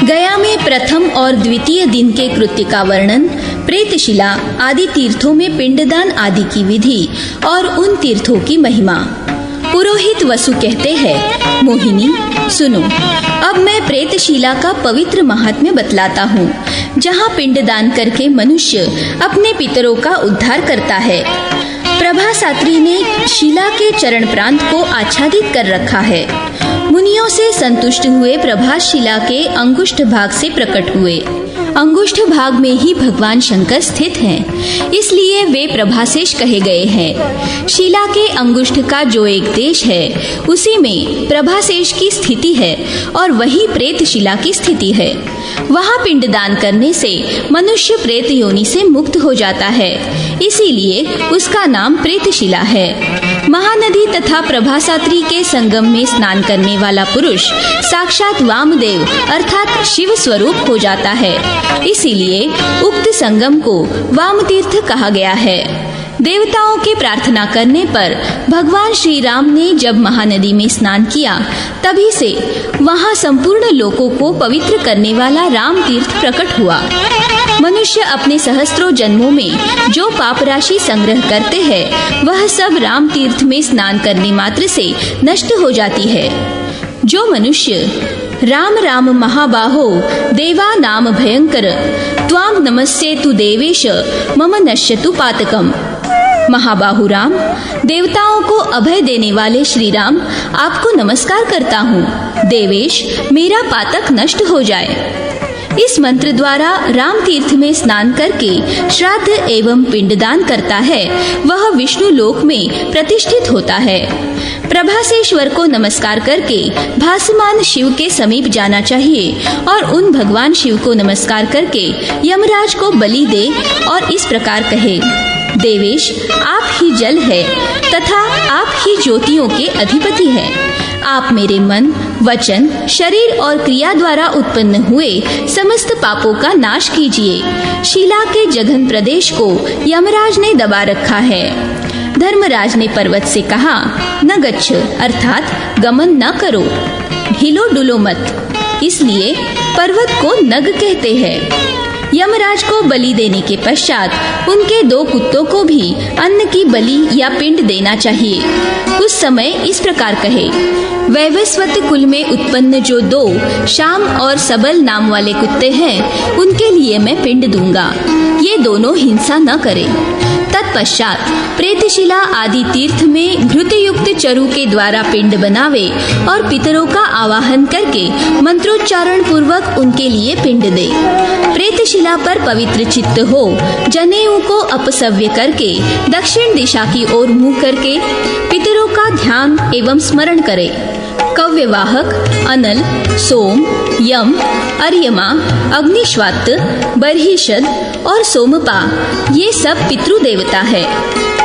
गया में प्रथम और द्वितीय दिन के कृत्य का वर्णन, प्रेतशिला आदि तीर्थों में पिंडदान आदि की विधि और उन तीर्थों की महिमा। पुरोहित वसु कहते हैं, मोहिनी सुनो, अब मैं प्रेतशिला का पवित्र महात्म्य बतलाता हूँ, जहाँ पिंडदान करके मनुष्य अपने पितरों का उद्धार करता है। प्रभासात्री ने शिला के चरण प्रांत को आच्छादित कर रखा है। मुनियों से संतुष्ट हुए प्रभास शिला के अंगुष्ठ भाग से प्रकट हुए। अंगुष्ठ भाग में ही भगवान शंकर स्थित हैं, इसलिए वे प्रभासेश कहे गए हैं। शिला के अंगुष्ठ का जो एक देश है, उसी में प्रभासेश की स्थिति है और वही प्रेत शिला की स्थिति है। वहाँ पिंडदान करने से मनुष्य प्रेत योनि से मुक्त हो जाता है, इसीलिए उसका नाम प्रेतशिला है। महानदी तथा प्रभासात्री के संगम में स्नान करने वाला पुरुष साक्षात वामदेव अर्थात शिव स्वरूप हो जाता है, इसीलिए उक्त संगम को वाम तीर्थ कहा गया है। देवताओं के प्रार्थना करने पर भगवान श्री राम ने जब महानदी में स्नान किया, तभी से वहाँ संपूर्ण लोकों को पवित्र करने वाला राम तीर्थ प्रकट हुआ। मनुष्य अपने सहस्त्रों जन्मों में जो पाप राशि संग्रह करते हैं, वह सब राम तीर्थ में स्नान करने मात्र से नष्ट हो जाती है। जो मनुष्य राम राम महाबाहो देवा नाम भयंकर त्वां नमस्येतु देवेश मम नश्यतु पातकम। महाबाहु राम, देवताओं को अभय देने वाले श्री राम, आपको नमस्कार करता हूँ। देवेश, मेरा पातक नष्ट हो जाए। इस मंत्र द्वारा राम तीर्थ में स्नान करके श्राद्ध एवं पिंडदान करता है, वह विष्णु लोक में प्रतिष्ठित होता है। प्रभासेश्वर को नमस्कार करके भासमान शिव के समीप जाना चाहिए और उन भगवान शिव को नमस्कार करके यमराज को बलि दे और इस प्रकार कहे, देवेश, आप ही जल है तथा आप ही ज्योतियों के अधिपति हैं। आप मेरे मन, वचन, शरीर और क्रिया द्वारा उत्पन्न हुए समस्त पापों का नाश कीजिए। शिला के जघन प्रदेश को यमराज ने दबा रखा है। धर्मराज ने पर्वत से कहा, न गच्छ अर्थात गमन न करो, हिलो डुलो मत, इसलिए पर्वत को नग कहते हैं। यमराज को बलि देने के पश्चात उनके 2 कुत्तों को भी अन्न की बलि या पिंड देना चाहिए। उस समय इस प्रकार कहे, वैवस्वत कुल में उत्पन्न जो 2 श्याम और सबल नाम वाले कुत्ते हैं, उनके लिए मैं पिंड दूंगा। ये दोनों हिंसा न करें। तत्पश्चात प्रेतशिला आदि तीर्थ में घृतयुक्त चरु के द्वारा पिंड बनावे और पितरों का आवाहन करके मंत्रोच्चारण पूर्वक उनके लिए पिंड दे। प्रेतशिला पर पवित्र चित्त हो जनेऊ को अपसव्य करके दक्षिण दिशा की ओर मुंह करके पितरों का ध्यान एवं स्मरण करे। कव्यवाहक, अनल, सोम, यम, अर्यमा, अग्निश्वात, बर्हिषद और सोमपा, ये सब पितृदेवता है।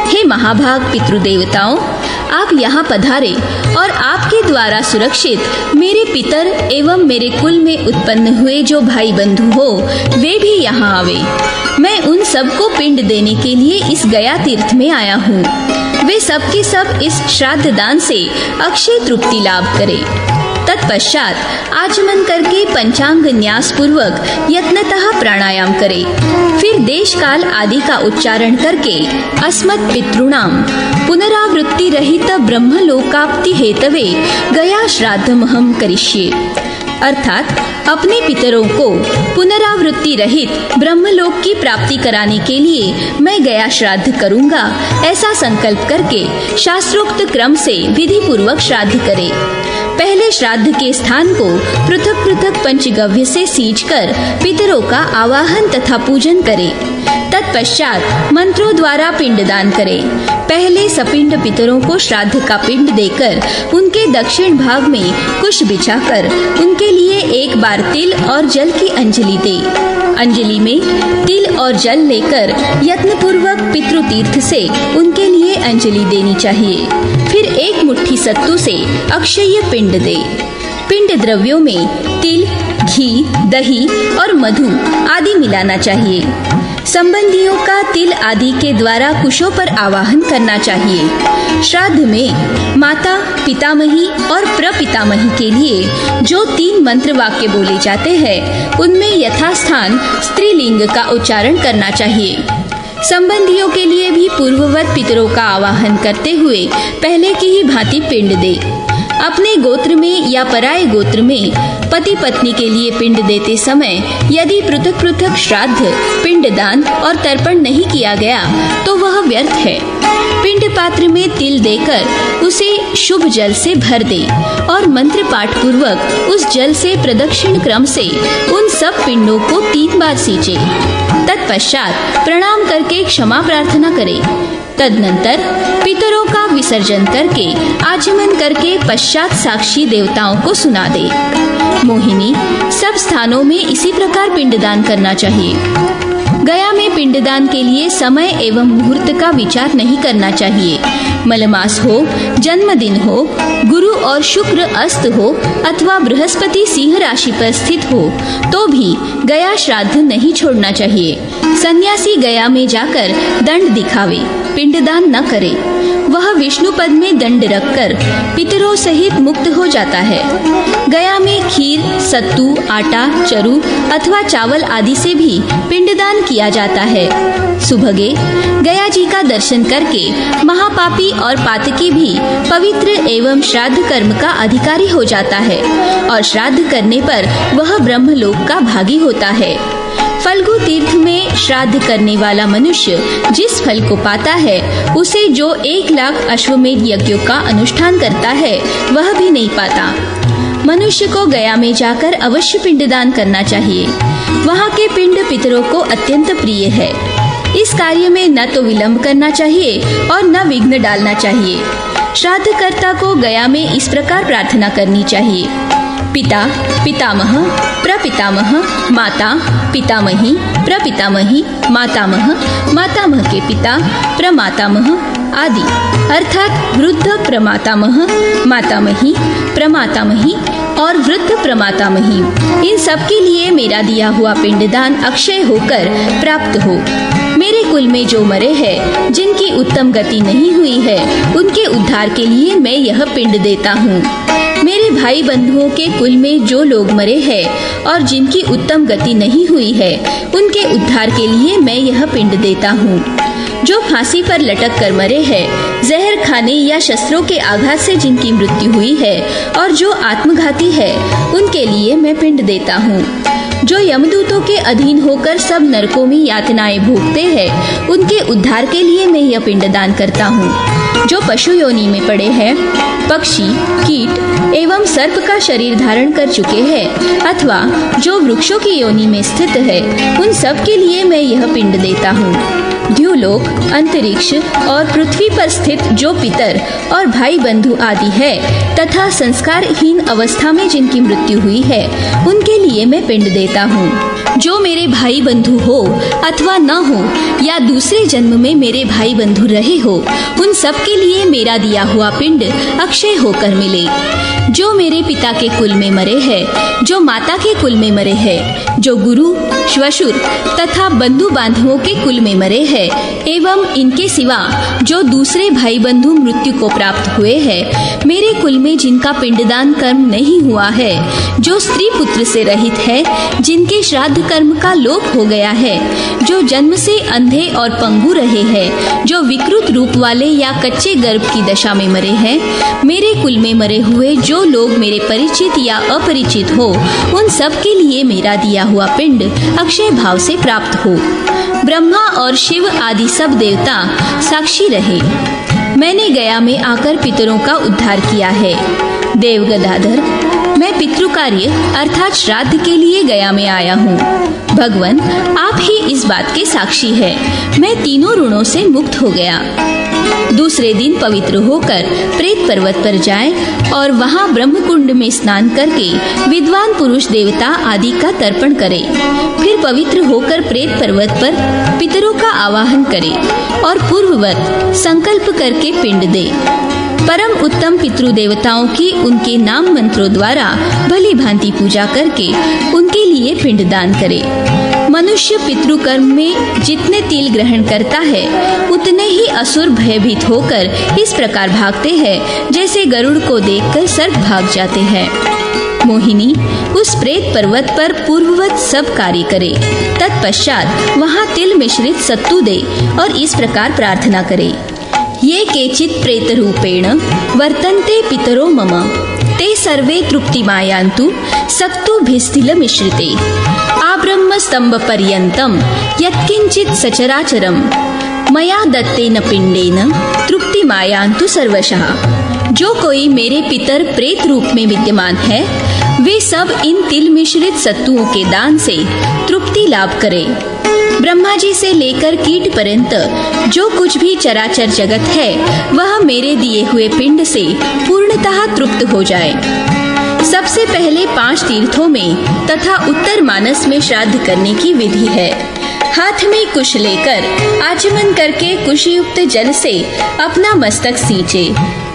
हे महाभाग पितृदेवताओं, आप यहाँ पधारे और आपके द्वारा सुरक्षित मेरे पितर एवं मेरे कुल में उत्पन्न हुए जो भाई बंधु हो, वे भी यहाँ आवे। मैं उन सबको पिंड देने के लिए इस गया तीर्थ में आया हूँ। वे सब के सब इस श्राद्ध दान से अक्षय तृप्ति लाभ करें। तत्पश्चात आचमन करके पंचांग न्यास पूर्वक यत्नतः प्राणायाम करे। फिर देश काल आदि का उच्चारण करके अस्मत् पितॄणाम पुनरावृत्ति रहित ब्रह्मलोकाप्ति हेतवे गया श्राद्धमहं करिष्ये, अर्थात अपने पितरों को पुनरावृत्ति रहित ब्रह्मलोक की प्राप्ति कराने के लिए मैं गया श्राद्ध करूंगा, ऐसा संकल्प करके शास्त्रोक्त क्रम से विधि पूर्वक श्राद्ध करे। पहले श्राद्ध के स्थान को पृथक पृथक पंचगव्य से सींचकर पितरों का आवाहन तथा पूजन करे। तत्पश्चात मंत्रों द्वारा पिंडदान करे। पहले सपिंड पितरों को श्राद्ध का पिंड देकर उनके दक्षिण भाग में कुश बिछाकर उनके लिए एक बार तिल और जल की अंजलि दे। अंजलि में तिल और जल लेकर यत्न पूर्वक पितृतीर्थ से उनके लिए अंजलि देनी चाहिए। फिर एक मुट्ठी सत्तू से अक्षय पिंड दे। पिंड द्रव्यों में तिल, घी, दही और मधु आदि मिलाना चाहिए। संबंधियों का तिल आदि के द्वारा कुशों पर आवाहन करना चाहिए। श्राद्ध में माता, पितामही और प्रपितामही के लिए जो 3 मंत्र वाक्य बोले जाते हैं, उनमें यथास्थान स्त्रीलिंग का उच्चारण करना चाहिए। संबंधियों के लिए भी पूर्ववत पितरों का आवाहन करते हुए पहले की ही भांति पिंड दे। अपने गोत्र में या पराये गोत्र में पति पत्नी के लिए पिंड देते समय यदि पृथक पृथक श्राद्ध, पिंडदान और तर्पण नहीं किया गया तो वह व्यर्थ है। पिंड पात्र में तिल देकर उसे शुभ जल से भर दे और मंत्र पाठ पूर्वक उस जल से प्रदक्षिण क्रम से उन सब पिंडों को 3 बार सींचे। तत्पश्चात प्रणाम करके क्षमा प्रार्थना करे। तदनंतर पितरों का विसर्जन करके आचमन करके पश्चात साक्षी देवताओं को सुना दे। मोहिनी, सब स्थानों में इसी प्रकार पिंडदान करना चाहिए। गया में पिंडदान के लिए समय एवं मुहूर्त का विचार नहीं करना चाहिए। मलमास हो, जन्मदिन हो, गुरु और शुक्र अस्त हो अथवा बृहस्पति सिंह राशि पर स्थित हो तो भी गया श्राद्ध नहीं छोड़ना चाहिए। सन्यासी गया में जाकर दंड दिखावे, पिंडदान न करे। वह विष्णु पद में दंड रखकर पितरों सहित मुक्त हो जाता है। गया में खीर, सत्तू, आटा, चरू अथवा चावल आदि से भी पिंडदान किया जाता है। सुभगे गया जी का दर्शन करके महापापी और पातकी भी पवित्र एवं श्राद्ध कर्म का अधिकारी हो जाता है और श्राद्ध करने पर वह ब्रह्मलोक का भागी होता है। फल्गु तीर्थ में श्राद्ध करने वाला मनुष्य जिस फल को पाता है उसे जो 1,00,000 अश्वमेध यज्ञों का अनुष्ठान करता है वह भी नहीं पाता। मनुष्य को गया में जाकर अवश्य पिंडदान करना चाहिए। वहाँ के पिंड पितरों को अत्यंत प्रिय है। इस कार्य में न तो विलंब करना चाहिए और न विघ्न डालना चाहिए। श्राद्धकर्ता को गया में इस प्रकार प्रार्थना करनी चाहिए। पिता, पितामह, प्रपितामह, माता, पितामही, प्रपितामही, मातामह, मातामह के पिता, प्रमातामह आदि, अर्थात वृद्ध प्रमातामह, मातामही, प्रमातामही और वृद्ध प्रमातामही, इन सब के लिए मेरा दिया हुआ पिंडदान अक्षय होकर प्राप्त हो। मेरे कुल में जो मरे हैं, जिनकी उत्तम गति नहीं हुई है, उनके उद्धार के लिए मैं यह पिंड देता हूँ। मेरे भाई बंधुओं के कुल में जो लोग मरे हैं और जिनकी उत्तम गति नहीं हुई है, उनके उद्धार के लिए मैं यह पिंड देता हूँ। जो फांसी पर लटक कर मरे हैं, जहर खाने या शस्त्रों के आघात से जिनकी मृत्यु हुई है और जो आत्मघाती है, उनके लिए मैं पिंड देता हूँ। जो यमदूतों के अधीन होकर सब नरकों में यातनाएं भोगते हैं, उनके उद्धार के लिए मैं यह पिंडदान करता हूँ। जो पशु योनि में पड़े हैं, पक्षी, कीट एवं सर्प का शरीर धारण कर चुके हैं अथवा जो वृक्षों की योनि में स्थित है, उन सब के लिए मैं यह पिंड देता हूँ। द्युलोक, अंतरिक्ष और पृथ्वी पर स्थित जो पितर और भाई बंधु आदि है तथा संस्कारहीन अवस्था में जिनकी मृत्यु हुई है, उनके लिए मैं पिंड देता हूँ। जो मेरे भाई बंधु हो अथवा न हो या दूसरे जन्म में मेरे भाई बंधु रहे हो, उन सब के लिए मेरा दिया हुआ पिंड अक्षय होकर मिले। जो मेरे पिता के कुल में मरे हैं, जो माता के कुल में मरे हैं, जो गुरु, श्वशुर तथा बंधु बांधवों के कुल में मरे हैं एवं इनके सिवा जो दूसरे भाई बंधु मृत्यु को प्राप्त हुए हैं, मेरे कुल में जिनका पिंडदान कर्म नहीं हुआ है, जो स्त्री पुत्र से रहित है, जिनके श्राद्ध कर्म का लोप हो गया है, जो जन्म से अंधे और पंगु रहे हैं, जो विकृत रूप वाले या कच्चे गर्भ की दशा में मरे हैं, मेरे कुल में मरे हुए जो लोग मेरे परिचित या अपरिचित हो, उन सब के लिए मेरा दिया हुआ पिंड अक्षय भाव से प्राप्त हो। ब्रह्मा और शिव आदि सब देवता साक्षी रहे। मैंने गया में आकर पितरों का उद्धार किया है। देव गदाधर, मैं पितृकार्य अर्थात श्राद्ध के लिए गया में आया हूँ। भगवान, आप ही इस बात के साक्षी है। मैं तीनों ऋणों से मुक्त हो गया। दूसरे दिन पवित्र होकर प्रेत पर्वत पर जाएं और वहां ब्रह्मकुंड में स्नान करके विद्वान पुरुष देवता आदि का तर्पण करें। फिर पवित्र होकर प्रेत पर्वत पर पितरों का आवाहन करें और पूर्ववत संकल्प करके पिंड दे। परम उत्तम पितृ देवताओं की उनके नाम मंत्रों द्वारा भली भांति पूजा करके उनके लिए पिंडदान करे। मनुष्य पितृकर्म में जितने तिल ग्रहण करता है उतने ही असुर भयभीत होकर इस प्रकार भागते हैं जैसे गरुड़ को देखकर सर्प भाग जाते हैं। मोहिनी उस प्रेत पर्वत पर पूर्ववत सब कार्य करे, तत्पश्चात वहाँ तिल मिश्रित सत्तू दे और इस प्रकार प्रार्थना करे। ये केचित् प्रेत रूपेण वर्तन्ते पितरो मम ते सर्वे तृप्तिमायान्तु सक्तुभिस्तिल मिश्रिते आब्रह्म स्तंभ पर्यंतम यत्किंचित् सचराचरम मया दत्तेन पिंडेन तृप्तिमायान्तु सर्वशः। जो कोई मेरे पितर प्रेत रूप में विद्यमान है वे सब इन तिल मिश्रित सत्तुओं के दान से तृप्ति लाभ करे। ब्रह्मा जी से लेकर कीट पर्यंत जो कुछ भी चराचर जगत है वह मेरे दिए हुए पिंड से पूर्णतः तृप्त हो जाए। सबसे पहले 5 तीर्थों में तथा उत्तर मानस में श्राद्ध करने की विधि है। हाथ में कुश लेकर आचमन करके कुशयुक्त जल से अपना मस्तक सींचे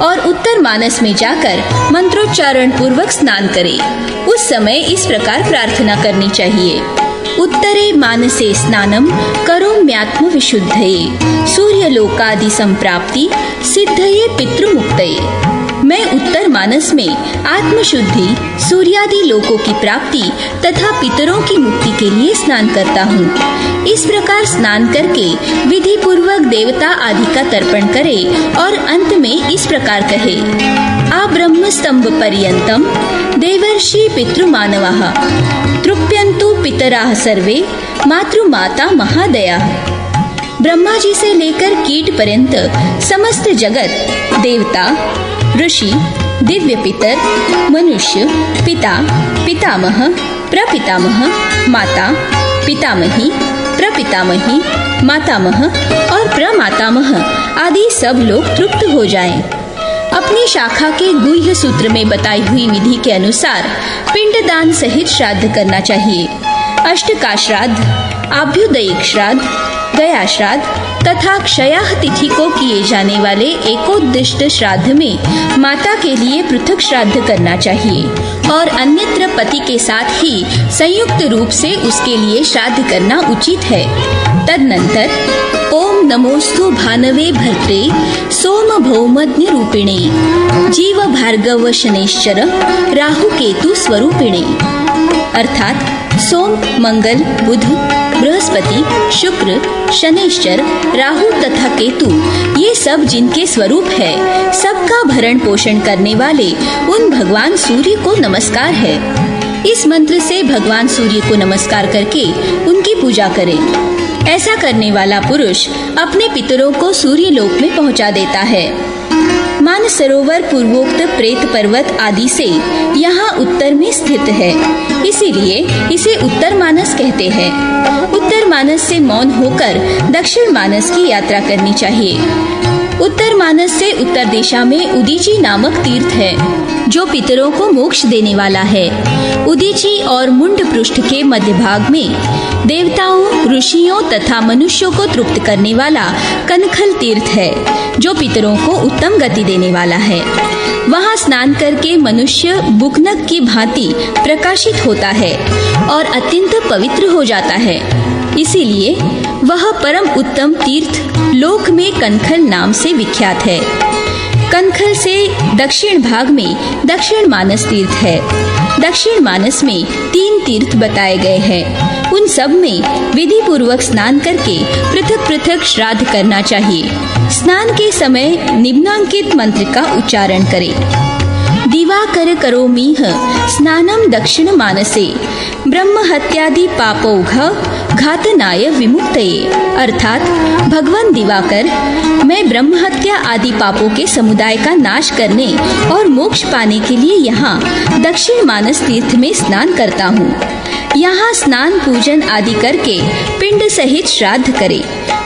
और उत्तर मानस में जाकर मंत्रोच्चारण पूर्वक स्नान करे। उस समय इस प्रकार प्रार्थना करनी चाहिए। उत्तरे मानसे स्नानम करोम्यात्म विशुद्धये सूर्यलोकादि संप्राप्ति सिद्धये पितृमुक्तये। मैं उत्तर मानस में आत्मशुद्धि, सूर्यादि लोकों की प्राप्ति तथा पितरों की मुक्ति के लिए स्नान करता हूँ। इस प्रकार स्नान करके विधि पूर्वक देवता आदि का तर्पण करे और अंत में इस प्रकार कहे, आ ब्रह्म स्तंभ पर्यंतम देवर्षि पितृमानवाः तृप्यन्तु पितराः सर्वे मातृमाता महादया। ब्रह्मा जी से लेकर कीट पर्यंत समस्त जगत, देवता, ऋषि, दिव्य पितर, मनुष्य, पिता, पितामह, प्रपितामह, माता, पितामही, प्रपितामही, मातामह और प्रमातामह आदि सब लोग तृप्त हो जाएं। अपनी शाखा के गुह्य सूत्र में बताई हुई विधि के अनुसार पिंडदान सहित श्राद्ध करना चाहिए। अष्टका श्राद्ध, आभ्युदयिक श्राद्ध, गया श्राद्ध तथा क्षयाह तिथि को किए जाने वाले एकोद्दिष्ट श्राद्ध में माता के लिए पृथक श्राद्ध करना चाहिए और अन्यत्र पति के साथ ही संयुक्त रूप से उसके लिए श्राद्ध करना उचित है। तदनंतर ओम नमोस्तु भानवे भर्त्रे सोम भौमज्ञ रूपिणे जीव भार्गव शनैश्चर राहु केतु स्वरूपिणे, अर्थात सोम, मंगल, बुध, बृहस्पति, शुक्र, शनैश्चर, राहु तथा केतु ये सब जिनके स्वरूप है, सबका भरण पोषण करने वाले उन भगवान सूर्य को नमस्कार है। इस मंत्र से भगवान सूर्य को नमस्कार करके उनकी पूजा करें। ऐसा करने वाला पुरुष अपने पितरों को सूर्य लोक में पहुंचा देता है। मानसरोवर पूर्वोक्त प्रेत पर्वत आदि से यहाँ उत्तर में स्थित है, इसीलिए इसे उत्तर मानस कहते हैं। उत्तर मानस से मौन होकर दक्षिण मानस की यात्रा करनी चाहिए। उत्तर मानस से उत्तर दिशा में उदीची नामक तीर्थ है जो पितरों को मोक्ष देने वाला है। उदीची और मुंड पृष्ठ के मध्य भाग में देवताओं, ऋषियों तथा मनुष्यों को तृप्त करने वाला कनखल तीर्थ है जो पितरों को उत्तम गति देने वाला है। वहाँ स्नान करके मनुष्य बुकनक की भांति प्रकाशित होता है और अत्यंत पवित्र हो जाता है। इसीलिए वह परम उत्तम तीर्थ लोक में कनखल नाम से विख्यात है। कनखल से दक्षिण भाग में दक्षिण मानस तीर्थ है। दक्षिण मानस में 3 तीर्थ बताए गए हैं। उन सब में विधि पूर्वक स्नान करके पृथक पृथक श्राद्ध करना चाहिए। स्नान के समय निम्नांकित मंत्र का उच्चारण करें। दिवाकर करोमीह स्नानम दक्षिण मानसे ब्रह्म हत्यादि पापौघ घातनाय विमुक्तये, अर्थात भगवान दिवाकर, मैं ब्रह्म हत्या आदि पापों के समुदाय का नाश करने और मोक्ष पाने के लिए यहाँ दक्षिण मानस तीर्थ में स्नान करता हूँ। यहाँ स्नान पूजन आदि करके पिंड सहित श्राद्ध करे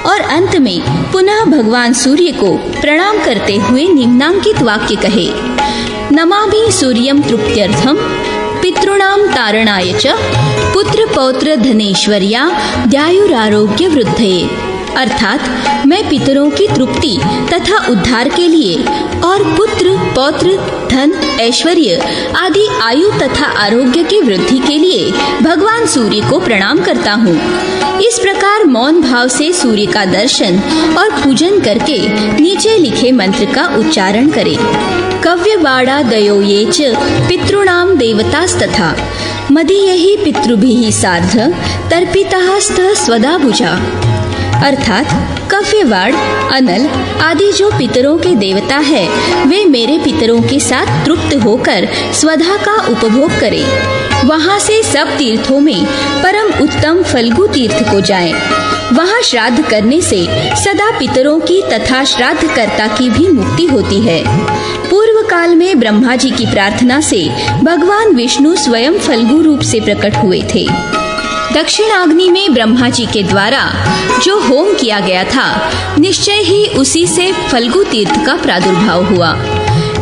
और अंत में पुनः भगवान सूर्य को प्रणाम करते हुए निम्नांकित वाक्य कहे, नमामि सूर्यं तृप्त्यर्थम पितॄणां तारणाय च पुत्र पौत्र धनेश्वर्या द्यायुरारोग्य वृद्धये। अर्थात मैं पितरों की तृप्ति तथा उद्धार के लिए और पुत्र पौत्र धन ऐश्वर्य आदि आयु तथा आरोग्य की वृद्धि के लिए भगवान सूर्य को प्रणाम करता हूँ। इस प्रकार मौन भाव से सूर्य का दर्शन और पूजन करके नीचे लिखे मंत्र का उच्चारण करें। कव्यवाड़ा दयो ये च पितॄणाम देवतास्तथा मदीयैः पितृभिः सार्ध तर्पितः स्तः स्वदा भुजा। अर्थात कव्यवाड़ अनल आदि जो पितरों के देवता है वे मेरे पितरों के साथ तृप्त होकर स्वधा का उपभोग करें। वहाँ से सब तीर्थों में परम उत्तम फल्गु तीर्थ को जाएं। वहाँ श्राद्ध करने से सदा पितरों की तथा श्राद्ध कर्ता की भी मुक्ति होती है। पूर्व काल में ब्रह्मा जी की प्रार्थना से भगवान विष्णु स्वयं फल्गु रूप से प्रकट हुए थे। दक्षिणाग्नि में ब्रह्मा जी के द्वारा जो होम किया गया था, निश्चय ही उसी से फल्गु तीर्थ का प्रादुर्भाव हुआ,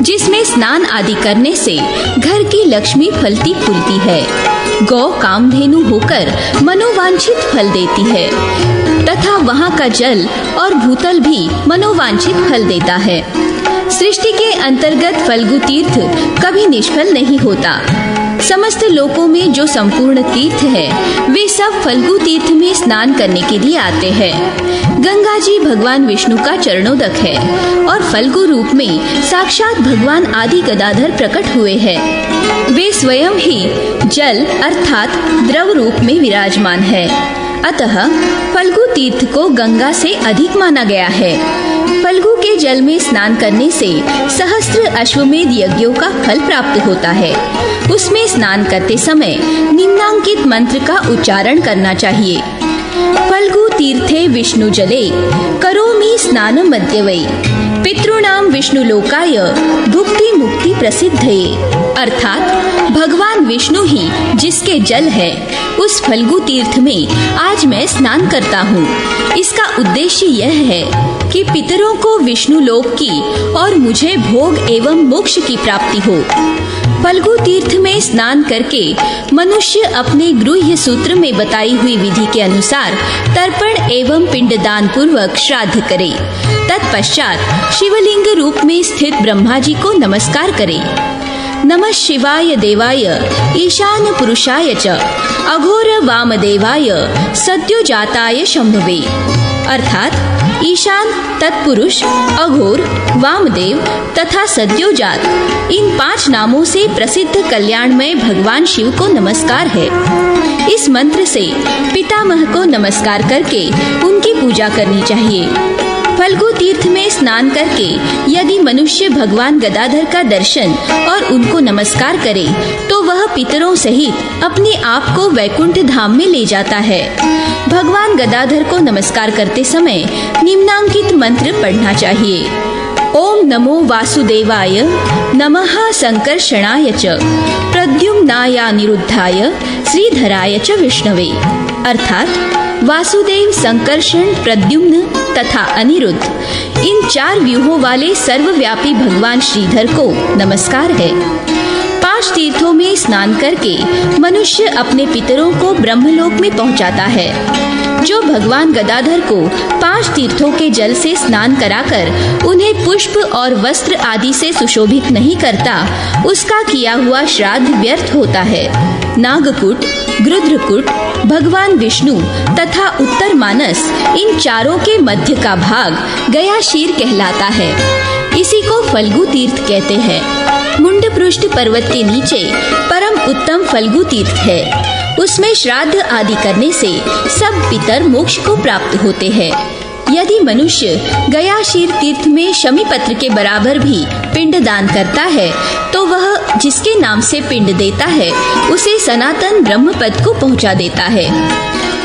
जिसमें स्नान आदि करने से घर की लक्ष्मी फलती फूलती है। गौ कामधेनु होकर मनोवांछित फल देती है तथा वहाँ का जल और भूतल भी मनोवांछित फल देता है। सृष्टि के अंतर्गत फल्गु तीर्थ कभी निष्फल नहीं होता। समस्त लोकों में जो संपूर्ण तीर्थ है वे सब फल्गु तीर्थ में स्नान करने के लिए आते हैं। गंगा जी भगवान विष्णु का चरणोदक है और फल्गु रूप में साक्षात भगवान आदि गदाधर प्रकट हुए हैं। वे स्वयं ही जल अर्थात द्रव रूप में विराजमान है। अतः फल्गु तीर्थ को गंगा से अधिक माना गया है। फल्गु के जल में स्नान करने से सहस्त्र अश्वमेध यज्ञों का फल प्राप्त होता है। उसमें स्नान करते समय निम्नांकित मंत्र का उच्चारण करना चाहिए। फल्गु तीर्थे विष्णु जले करोमि स्नानं मध्यवै पितॄणाम विष्णु लोकाय भुक्ति मुक्ति प्रसिद्धये। अर्थात भगवान विष्णु ही जिसके जल है, उस फल्गु तीर्थ में आज मैं स्नान करता हूँ। इसका उद्देश्य यह है कि पितरों को विष्णु लोक की और मुझे भोग एवं मोक्ष की प्राप्ति हो। फल्गु तीर्थ में स्नान करके मनुष्य अपने गृह्य सूत्र में बताई हुई विधि के अनुसार तर्पण एवं पिंडदान पूर्वक श्राद्ध करे। तत्पश्चात शिवलिंग रूप में स्थित ब्रह्मा जी को नमस्कार करे। नमः शिवाय देवाय ईशान पुरुषाय च अघोर वामदेवाय सद्योजाताय शंभवे। अर्थात ईशान तत्पुरुष, अघोर, वामदेव तथा सद्योजात, इन 5 नामों से प्रसिद्ध कल्याणमय भगवान शिव को नमस्कार है। इस मंत्र से पितामह को नमस्कार करके उनकी पूजा करनी चाहिए। फल्गु तीर्थ में स्नान करके यदि मनुष्य भगवान गदाधर का दर्शन और उनको नमस्कार करे तो वह पितरों सहित अपने आप को वैकुंठ धाम में ले जाता है। भगवान गदाधर को नमस्कार करते समय निम्नांकित मंत्र पढ़ना चाहिए। ओम नमो वासुदेवाय नमः संकर्षणाय च प्रद्युम्नाय निरुद्धाय श्रीधराय च विष्णवे। अर्थात वासुदेव, संकर्षण, प्रद्युम्न तथा अनिरुद्ध, इन 4 व्यूहों वाले सर्वव्यापी भगवान श्रीधर को नमस्कार है। 5 तीर्थों में स्नान करके मनुष्य अपने पितरों को ब्रह्मलोक में पहुंचाता है। जो भगवान गदाधर को 5 तीर्थों के जल से स्नान कराकर उन्हें पुष्प और वस्त्र आदि से सुशोभित नहीं करता, उसका किया हुआ श्राद्ध व्यर्थ होता है। नागकुट, गृध्रकुट, भगवान विष्णु तथा उत्तर मानस, इन चारों के मध्य का भाग गयाशीर कहलाता है। इसी को फल्गु तीर्थ कहते हैं। मुंडपृष्ठ पर्वत के नीचे परम उत्तम फल्गु तीर्थ है। उसमें श्राद्ध आदि करने से सब पितर मोक्ष को प्राप्त होते हैं। यदि मनुष्य गयाशीर तीर्थ में शमी पत्र के बराबर भी पिंड दान करता है तो वह जिसके नाम से पिंड देता है उसे सनातन ब्रह्म पद को पहुंचा देता है।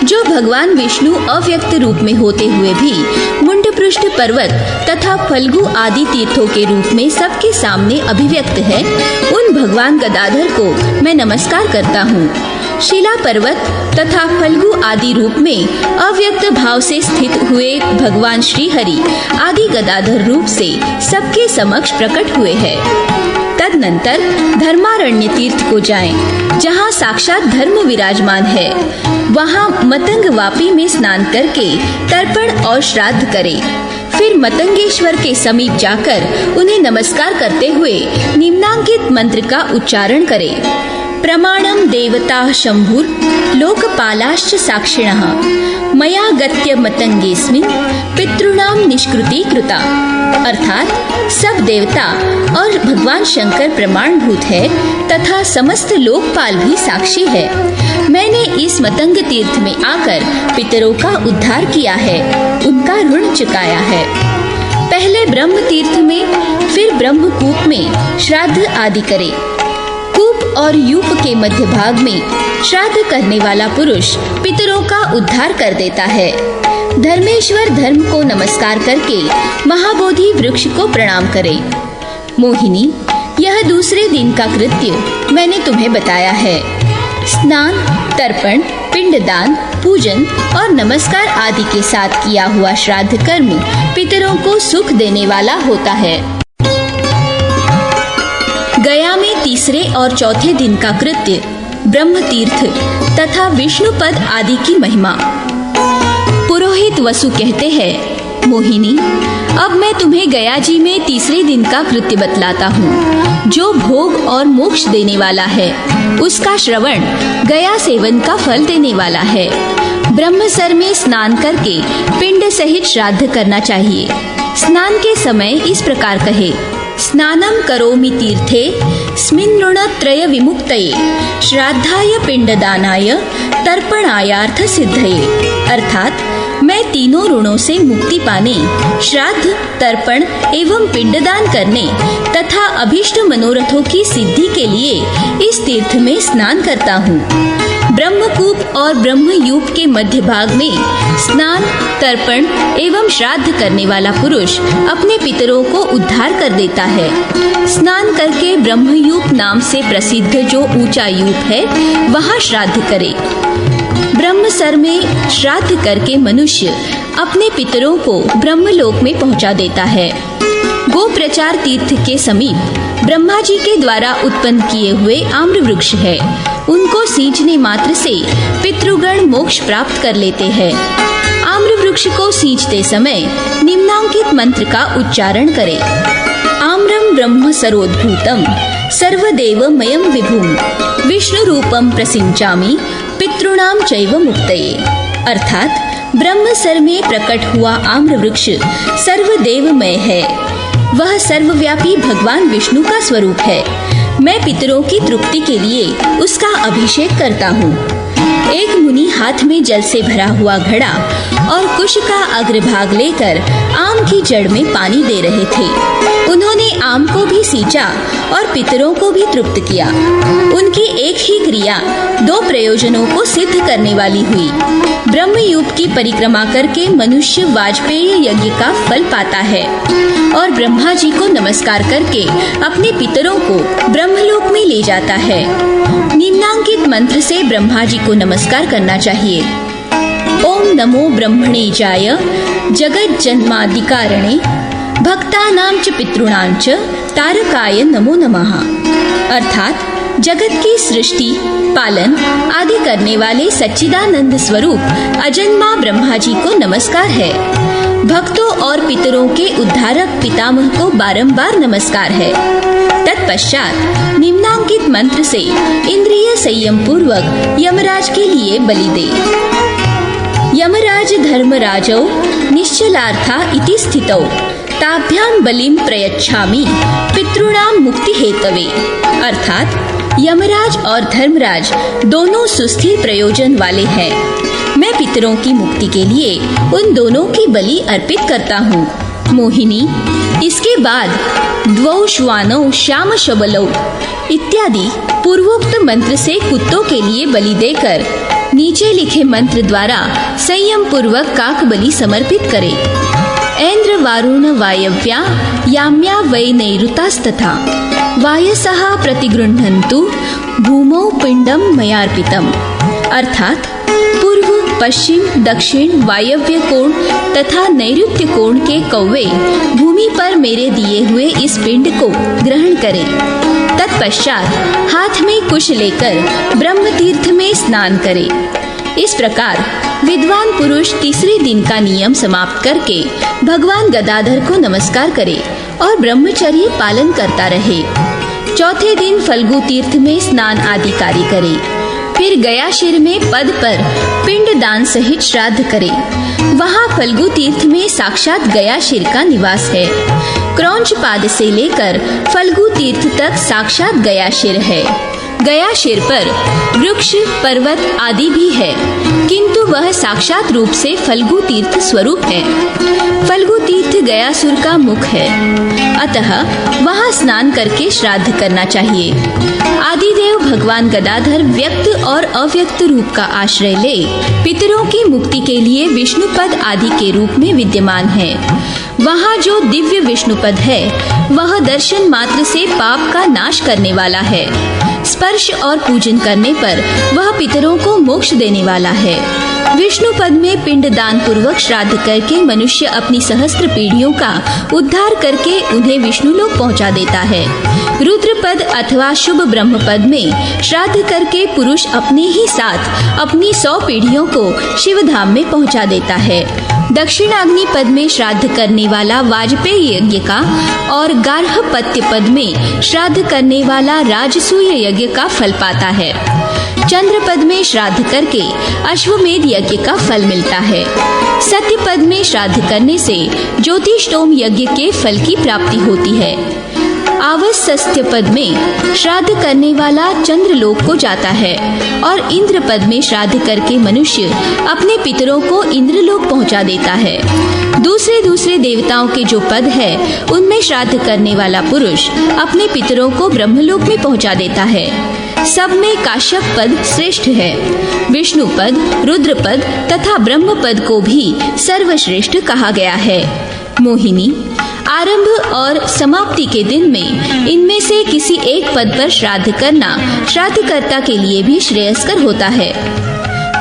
जो भगवान विष्णु अव्यक्त रूप में होते हुए भी मुंडपृष्ठ पर्वत तथा फल्गु आदि तीर्थों के रूप में सबके सामने अभिव्यक्त है, उन भगवान गदाधर को मैं नमस्कार करता हूँ। शिला पर्वत तथा फल्गु आदि रूप में अव्यक्त भाव से स्थित हुए भगवान श्री हरि आदि गदाधर रूप से सबके समक्ष प्रकट हुए हैं। तदनंतर धर्मारण्य तीर्थ को जाएं, जहां साक्षात धर्म विराजमान है। वहां मतंग वापी में स्नान करके तर्पण और श्राद्ध करें। फिर मतंगेश्वर के समीप जाकर उन्हें नमस्कार करते हुए निम्नांकित मंत्र का उच्चारण करें। प्रमाणम देवता शंभुर लोकपालाश्च साक्षिणः मया गत्य मतंगेस्मिन् पितॄणाम निष्कृति कृता। अर्थात सब देवता और भगवान शंकर प्रमाणभूत है तथा समस्त लोकपाल भी साक्षी है। मैंने इस मतंग तीर्थ में आकर पितरों का उद्धार किया है, उनका ऋण चुकाया है। पहले ब्रह्म तीर्थ में, फिर ब्रह्मकूप में श्राद्ध आदि करे। कूप और यूप के मध्य भाग में श्राद्ध करने वाला पुरुष पितरों का उद्धार कर देता है। धर्मेश्वर धर्म को नमस्कार करके महाबोधि वृक्ष को प्रणाम करे। मोहिनी, यह दूसरे दिन का कृत्य मैंने तुम्हें बताया है। स्नान, तर्पण, पिंडदान, पूजन और नमस्कार आदि के साथ किया हुआ श्राद्ध कर्म पितरों को सुख देने वाला होता है। गया में तीसरे और चौथे दिन का कृत्य, ब्रह्म तीर्थ तथा विष्णुपद आदि की महिमा। पुरोहित वसु कहते हैं, मोहिनी, अब मैं तुम्हें गया जी में तीसरे दिन का कृत्य बतलाता हूँ, जो भोग और मोक्ष देने वाला है। उसका श्रवण गया सेवन का फल देने वाला है। ब्रह्मसर में स्नान करके पिंड सहित श्राद्ध करना चाहिए। स्नान के समय इस प्रकार कहे, स्नानं करोमि तीर्थे स्मिन् ऋणत्रय विमुक्तये श्राद्धाय पिंडदानाय तर्पणायार्थ सिद्धये। अर्थात मैं तीनों ऋणों से मुक्ति पाने, श्राद्ध, तर्पण एवं पिंडदान करने तथा अभिष्ट मनोरथों की सिद्धि के लिए इस तीर्थ में स्नान करता हूँ। ब्रह्मकूप और ब्रह्मयूप के मध्य भाग में स्नान, तर्पण एवं श्राद्ध करने वाला पुरुष अपने पितरों को उद्धार कर देता है। स्नान करके ब्रह्मयूप नाम से प्रसिद्ध जो ऊंचा यूप है, वहाँ श्राद्ध करे। ब्रह्मसर में श्राद्ध करके मनुष्य अपने पितरों को ब्रह्मलोक में पहुंचा देता है। गोप्रचार तीर्थ के समीप ब्रह्मा जी के द्वारा उत्पन्न किए हुए आम्र वृक्ष है। उनको सींचने मात्र से पितृगण मोक्ष प्राप्त कर लेते हैं। आम्र वृक्ष को सींचते समय निम्नांकित मंत्र का उच्चारण करें। आम्रम ब्रह्म सरोद्भूतम सर्वदेवमयं विभुम विष्णु रूपम प्रसिंचामि पितॄणाम चैव मुक्तये। अर्थात ब्रह्मसर में प्रकट हुआ आम्र वृक्ष सर्वदेवमय है। वह सर्वव्यापी भगवान विष्णु का स्वरूप है। मैं पितरों की तृप्ति के लिए उसका अभिषेक करता हूँ। एक मुनि हाथ में जल से भरा हुआ घड़ा और कुश का अग्रभाग लेकर आम की जड़ में पानी दे रहे थे। उन्होंने आम को भी सींचा और पितरों को भी तृप्त किया। उनकी एक ही क्रिया दो प्रयोजनों को सिद्ध करने वाली हुई। ब्रह्मयूप की परिक्रमा करके मनुष्य वाजपेय यज्ञ का फल पाता है और ब्रह्मा जी को नमस्कार करके अपने पितरों को ब्रह्मलोक में ले जाता है। निम्नांकित मंत्र से ब्रह्मा जी को नमस्कार करना चाहिए। ओम नमो ब्रह्मणे जाय जगत जन्मादिकारणे भक्तानां च पितॄणां च तारकाय नमो नमः। अर्थात जगत की सृष्टि, पालन आदि करने वाले सच्चिदानंद स्वरूप अजन्मा ब्रह्मा जी को नमस्कार है। भक्तों और पितरों के उद्धारक पितामह को बारंबार नमस्कार है। तत्पश्चात निम्नांकित मंत्र से इंद्रिय संयम पूर्वक यमराज के लिए बलि दे। यमराज धर्मराजौ निश्चलार्था इति स्थितौ ताभ्यां बलिं प्रयच्छामि पितॄणां मुक्ति हेतवे। अर्थात यमराज और धर्मराज दोनों सुस्थिर प्रयोजन वाले हैं। मैं पितरों की मुक्ति के लिए उन दोनों की बलि अर्पित करता हूँ। मोहिनी, इसके बाद द्वौ श्वानौ श्याम शबलौ इत्यादि पूर्वोक्त मंत्र से कुत्तों के लिए बलि देकर नीचे लिखे मंत्र द्वारा संयम पूर्वक काक बलि समर्पित करे। ऐन्द्र वारुण वायव्या याम्या वै नैऋतास्तथा वायसः प्रतिगृह्णन्तु भूमौ पिंडम मयार्पितम। अर्थात पूर्व, पश्चिम, दक्षिण, वायव्य कोण तथा नैऋत्य कोण के कौवे भूमि पर मेरे दिए हुए इस पिंड को ग्रहण करें। तत्पश्चात हाथ में कुश लेकर ब्रह्म तीर्थ में स्नान करे। इस प्रकार विद्वान पुरुष तीसरे दिन का नियम समाप्त करके भगवान गदाधर को नमस्कार करे और ब्रह्मचर्य पालन करता रहे। चौथे दिन फल्गु तीर्थ में स्नान आदि कार्य करे। फिर गयाशिर में पद पर पिंड दान सहित श्राद्ध करे। वहाँ फल्गु तीर्थ में साक्षात गयाशिर का निवास है। क्रौंच पाद से लेकर फल्गु तीर्थ तक साक्षात गयाशिर है। गयाशिर पर वृक्ष पर्वत आदि भी है, किंतु वह साक्षात रूप से फल्गु तीर्थ स्वरूप है। फल्गु तीर्थ गयासुर का मुख है, अतः वहाँ स्नान करके श्राद्ध करना चाहिए। आदिदेव भगवान गदाधर व्यक्त और अव्यक्त रूप का आश्रय ले पितरों की मुक्ति के लिए विष्णुपद आदि के रूप में विद्यमान है। वहाँ जो दिव्य विष्णुपद है वह दर्शन मात्र से पाप का नाश करने वाला है। स्पर्श और पूजन करने पर वह पितरों को मोक्ष देने वाला है। विष्णु पद में पिंड दान पूर्वक श्राद्ध करके मनुष्य अपनी सहस्त्र पीढ़ियों का उद्धार करके उन्हें विष्णु लोक पहुंचा देता है। रुद्र पद अथवा शुभ ब्रह्म पद में श्राद्ध करके पुरुष अपने ही साथ अपनी 100 पीढ़ियों को शिव धाम में पहुंचा देता है। दक्षिणाग्नि पद में श्राद्ध करने वाला वाजपेय यज्ञ का और गार्हपत्य पद में श्राद्ध करने वाला राजसूय यज्ञ का फल पाता है। चंद्र पद में श्राद्ध करके अश्वमेध यज्ञ का फल मिलता है। सत्य पद में श्राद्ध करने से ज्योतिष्टोम यज्ञ के फल की प्राप्ति होती है। आवस्सस्थ्य पद में श्राद्ध करने वाला चंद्रलोक को जाता है और इंद्र पद में श्राद्ध करके मनुष्य अपने पितरों को इंद्रलोक पहुंचा देता है। दूसरे देवताओं के जो पद है उनमें श्राद्ध करने वाला पुरुष अपने पितरों को ब्रह्मलोक में पहुंचा देता है। सब में काश्यप पद श्रेष्ठ है। विष्णु पद, रुद्र पद तथा ब्रह्म पद को भी सर्वश्रेष्ठ कहा गया है। मोहिनी, आरंभ और समाप्ति के दिन में इनमें से किसी एक पद पर श्राद्ध करना श्राद्धकर्ता के लिए भी श्रेयस्कर होता है।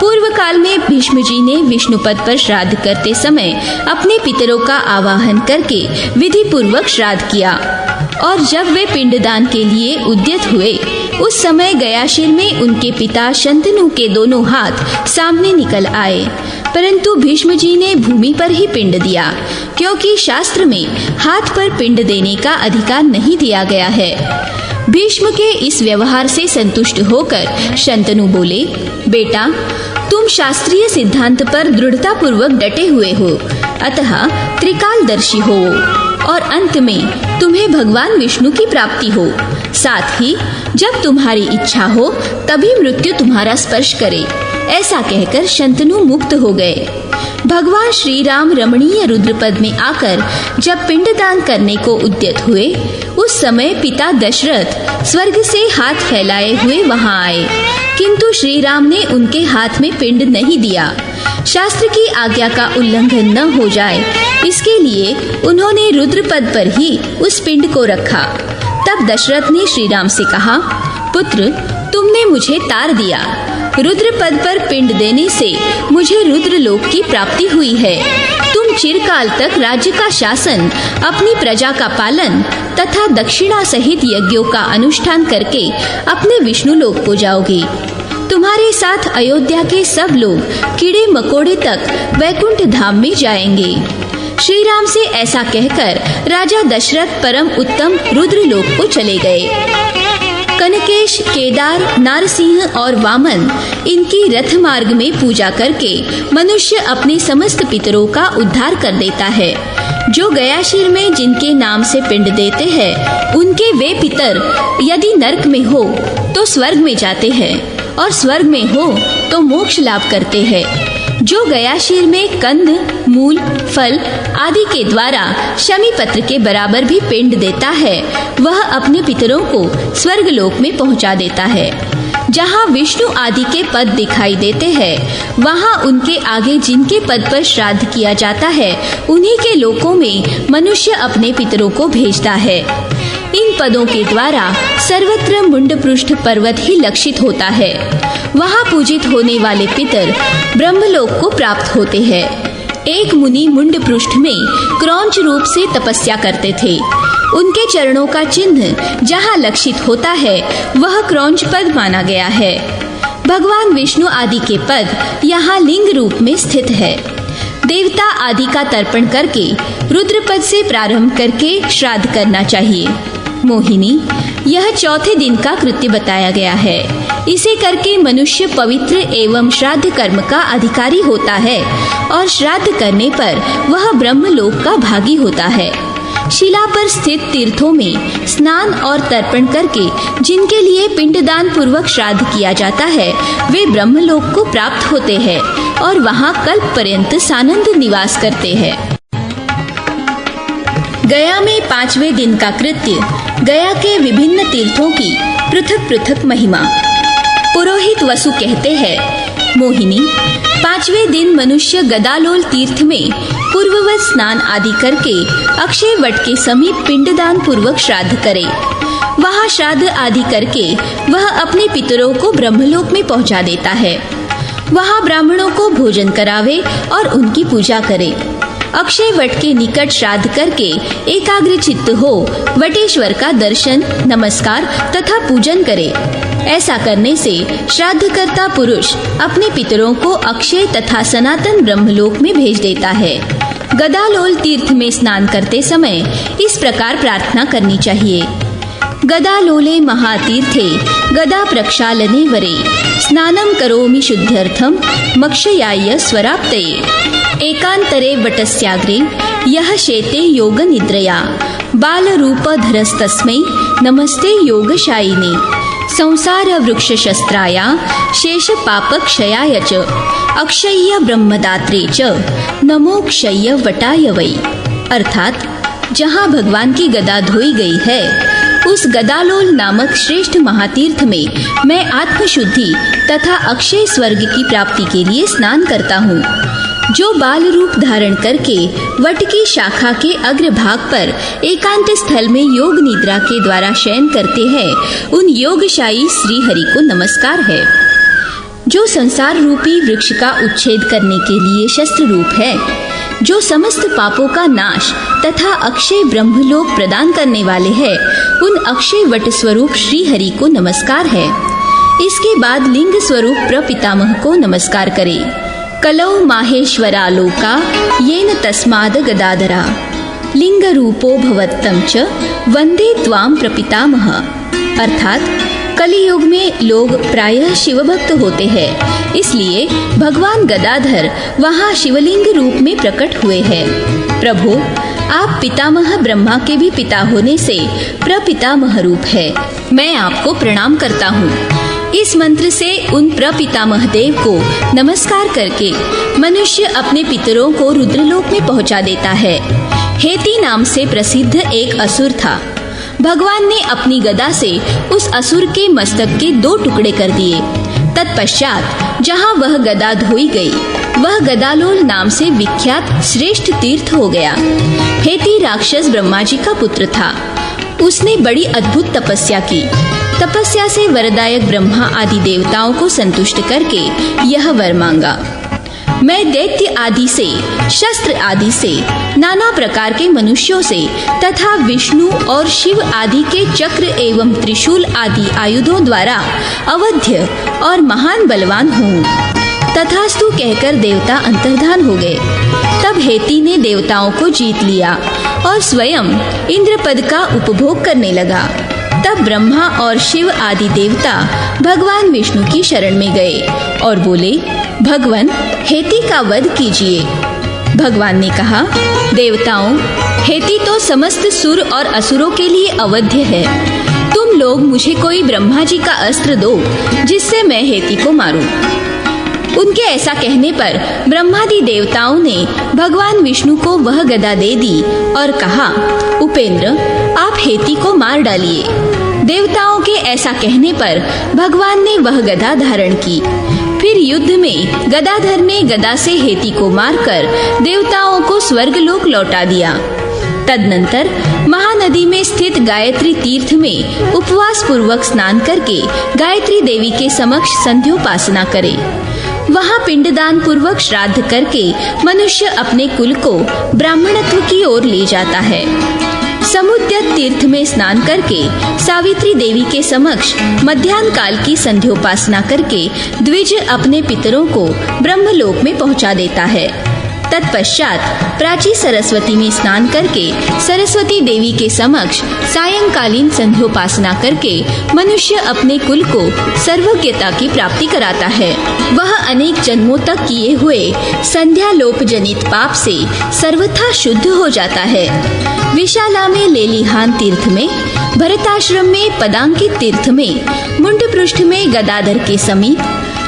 पूर्व काल में भीष्म जी ने विष्णु पद पर श्राद्ध करते समय अपने पितरों का आवाहन करके विधि पूर्वक श्राद्ध किया और जब वे पिंडदान के लिए उद्यत हुए उस समय गयाशिर में उनके पिता शंतनु के दोनों हाथ सामने निकल आए, परंतु भीष्म जी ने भूमि पर ही पिंड दिया, क्योंकि शास्त्र में हाथ पर पिंड देने का अधिकार नहीं दिया गया है। भीष्म के इस व्यवहार से संतुष्ट होकर शंतनु बोले, बेटा, तुम शास्त्रीय सिद्धांत पर दृढ़ता पूर्वक डटे हुए हो, अतः त्रिकालदर्शी हो और अंत में तुम्हें भगवान विष्णु की प्राप्ति हो। साथ ही जब तुम्हारी इच्छा हो तभी मृत्यु तुम्हारा स्पर्श करे। ऐसा कहकर शंतनु मुक्त हो गए। भगवान श्री राम रमणीय रुद्रपद में आकर जब पिंडदान करने को उद्यत हुए उस समय पिता दशरथ स्वर्ग से हाथ फैलाए हुए वहां आए, किंतु श्री राम ने उनके हाथ में पिंड नहीं दिया। शास्त्र की आज्ञा का उल्लंघन न हो जाए इसके लिए उन्होंने रुद्रपद पर ही उस पिंड को रखा। तब दशरथ ने श्री राम से कहा, पुत्र, तुमने मुझे तार दिया। रुद्रपद पर पिंड देने से मुझे रुद्रलोक की प्राप्ति हुई है। तुम चिरकाल तक राज्य का शासन, अपनी प्रजा का पालन तथा दक्षिणा सहित यज्ञों का अनुष्ठान करके अपने विष्णु लोक को जाओगे। तुम्हारे साथ अयोध्या के सब लोग कीड़े मकोड़े तक वैकुंठ धाम में जाएंगे। श्री राम से ऐसा कहकर राजा दशरथ परम उत्तम रुद्रलोक को चले गए। कनकेश, केदार, नारसिंह और वामन इनकी रथ मार्ग में पूजा करके मनुष्य अपने समस्त पितरों का उद्धार कर देता है। जो गयाशिर में जिनके नाम से पिंड देते हैं उनके वे पितर यदि नरक में हो तो स्वर्ग में जाते हैं और स्वर्ग में हो तो मोक्ष लाभ करते हैं। जो गयाशिर में कंद, मूल, फल आदि के द्वारा शमी पत्र के बराबर भी पिंड देता है वह अपने पितरों को स्वर्ग लोक में पहुंचा देता है। जहाँ विष्णु आदि के पद दिखाई देते हैं वहाँ उनके आगे जिनके पद पर श्राद्ध किया जाता है उन्हीं के लोकों में मनुष्य अपने पितरों को भेजता है। इन पदों के द्वारा सर्वत्र मुंडपृष्ठ पर्वत ही लक्षित होता है। वहाँ पूजित होने वाले पितर ब्रह्मलोक को प्राप्त होते हैं। एक मुनि मुंडपृष्ठ में क्रौंच रूप से तपस्या करते थे। उनके चरणों का चिन्ह जहाँ लक्षित होता है वह क्रौंच पद माना गया है। भगवान विष्णु आदि के पद यहाँ लिंग रूप में स्थित है। देवता आदि का तर्पण करके रुद्र पद से प्रारंभ करके श्राद्ध करना चाहिए। मोहिनी, यह चौथे दिन का कृत्य बताया गया है। इसे करके मनुष्य पवित्र एवं श्राद्ध कर्म का अधिकारी होता है और श्राद्ध करने पर वह ब्रह्मलोक का भागी होता है। शिला पर स्थित तीर्थों में स्नान और तर्पण करके जिनके लिए पिंडदान पूर्वक श्राद्ध किया जाता है वे ब्रह्मलोक को प्राप्त होते हैं और वहाँ कल्प पर्यंत सानंद निवास करते हैं। गया में 5वें दिन का कृत्य, गया के विभिन्न तीर्थों की पृथक पृथक महिमा। पुरोहित वसु कहते हैं, मोहिनी, 5वें दिन मनुष्य गदालोल तीर्थ में पूर्ववत स्नान आदि करके अक्षय वट के समीप पिंडदान पूर्वक श्राद्ध करे। वहाँ श्राद्ध आदि करके वह अपने पितरों को ब्रह्मलोक में पहुँचा देता है। वहाँ ब्राह्मणों को भोजन करावे और उनकी पूजा करे। अक्षय वट के निकट श्राद्ध करके एकाग्र चित्त हो वटेश्वर का दर्शन, नमस्कार तथा पूजन करे। ऐसा करने से श्राद्धकर्ता पुरुष अपने पितरों को अक्षय तथा सनातन ब्रह्मलोक में भेज देता है। गदालोल तीर्थ में स्नान करते समय इस प्रकार प्रार्थना करनी चाहिए। गदालोले महातीर्थे गदा प्रक्षालने वरे स्नानं करोमि शुद्ध्यर्थं मक्षयाय स्वराप्तये। एकांतरे वटस्याग्रे यह शेते योग निद्रया बालरूपधरस्तस्मै नमस्ते योगशायिने। संसार वृक्ष शस्त्राया शेष पापक्षयाय च अक्षय्य ब्रह्मदात्रे च नमोक्षय्य वटाय वै। अर्थात जहाँ भगवान की गदा धोई गई है उस गदालोल नामक श्रेष्ठ महातीर्थ में मैं आत्मशुद्धि तथा अक्षय स्वर्ग की प्राप्ति के लिए स्नान करता हूँ। जो बाल रूप धारण करके वट की शाखा के अग्रभाग पर एकांत स्थल में योग निद्रा के द्वारा शयन करते हैं, उन योगशायी श्री हरि को नमस्कार है। जो संसार रूपी वृक्ष का उच्छेद करने के लिए शस्त्र रूप है, जो समस्त पापों का नाश तथा अक्षय ब्रह्मलोक प्रदान करने वाले हैं, उन अक्षय वट स्वरूप श्री हरि को नमस्कार है। इसके बाद लिंग स्वरूप प्रपितामह को नमस्कार करे। कलौ माहेश्वरालोका येन तस्माद गदाधरा लिंग रूपो भवत्तं च वंदे त्वाम प्रपितामह। अर्थात कलियुग में लोग प्रायः शिवभक्त होते हैं, इसलिए भगवान गदाधर वहाँ शिवलिंग रूप में प्रकट हुए हैं। प्रभु, आप पितामह ब्रह्मा के भी पिता होने से प्रपितामह रूप है। मैं आपको प्रणाम करता हूँ। इस मंत्र से उन प्रपितामह देव को नमस्कार करके मनुष्य अपने पितरों को रुद्रलोक में पहुँचा देता है। हेती नाम से प्रसिद्ध एक असुर था। भगवान ने अपनी गदा से उस असुर के मस्तक के 2 टुकड़े कर दिए। तत्पश्चात जहाँ वह गदा धोई गई, वह गदालोल नाम से विख्यात श्रेष्ठ तीर्थ हो गया। हेती राक्षस ब्रह्मा जी का पुत्र था। उसने बड़ी अद्भुत तपस्या की। तपस्या से वरदायक ब्रह्मा आदि देवताओं को संतुष्ट करके यह वर मांगा, मैं दैत्य आदि से, शस्त्र आदि से, नाना प्रकार के मनुष्यों से तथा विष्णु और शिव आदि के चक्र एवं त्रिशूल आदि आयुधों द्वारा अवध्य और महान बलवान हूँ। तथास्तु कहकर देवता अंतर्धान हो गए। तब हेती ने देवताओं को जीत लिया और स्वयं इंद्रपद का उपभोग करने लगा। तब ब्रह्मा और शिव आदि देवता भगवान विष्णु की शरण में गए और बोले, भगवान, हेती का वध कीजिए। भगवान ने कहा, देवताओं, हेती तो समस्त सुर और असुरों के लिए अवध्य है। तुम लोग मुझे कोई ब्रह्मा जी का अस्त्र दो जिससे मैं हेती को मारूं। उनके ऐसा कहने पर ब्रह्मादि देवताओं ने भगवान विष्णु को वह गदा दे दी और कहा, उपेंद्र, आप हेती को मार डालिए। देवताओं के ऐसा कहने पर भगवान ने वह गदा धारण की। फिर युद्ध में गदाधर ने गदा से हेती को मारकर देवताओं को स्वर्गलोक लौटा दिया। तदनंतर महानदी में स्थित गायत्री तीर्थ में उपवास पूर्वक स्नान करके गायत्री देवी के समक्ष संध्योपासना करे। वहाँ पिंडदान पूर्वक श्राद्ध करके मनुष्य अपने कुल को ब्राह्मणत्व की ओर ले जाता है। समुद्यत तीर्थ में स्नान करके सावित्री देवी के समक्ष मध्याह्न काल की संध्योपासना करके द्विज अपने पितरों को ब्रह्मलोक में पहुंचा देता है। तत्पश्चात प्राची सरस्वती में स्नान करके सरस्वती देवी के समक्ष सायंकालीन संध्योपासना करके मनुष्य अपने कुल को सर्वज्ञता की प्राप्ति कराता है। वह अनेक जन्मों तक किए हुए संध्यालोप जनित पाप से सर्वथा शुद्ध हो जाता है। विशाला में लेलीहान तीर्थ में, भरताश्रम में पदांकित तीर्थ में, मुंडपृष्ठ में गदाधर के समीप,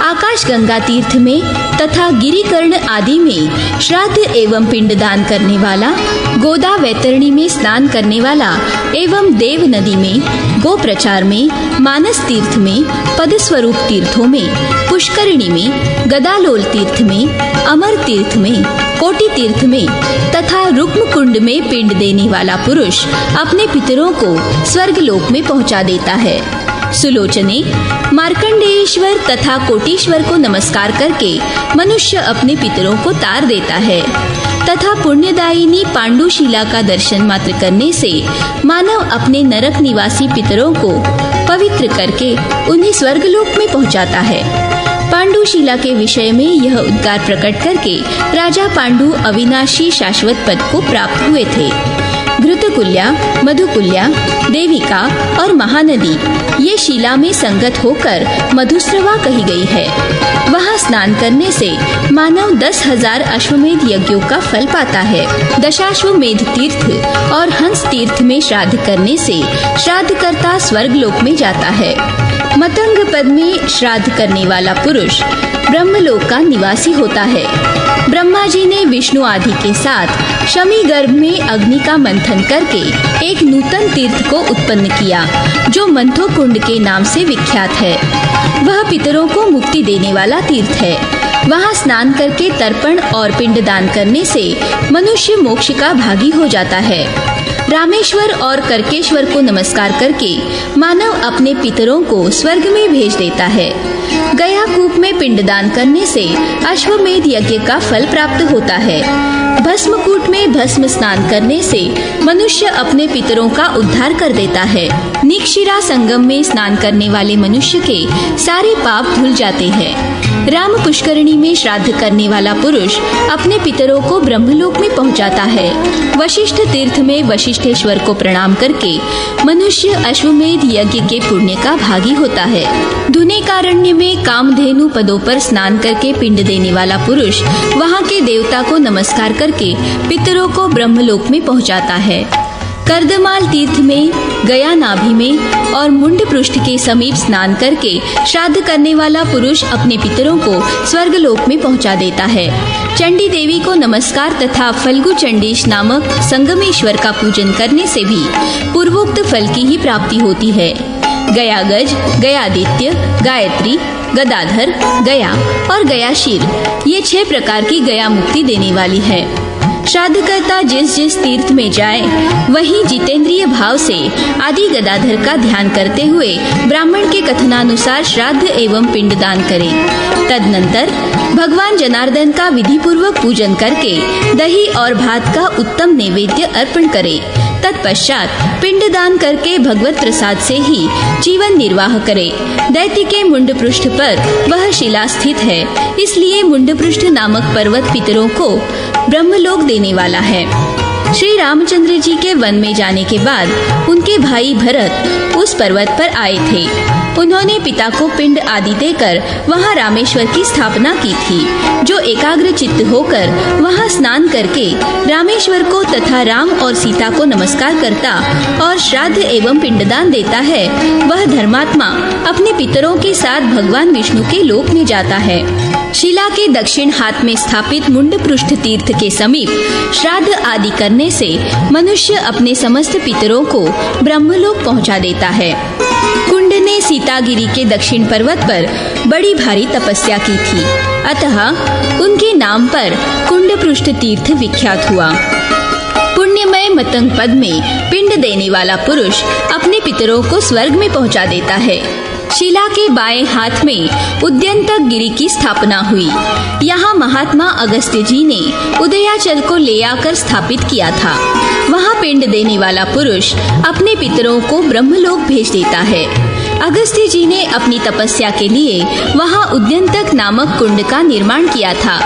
आकाश गंगा तीर्थ में तथा गिरिकर्ण आदि में श्राद्ध एवं पिंडदान करने वाला, गोदा वैतरणी में स्नान करने वाला एवं देव नदी में, गोप्रचार में, मानस तीर्थ में, पदस्वरूप तीर्थों में, पुष्करिणी में, गदालोल तीर्थ में, अमर तीर्थ में, कोटि तीर्थ में तथा रुक्म कुंड में पिंड देने वाला पुरुष अपने पितरों को स्वर्गलोक में पहुंचा देता है। सुलोचने, मार्कंडेयेश्वर तथा कोटीश्वर को नमस्कार करके मनुष्य अपने पितरों को तार देता है तथा पुण्यदायिनी पांडुशिला का दर्शन मात्र करने से मानव अपने नरक निवासी पितरों को पवित्र करके उन्हें स्वर्गलोक में पहुंचाता है। पांडुशिला के विषय में यह उद्गार प्रकट करके राजा पांडु अविनाशी शाश्वत पद को प्राप्त हुए थे। घृतकुल्या, मधुकुल्या, देविका और महानदी ये शिला में संगत होकर मधुस्रवा कही गई है। वहाँ स्नान करने से मानव 10,000 अश्वमेध यज्ञों का फल पाता है। दशाश्वमेध तीर्थ और हंस तीर्थ में श्राद्ध करने से श्राद्धकर्ता स्वर्गलोक में जाता है। मतंग पद में श्राद्ध करने वाला पुरुष ब्रह्मलोक का निवासी होता है। ब्रह्मा जी ने विष्णु आदि के साथ शमी गर्भ में अग्नि का मंथन करके एक नूतन तीर्थ को उत्पन्न किया जो मंथो कुंड के नाम से विख्यात है। वह पितरों को मुक्ति देने वाला तीर्थ है। वहाँ स्नान करके तर्पण और पिंडदान करने से मनुष्य मोक्ष का भागी हो जाता है। रामेश्वर और करकेश्वर को नमस्कार करके मानव अपने पितरों को स्वर्ग में भेज देता है। गया कूप में पिंडदान करने से अश्वमेध यज्ञ का फल प्राप्त होता है। भस्मकूट में भस्म स्नान करने से मनुष्य अपने पितरों का उद्धार कर देता है। निक्षिरा संगम में स्नान करने वाले मनुष्य के सारे पाप धुल जाते हैं। राम पुष्करिणी में श्राद्ध करने वाला पुरुष अपने पितरों को ब्रह्मलोक में पहुंचाता है। वशिष्ठ तीर्थ में वशिष्ठेश्वर को प्रणाम करके मनुष्य अश्वमेध यज्ञ के पुण्य का भागी होता है। धुनेकारण्य में कामधेनु पदों पर स्नान करके पिंड देने वाला पुरुष वहाँ के देवता को नमस्कार करके पितरों को ब्रह्मलोक में पहुंचाता है। कर्दमाल तीर्थ में, गया नाभि में और मुंड पृष्ठ के समीप स्नान करके श्राद्ध करने वाला पुरुष अपने पितरों को स्वर्गलोक में पहुंचा देता है। चंडी देवी को नमस्कार तथा फल्गु चंडीश नामक संगमेश्वर का पूजन करने से भी पूर्वोक्त फल की ही प्राप्ति होती है। गयागज, गयादित्य, गायत्री, गदाधर, गया और गयाशील ये 6 प्रकार की गया मुक्ति देने वाली है। श्राद्धकर्ता जिस जिस तीर्थ में जाए वहीं जितेंद्रिय भाव से आदि गदाधर का ध्यान करते हुए ब्राह्मण के कथनानुसार श्राद्ध एवं पिंडदान करे। तदनंतर भगवान जनार्दन का विधि पूर्वक पूजन करके दही और भात का उत्तम नैवेद्य अर्पण करे। तत्पश्चात पिंडदान करके भगवत प्रसाद से ही जीवन निर्वाह करे। दैत्य के मुंड पृष्ठ पर वह शिला स्थित है, इसलिए मुंड पृष्ठ नामक पर्वत पितरों को ब्रह्मलोक देने वाला है। श्री रामचंद्र जी के वन में जाने के बाद उनके भाई भरत उस पर्वत पर आए थे। उन्होंने पिता को पिंड आदि देकर वहां रामेश्वर की स्थापना की थी। जो एकाग्र चित्त होकर वहां स्नान करके रामेश्वर को तथा राम और सीता को नमस्कार करता और श्राद्ध एवं पिंडदान देता है, वह धर्मात्मा अपने पितरों के साथ भगवान विष्णु के लोक में जाता है। शिला के दक्षिण हाथ में स्थापित मुंड पृष्ठ तीर्थ के समीप श्राद्ध आदि करने से मनुष्य अपने समस्त पितरों को ब्रह्मलोक पहुंचा देता है। कुंड ने सीतागिरी के दक्षिण पर्वत पर बड़ी भारी तपस्या की थी, अतः उनके नाम पर कुंड पृष्ठ तीर्थ विख्यात हुआ। पुण्यमय मतंग पद में पिंड देने वाला पुरुष अपने पितरों को स्वर्ग में पहुंचा देता है। शिला के बाएं हाथ में उद्यंतक गिरी की स्थापना हुई। यहाँ महात्मा अगस्त्य जी ने उदयाचल को ले आकर स्थापित किया था। वहाँ पिंड देने वाला पुरुष अपने पितरों को ब्रह्मलोक भेज देता है। अगस्त्य जी ने अपनी तपस्या के लिए वहाँ उद्यंतक नामक कुंड का निर्माण किया था।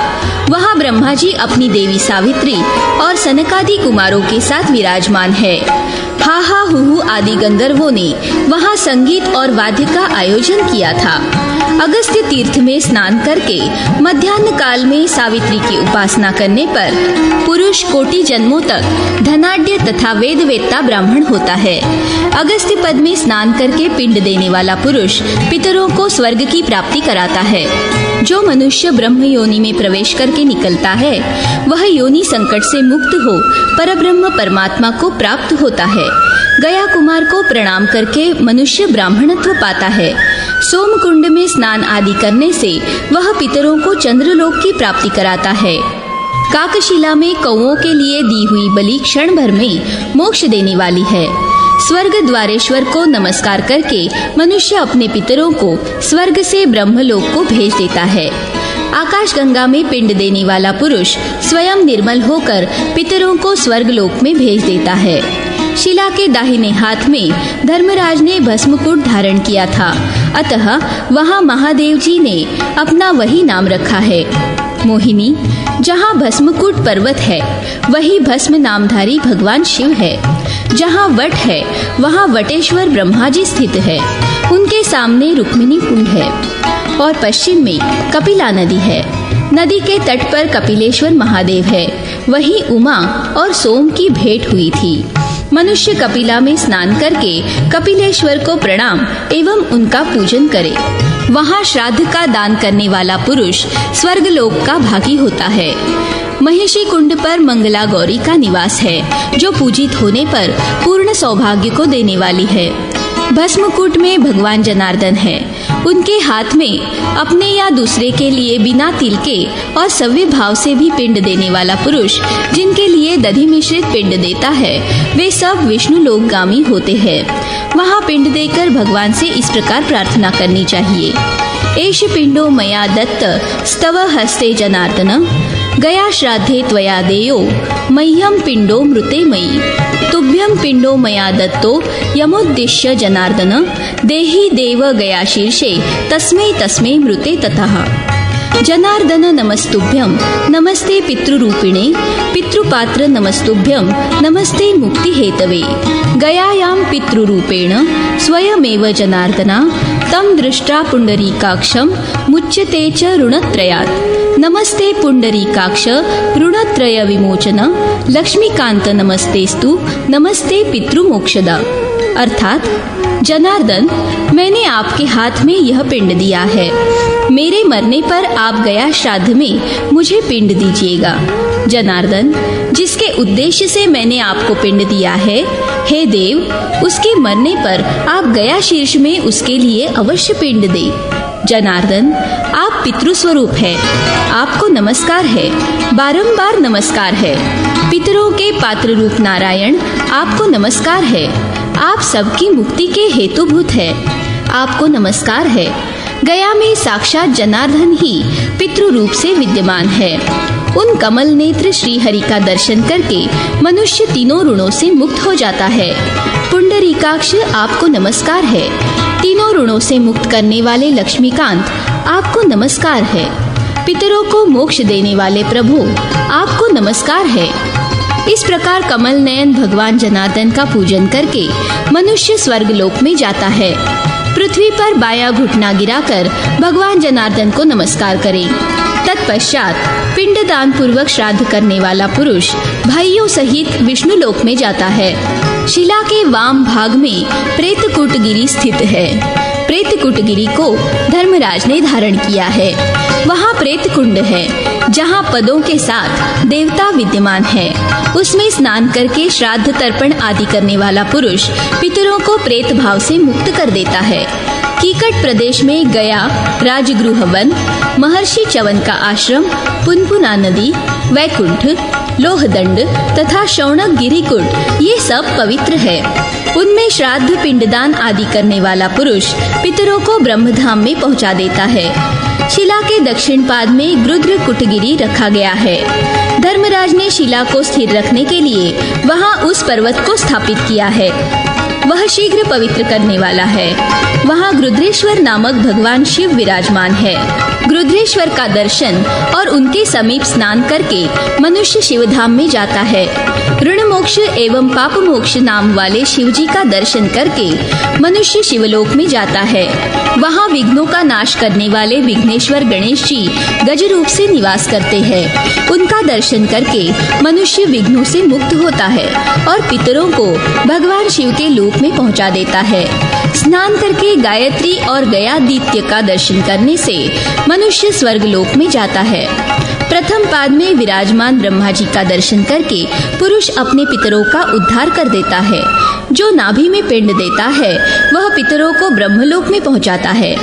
वहाँ ब्रह्मा जी अपनी देवी सावित्री और सनकादि कुमारों के साथ विराजमान है। हाहा हुहु आदि गंधर्वों ने वहाँ संगीत और वाद्य का आयोजन किया था। अगस्त्य तीर्थ में स्नान करके मध्याह्न काल में सावित्री की उपासना करने पर पुरुष कोटि जन्मों तक धनाढ्य तथा वेदवेत्ता ब्राह्मण होता है। अगस्त्य पद में स्नान करके पिंड देने वाला पुरुष पितरों को स्वर्ग की प्राप्ति कराता है। जो मनुष्य ब्रह्म योनि में प्रवेश करके निकलता है वह योनि संकट से मुक्त हो परब्रह्म परमात्मा को प्राप्त होता है। गया कुमार को प्रणाम करके मनुष्य ब्राह्मणत्व पाता है। सोमकुंड में स्नान आदि करने से वह पितरों को चंद्रलोक की प्राप्ति कराता है। काकशिला में कौओं के लिए दी हुई बलि क्षण भर में मोक्ष देने वाली है। स्वर्ग द्वारेश्वर को नमस्कार करके मनुष्य अपने पितरों को स्वर्ग से ब्रह्मलोक को भेज देता है। आकाश गंगा में पिंड देने वाला पुरुष स्वयं निर्मल होकर पितरों को स्वर्गलोक में भेज देता है। शिला के दाहिने हाथ में धर्मराज ने भस्मकुट धारण किया था, अतः वहाँ महादेव जी ने अपना वही नाम रखा है। मोहिनी, जहाँ भस्मकुट पर्वत है वही भस्म नामधारी भगवान शिव है। जहाँ वट है वहाँ वटेश्वर ब्रह्मा जी स्थित है। उनके सामने रुक्मिणी कुंड है और पश्चिम में कपिला नदी है। नदी के तट पर कपिलेश्वर महादेव है। वहीं उमा और सोम की भेंट हुई थी। मनुष्य कपिला में स्नान करके कपिलेश्वर को प्रणाम एवं उनका पूजन करे। वहाँ श्राद्ध का दान करने वाला पुरुष स्वर्गलोक का भागी होता है। महिषी कुंड पर मंगला गौरी का निवास है, जो पूजित होने पर पूर्ण सौभाग्य को देने वाली है। भस्मकुट में भगवान जनार्दन है। उनके हाथ में अपने या दूसरे के लिए बिना तिल के और सव्य भाव से भी पिंड देने वाला पुरुष जिनके लिए दधि मिश्रित पिंड देता है वे सब विष्णु लोकगामी होते हैं। वहाँ पिंड देकर भगवान से इस प्रकार प्रार्थना करनी चाहिए। एष पिंडो मया दत्त स्तव हस्ते जनार्दन, गया श्राद्धे त्वया देयो मह्यम पिंडो मृते मयि, तुभ्यं पिंडो मया दत्तो यमुद्दिश्य जनार्दन, देहि देव गया शीर्षे तस्मै तस्मै मृते ततः। जनार्दन नमस्तुभ्यं, नमस्ते पितृरूपिणे, पितृपात्र नमस्तुभ्यं, नमस्ते मुक्ति हेतवे। गयायां पितृरूपेण स्वयमेव जनार्दना, तं दृष्ट्वा पुंडरीकाक्षं मुच्यते च ऋणत्रयात्। नमस्ते पुंडरीकाक्ष ऋणत्रय विमोचन, लक्ष्मीकांत नमस्तेस्तु, नमस्ते पितृमोक्षदा। अर्थात जनार्दन, मैंने आपके हाथ में यह पिंड दिया है। मेरे मरने पर आप गया श्राद्ध में मुझे पिंड दीजिएगा। जनार्दन, जिसके उद्देश्य से मैंने आपको पिंड दिया है, हे देव, उसके मरने पर आप गया शीर्ष में उसके लिए अवश्य पिंड दे। जनार्दन, आप पितृस्वरूप है, आपको नमस्कार है, बारंबार नमस्कार है। पितरों के पात्र रूप नारायण, आपको नमस्कार है। आप सबकी मुक्ति के हेतुभूत है, आपको नमस्कार है। गया में साक्षात जनार्दन ही पितृ रूप से विद्यमान है। उन कमल नेत्र श्री हरि का दर्शन करके मनुष्य तीनों ऋणों से मुक्त हो जाता है। पुंडरीकाक्ष, आपको नमस्कार है। तीनों ऋणों से मुक्त करने वाले लक्ष्मीकांत, आपको नमस्कार है। पितरों को मोक्ष देने वाले प्रभु, आपको नमस्कार है। इस प्रकार कमल नयन भगवान जनार्दन का पूजन करके मनुष्य स्वर्गलोक में जाता है। पृथ्वी पर बायां घुटना गिराकर भगवान जनार्दन को नमस्कार करे। तत्पश्चात पिंडदान पूर्वक श्राद्ध करने वाला पुरुष भाइयों सहित विष्णु लोक में जाता है। शिला के वाम भाग में प्रेतकूट गिरी स्थित है। प्रेतकूट गिरी को धर्मराज ने धारण किया है। वहाँ प्रेत कुंड है, जहाँ पदों के साथ देवता विद्यमान है। उसमें स्नान करके श्राद्ध तर्पण आदि करने वाला पुरुष पितरों को प्रेत भाव से मुक्त कर देता है। कीकट प्रदेश में गया राजगृह वन, महर्षि च्यवन का आश्रम, पुनपुना नदी, वैकुंठ, लोहदंड तथा शौनक गिरिकुट ये सब पवित्र है। उनमें श्राद्ध पिंडदान आदि करने वाला पुरुष पितरों को ब्रह्मधाम में पहुंचा देता है। शिला के दक्षिण पाद में गृध्र कुटगिरी रखा गया है। धर्मराज ने शिला को स्थिर रखने के लिए वहां उस पर्वत को स्थापित किया है। वह शीघ्र पवित्र करने वाला है। वहां गृध्रेश्वर नामक भगवान शिव विराजमान है। गृध्रेश्वर का दर्शन और उनके समीप स्नान करके मनुष्य शिवधाम में जाता है। ऋण मोक्ष एवं पाप मोक्ष नाम वाले शिव जी का दर्शन करके मनुष्य शिवलोक में जाता है। वहां विघ्नों का नाश करने वाले विघ्नेश्वर गणेश जी गज रूप से निवास करते हैं। उनका दर्शन करके मनुष्य विघ्नों से मुक्त होता है और पितरों को भगवान शिव के लोक में पहुंचा देता है। स्नान करके गायत्री और गयादित्य का दर्शन करने से मनुष्य स्वर्ग लोक में जाता है। प्रथम पाद में विराजमान ब्रह्मा जी का दर्शन करके पुरुष अपने पितरों का उद्धार कर देता है। जो नाभि में पिंड देता है वह पितरों को ब्रह्मलोक में पहुंचाता है।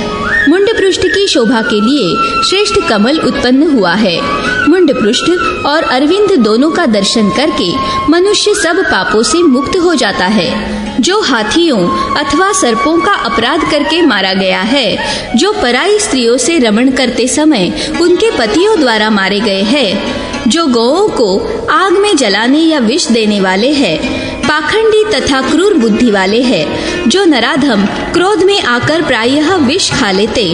मुंड पृष्ठ की शोभा के लिए श्रेष्ठ कमल उत्पन्न हुआ है। मुंड पृष्ठ और अरविंद दोनों का दर्शन करके मनुष्य सब पापों से मुक्त हो जाता है। जो हाथियों अथवा सर्पों का अपराध करके मारा गया है, जो पराई स्त्रियों से रमण करते समय उनके पतियों द्वारा मारे गए हैं, जो गौओं को आग में जलाने या विष देने वाले हैं, पाखंडी तथा क्रूर बुद्धि वाले हैं, जो नराधम क्रोध में आकर प्रायः विष खा लेते,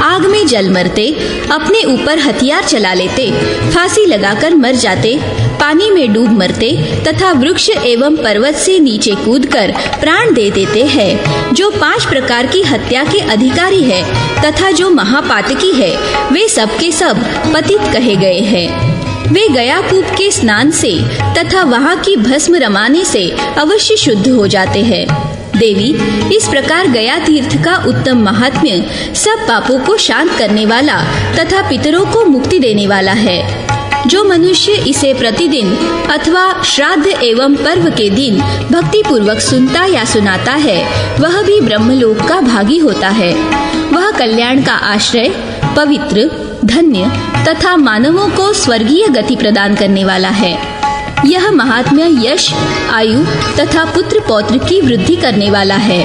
आग में जल मरते, अपने ऊपर हथियार चला लेते, फांसी लगाकर मर जाते, पानी में डूब मरते तथा वृक्ष एवं पर्वत से नीचे कूदकर प्राण दे देते हैं, जो 5 प्रकार की हत्या के अधिकारी है तथा जो महापातकी है, वे सब के सब पतित कहे गए हैं। वे गया कूप के स्नान से तथा वहाँ की भस्म रमाने से अवश्य शुद्ध हो जाते हैं। देवी, इस प्रकार गया तीर्थ का उत्तम महात्म्य सब पापों को शांत करने वाला तथा पितरों को मुक्ति देने वाला है। जो मनुष्य इसे प्रतिदिन अथवा श्राद्ध एवं पर्व के दिन भक्ति पूर्वक सुनता या सुनाता है, वह भी ब्रह्मलोक का भागी होता है। वह कल्याण का आश्रय, पवित्र, धन्य तथा मानवों को स्वर्गीय गति प्रदान करने वाला है। यह महात्म्य यश, आयु तथा पुत्र पौत्र की वृद्धि करने वाला है।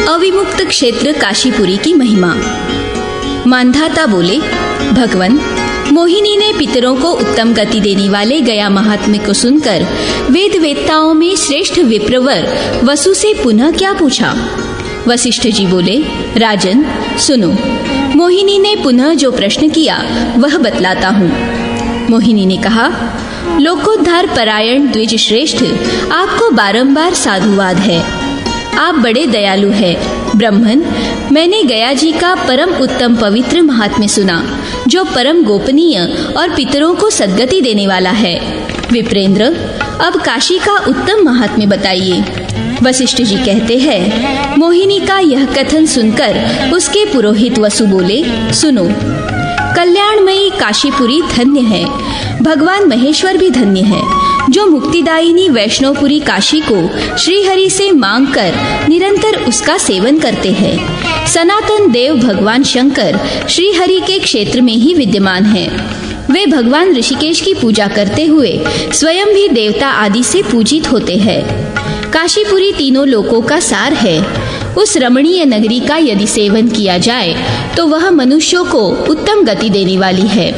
अविमुक्त क्षेत्र काशीपुरी की महिमा। मानधाता बोले, भगवन, मोहिनी ने पितरों को उत्तम गति देने वाले गया महात्म्य को सुनकर वेद वेत्ताओं में श्रेष्ठ विप्रवर वसु से पुनः क्या पूछा। वशिष्ठ जी बोले, राजन सुनो, मोहिनी ने पुनः जो प्रश्न किया वह बतलाता हूँ। मोहिनी ने कहा, लोकोद्धार परायण द्विज श्रेष्ठ, आपको बारंबार साधुवाद है। आप बड़े दयालु हैं। ब्रह्मन, मैंने गया जी का परम उत्तम पवित्र महात्म्य सुना, जो परम गोपनीय और पितरों को सद्गति देने वाला है। विप्रेंद्र, अब काशी का उत्तम महात्म्य बताइए। वशिष्ठ जी कहते हैं, मोहिनी का यह कथन सुनकर उसके पुरोहित वसु बोले, सुनो, कल्याणमयी काशीपुरी धन्य है, भगवान महेश्वर भी धन्य है, जो मुक्तिदायिनी वैष्णवपुरी काशी को श्रीहरि से मांगकर निरंतर उसका सेवन करते हैं। सनातन देव भगवान शंकर श्रीहरि के क्षेत्र में ही विद्यमान हैं। वे भगवान ऋषिकेश की पूजा करते हुए स्वयं भी देवता आदि से पूजित होते हैं। काशीपुरी तीनों लोकों का सार है। उस रमणीय नगरी का यदि सेवन किया जाए तो वह मनुष्यों को उत्तम गति देने वाली है।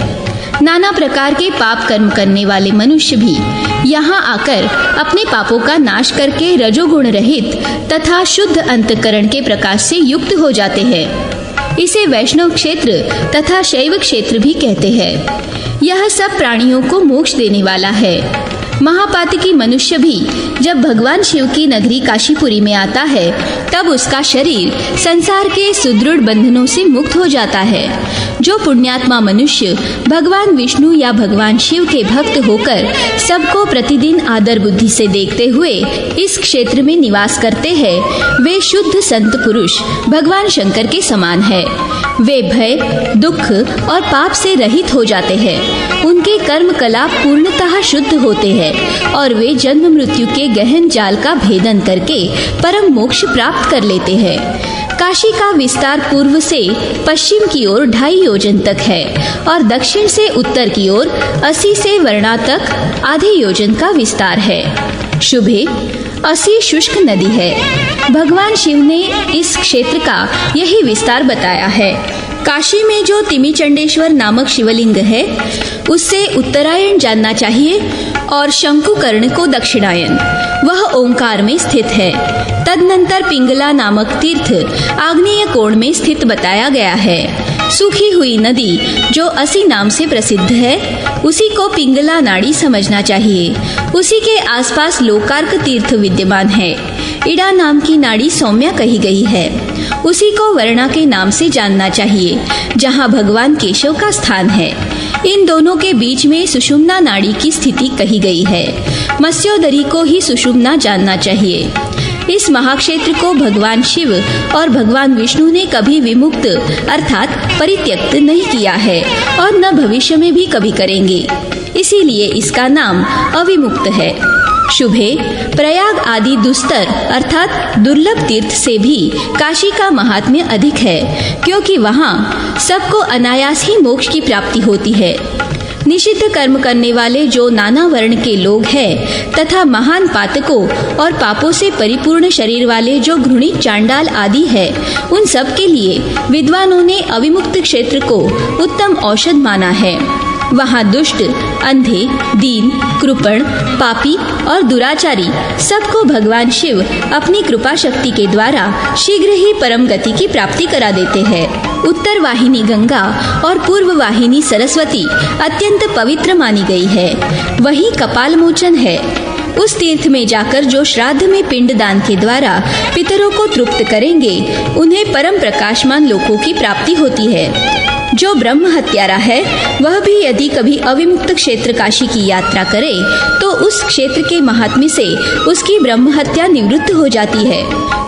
नाना प्रकार के पाप कर्म करने वाले मनुष्य भी यहाँ आकर अपने पापों का नाश करके रजोगुण रहित तथा शुद्ध अंतकरण के प्रकाश से युक्त हो जाते हैं। इसे वैष्णव क्षेत्र तथा शैव क्षेत्र भी कहते हैं। यह सब प्राणियों को मोक्ष देने वाला है। महापातकी मनुष्य भी जब भगवान शिव की नगरी काशीपुरी में आता है तब उसका शरीर संसार के सुदृढ़ बंधनों से मुक्त हो जाता है। जो पुण्यात्मा मनुष्य भगवान विष्णु या भगवान शिव के भक्त होकर सबको प्रतिदिन आदर बुद्धि से देखते हुए इस क्षेत्र में निवास करते हैं, वे शुद्ध संत पुरुष भगवान शंकर के समान है। वे भय, दुख और पाप से रहित हो जाते हैं। उनके कर्म कलाप पूर्णतः शुद्ध होते हैं और वे जन्म मृत्यु के गहन जाल का भेदन करके परम मोक्ष प्राप्त कर लेते हैं। काशी का विस्तार पूर्व से पश्चिम की ओर 2.5 योजन तक है और दक्षिण से उत्तर की ओर 80 से वर्णा तक आधे योजन का विस्तार है। शुभे 80 शुष्क नदी है। भगवान शिव ने इस क्षेत्र का यही विस्तार बताया है। काशी में जो तिमिचंडेश्वर नामक शिवलिंग है उससे उत्तरायण जानना चाहिए और शंकुकर्ण को दक्षिणायन, वह ओंकार में स्थित है। तदनंतर पिंगला नामक तीर्थ आग्नेय कोण में स्थित बताया गया है। सूखी हुई नदी जो असी नाम से प्रसिद्ध है उसी को पिंगला नाड़ी समझना चाहिए। उसी के आसपास लोकार्क तीर्थ विद्यमान है। इड़ा नाम की नाड़ी सौम्या कही गई है, उसी को वर्णा के नाम से जानना चाहिए जहाँ भगवान केशव का स्थान है। इन दोनों के बीच में सुषुम्ना नाड़ी की स्थिति कही गई है। मत्स्योदरी को ही सुषुम्ना जानना चाहिए। इस महाक्षेत्र को भगवान शिव और भगवान विष्णु ने कभी विमुक्त अर्थात परित्यक्त नहीं किया है और न भविष्य में भी कभी करेंगे, इसीलिए इसका नाम अविमुक्त है। शुभे प्रयाग आदि दुस्तर अर्थात दुर्लभ तीर्थ से भी काशी का महात्म्य अधिक है, क्योंकि वहाँ सबको अनायास ही मोक्ष की प्राप्ति होती है। निषिद्ध कर्म करने वाले जो नाना वर्ण के लोग हैं तथा महान पातकों और पापों से परिपूर्ण शरीर वाले जो घृणित चांडाल आदि है, उन सब के लिए विद्वानों ने अविमुक्त क्षेत्र को उत्तम औषध माना है। वहाँ दुष्ट, अंधे, दीन, कृपण, पापी और दुराचारी सबको भगवान शिव अपनी कृपा शक्ति के द्वारा शीघ्र ही परम गति की प्राप्ति करा देते हैं। उत्तर वाहिनी गंगा और पूर्व वाहिनी सरस्वती अत्यंत पवित्र मानी गई है। वहीं कपाल मोचन है। उस तीर्थ में जाकर जो श्राद्ध में पिंड दान के द्वारा पितरों को तृप्त करेंगे, उन्हें परम प्रकाशमान लोकों की प्राप्ति होती है। जो ब्रह्म हत्यारा है वह भी यदि कभी अविमुक्त क्षेत्र काशी की यात्रा करे तो उस क्षेत्र के महात्म्य से उसकी ब्रह्म हत्या निवृत्त हो जाती है।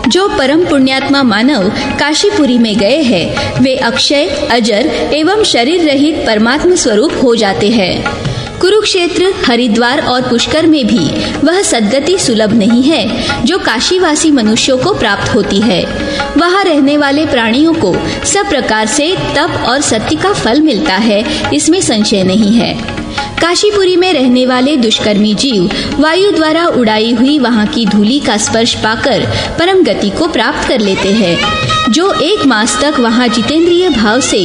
जो परम पुण्यात्मा मानव काशीपुरी में गए हैं वे अक्षय, अजर एवं शरीर रहित परमात्म स्वरूप हो जाते हैं। कुरुक्षेत्र, हरिद्वार और पुष्कर में भी वह सद्गति सुलभ नहीं है जो काशीवासी मनुष्यों को प्राप्त होती है। वहाँ रहने वाले प्राणियों को सब प्रकार से तप और सत्य का फल मिलता है, इसमें संशय नहीं है। काशीपुरी में रहने वाले दुष्कर्मी जीव वायु द्वारा उड़ाई हुई वहाँ की धूलि का स्पर्श पाकर परम गति को प्राप्त कर लेते हैं। जो 1 मास तक वहाँ जितेंद्रिय भाव से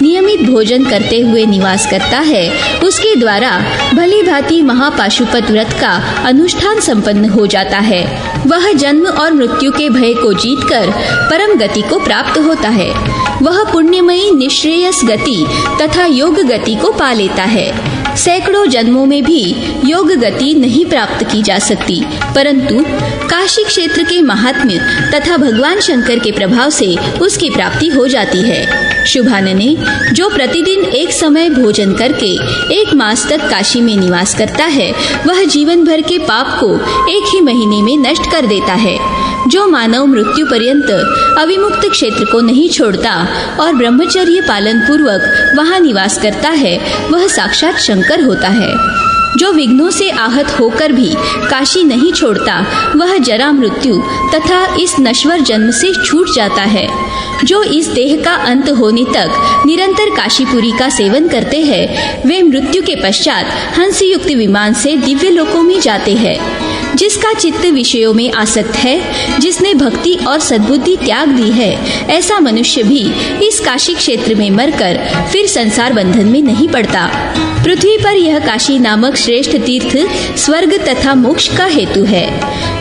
नियमित भोजन करते हुए निवास करता है, उसके द्वारा भली भांति महापाशुपत व्रत का अनुष्ठान संपन्न हो जाता है। वह जन्म और मृत्यु के भय को जीतकर परम गति को प्राप्त होता है। वह पुण्यमयी निश्रेयस गति तथा योग गति को पा लेता है। सैकड़ों जन्मों में भी योग गति नहीं प्राप्त की जा सकती, परंतु काशी क्षेत्र के महात्म्य तथा भगवान शंकर के प्रभाव से उसकी प्राप्ति हो जाती है। शुभानने, जो प्रतिदिन एक समय भोजन करके 1 मास तक काशी में निवास करता है, वह जीवन भर के पाप को 1 ही महीने में नष्ट कर देता है। जो मानव मृत्यु पर्यंत अविमुक्त क्षेत्र को नहीं छोड़ता और ब्रह्मचर्य पालन पूर्वक वहाँ निवास करता है, वह साक्षात शंकर होता है। जो विघ्नों से आहत होकर भी काशी नहीं छोड़ता, वह जरा मृत्यु तथा इस नश्वर जन्म से छूट जाता है। जो इस देह का अंत होने तक निरंतर काशीपुरी का सेवन करते हैं, वे मृत्यु के पश्चात हंस युक्त विमान से दिव्य लोकों में जाते हैं। जिसका चित्त विषयों में आसक्त है, जिसने भक्ति और सद्बुद्धि त्याग दी है, ऐसा मनुष्य भी इस काशी क्षेत्र में मरकर फिर संसार बंधन में नहीं पड़ता। पृथ्वी पर यह काशी नामक श्रेष्ठ तीर्थ स्वर्ग तथा मोक्ष का हेतु है।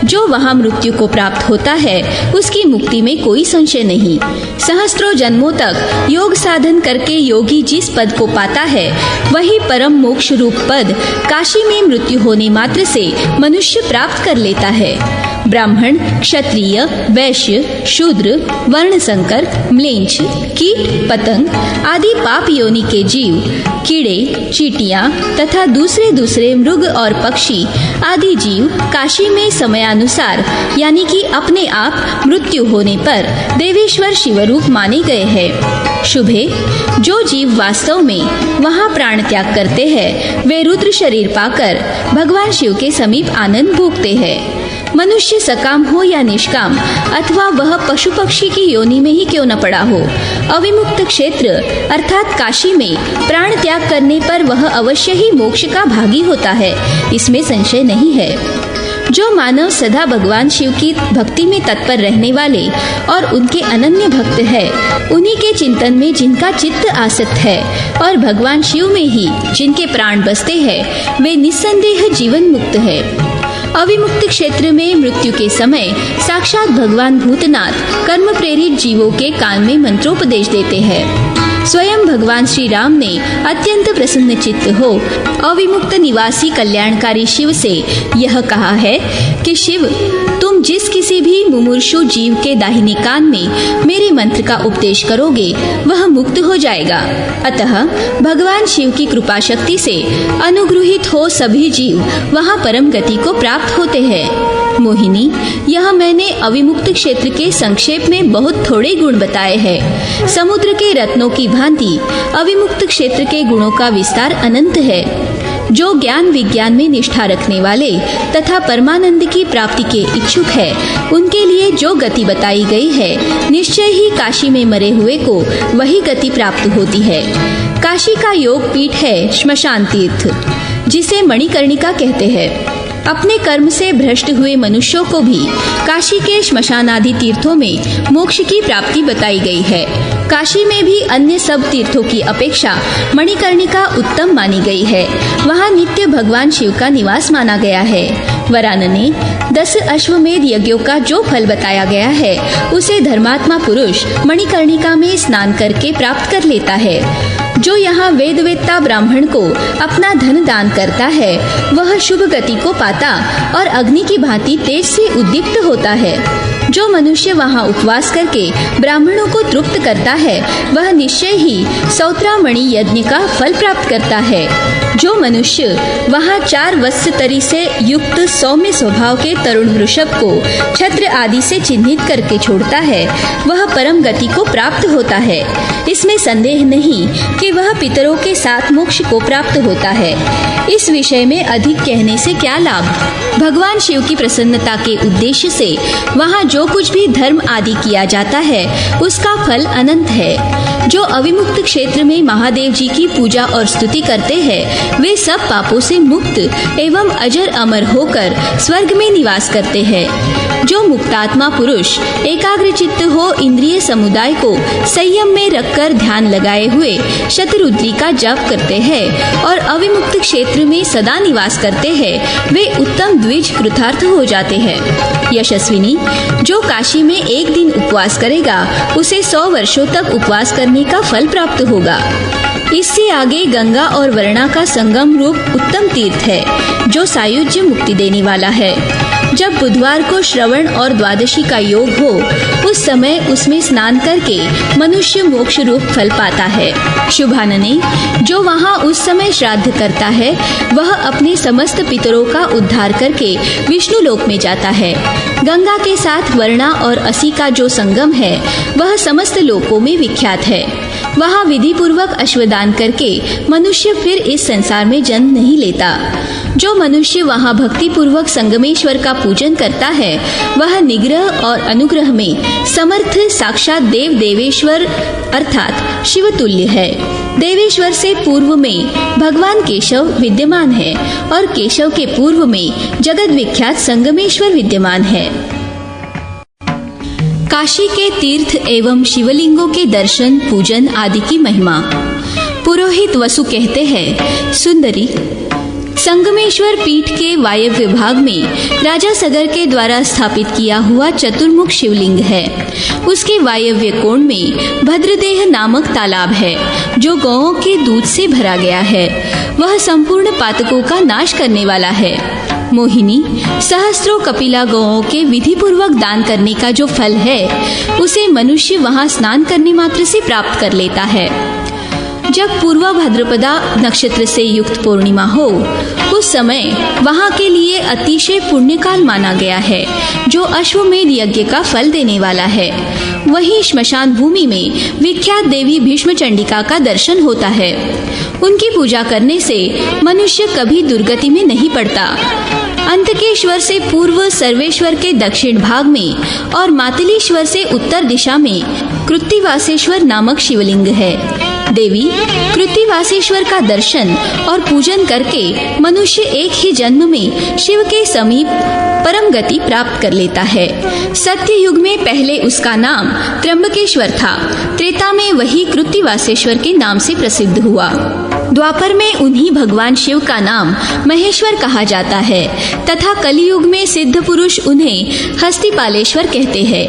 जो वहाँ मृत्यु को प्राप्त होता है, उसकी मुक्ति में कोई संशय नहीं। सहस्त्रों जन्मों तक योग साधन करके योगी जिस पद को पाता है, वही परम मोक्ष रूप पद काशी में मृत्यु होने मात्र से मनुष्य प्राप्त कर लेता है। ब्राह्मण, क्षत्रिय, वैश्य, शूद्र, वर्ण संकर, म्लेच्छ, कीट, पतंग आदि पाप योनि के जीव, कीड़े, चींटियां तथा दूसरे मृग और पक्षी आदि जीव काशी में समयानुसार यानी कि अपने आप मृत्यु होने पर देवेश्वर शिवरूप माने गए हैं। शुभे, जो जीव वास्तव में वहाँ प्राण त्याग करते हैं, वे रुद्र शरीर पाकर भगवान शिव के समीप आनंद भोगते हैं। मनुष्य सकाम हो या निष्काम, अथवा वह पशु पक्षी की योनि में ही क्यों न पड़ा हो, अविमुक्त क्षेत्र अर्थात काशी में प्राण त्याग करने पर वह अवश्य ही मोक्ष का भागी होता है, इसमें संशय नहीं है। जो मानव सदा भगवान शिव की भक्ति में तत्पर रहने वाले और उनके अनन्य भक्त है, उन्हीं के चिंतन में जिनका चित्त आसक्त है और भगवान शिव में ही जिनके प्राण बसते हैं, वे निस्संदेह जीवन मुक्त है। अविमुक्त क्षेत्र में मृत्यु के समय साक्षात भगवान भूतनाथ कर्म प्रेरित जीवों के कान में मंत्रोपदेश देते हैं। स्वयं भगवान श्री राम ने अत्यंत प्रसन्न चित्त हो अविमुक्त निवासी कल्याणकारी शिव से यह कहा है कि शिव, तुम जिस किसी भी मुमुर्षु जीव के दाहिने कान में मेरे मंत्र का उपदेश करोगे, वह मुक्त हो जाएगा। अतः भगवान शिव की कृपा शक्ति से अनुग्रहित हो सभी जीव वहाँ परम गति को प्राप्त होते हैं। मोहिनी, यह मैंने अविमुक्त क्षेत्र के संक्षेप में बहुत थोड़े गुण बताए हैं। समुद्र के रत्नों की भांति अविमुक्त क्षेत्र के गुणों का विस्तार अनंत है। जो ज्ञान विज्ञान में निष्ठा रखने वाले तथा परमानंद की प्राप्ति के इच्छुक है, उनके लिए जो गति बताई गई है, निश्चय ही काशी में मरे हुए को वही गति प्राप्त होती है। काशी का योग पीठ है श्मशान तीर्थ, जिसे मणिकर्णिका कहते हैं। अपने कर्म से भ्रष्ट हुए मनुष्यों को भी काशी के श्मशान आदि तीर्थों में मोक्ष की प्राप्ति बताई गई है। काशी में भी अन्य सब तीर्थों की अपेक्षा मणिकर्णिका उत्तम मानी गई है। वहाँ नित्य भगवान शिव का निवास माना गया है। वरानने 10 अश्वमेध यज्ञों का जो फल बताया गया है, उसे धर्मात्मा पुरुष मणिकर्णिका में स्नान करके प्राप्त कर लेता है। जो यहाँ वेदवेत्ता ब्राह्मण को अपना धन दान करता है, वह शुभ गति को पाता और अग्नि की भांति तेज से उद्दीप्त होता है। जो मनुष्य वहाँ उपवास करके ब्राह्मणों को तृप्त करता है, वह निश्चय ही सौत्रामणि यज्ञ का फल प्राप्त करता है। जो मनुष्य वहाँ 4 वत्सतरी से युक्त सौम्य स्वभाव के तरुण वृषभ को छत्र आदि से चिन्हित करके छोड़ता है, वह परम गति को प्राप्त होता है। इसमें संदेह नहीं कि वह पितरों के साथ मोक्ष को प्राप्त होता है। इस विषय में अधिक कहने से क्या लाभ। भगवान शिव की प्रसन्नता के उद्देश्य से वहाँ जो कुछ भी धर्म आदि किया जाता है, उसका फल अनंत है। जो अविमुक्त क्षेत्र में महादेव जी की पूजा और स्तुति करते हैं, वे सब पापों से मुक्त एवं अजर अमर होकर स्वर्ग में निवास करते हैं। जो मुक्तात्मा पुरुष एकाग्र चित्त हो इंद्रिय समुदाय को संयम में रखकर ध्यान लगाए हुए शतरुद्री का जप करते हैं और अविमुक्त क्षेत्र में सदा निवास करते हैं, वे उत्तम द्विज कृतार्थ हो जाते हैं। यशस्विनी, जो काशी में एक दिन उपवास करेगा, उसे 100 वर्षों तक उपवास करने का फल प्राप्त होगा। इससे आगे गंगा और वरुणा का संगम रूप उत्तम तीर्थ है, जो सायुज्य मुक्ति देने वाला है। जब बुधवार को श्रवण और द्वादशी का योग हो, उस समय उसमें स्नान करके मनुष्य मोक्ष रूप फल पाता है। शुभानने, जो वहाँ उस समय श्राद्ध करता है, वह अपने समस्त पितरों का उद्धार करके विष्णु लोक में जाता है। गंगा के साथ वरुणा और असी का जो संगम है, वह समस्त लोकों में विख्यात है। वहाँ विधि पूर्वक अश्वदान करके मनुष्य फिर इस संसार में जन्म नहीं लेता। जो मनुष्य वहाँ भक्ति पूर्वक संगमेश्वर का पूजन करता है, वह निग्रह और अनुग्रह में समर्थ साक्षात देव देवेश्वर अर्थात शिव तुल्य है। देवेश्वर से पूर्व में भगवान केशव विद्यमान है और केशव के पूर्व में जगत विख्यात संगमेश्वर विद्यमान है। काशी के तीर्थ एवं शिवलिंगों के दर्शन पूजन आदि की महिमा। पुरोहित वसु कहते हैं, सुंदरी, संगमेश्वर पीठ के वायव्य भाग में राजा सगर के द्वारा स्थापित किया हुआ चतुर्मुख शिवलिंग है। उसके वायव्य कोण में भद्रदेह नामक तालाब है, जो गौओं के दूध से भरा गया है। वह संपूर्ण पातकों का नाश करने वाला है। मोहिनी, सहस्त्रों कपिला गौओं के विधि पूर्वक दान करने का जो फल है, उसे मनुष्य वहाँ स्नान करने मात्र से प्राप्त कर लेता है। जब पूर्व भाद्रपदा नक्षत्र से युक्त पूर्णिमा हो, उस समय वहाँ के लिए अतिशय पुण्यकाल माना गया है, जो अश्वमेध यज्ञ का फल देने वाला है। वहीं श्मशान भूमि में विख्यात देवी भीष्म चंडिका का दर्शन होता है। उनकी पूजा करने से मनुष्य कभी दुर्गति में नहीं पड़ता। अंतकेश्वर से पूर्व सर्वेश्वर के दक्षिण भाग में और मातलीश्वर से उत्तर दिशा में कृत्तिवासेश्वर नामक शिवलिंग है। देवी कृत्तिवासेश्वर का दर्शन और पूजन करके मनुष्य एक ही जन्म में शिव के समीप परम गति प्राप्त कर लेता है। सत्य युग में पहले उसका नाम त्र्यंबकेश्वर था। त्रेता में वही कृत्तिवासेश्वर के नाम से प्रसिद्ध हुआ। द्वापर में उन्हीं भगवान शिव का नाम महेश्वर कहा जाता है तथा कलियुग में सिद्ध पुरुष उन्हें हस्तिपालेश्वर कहते हैं।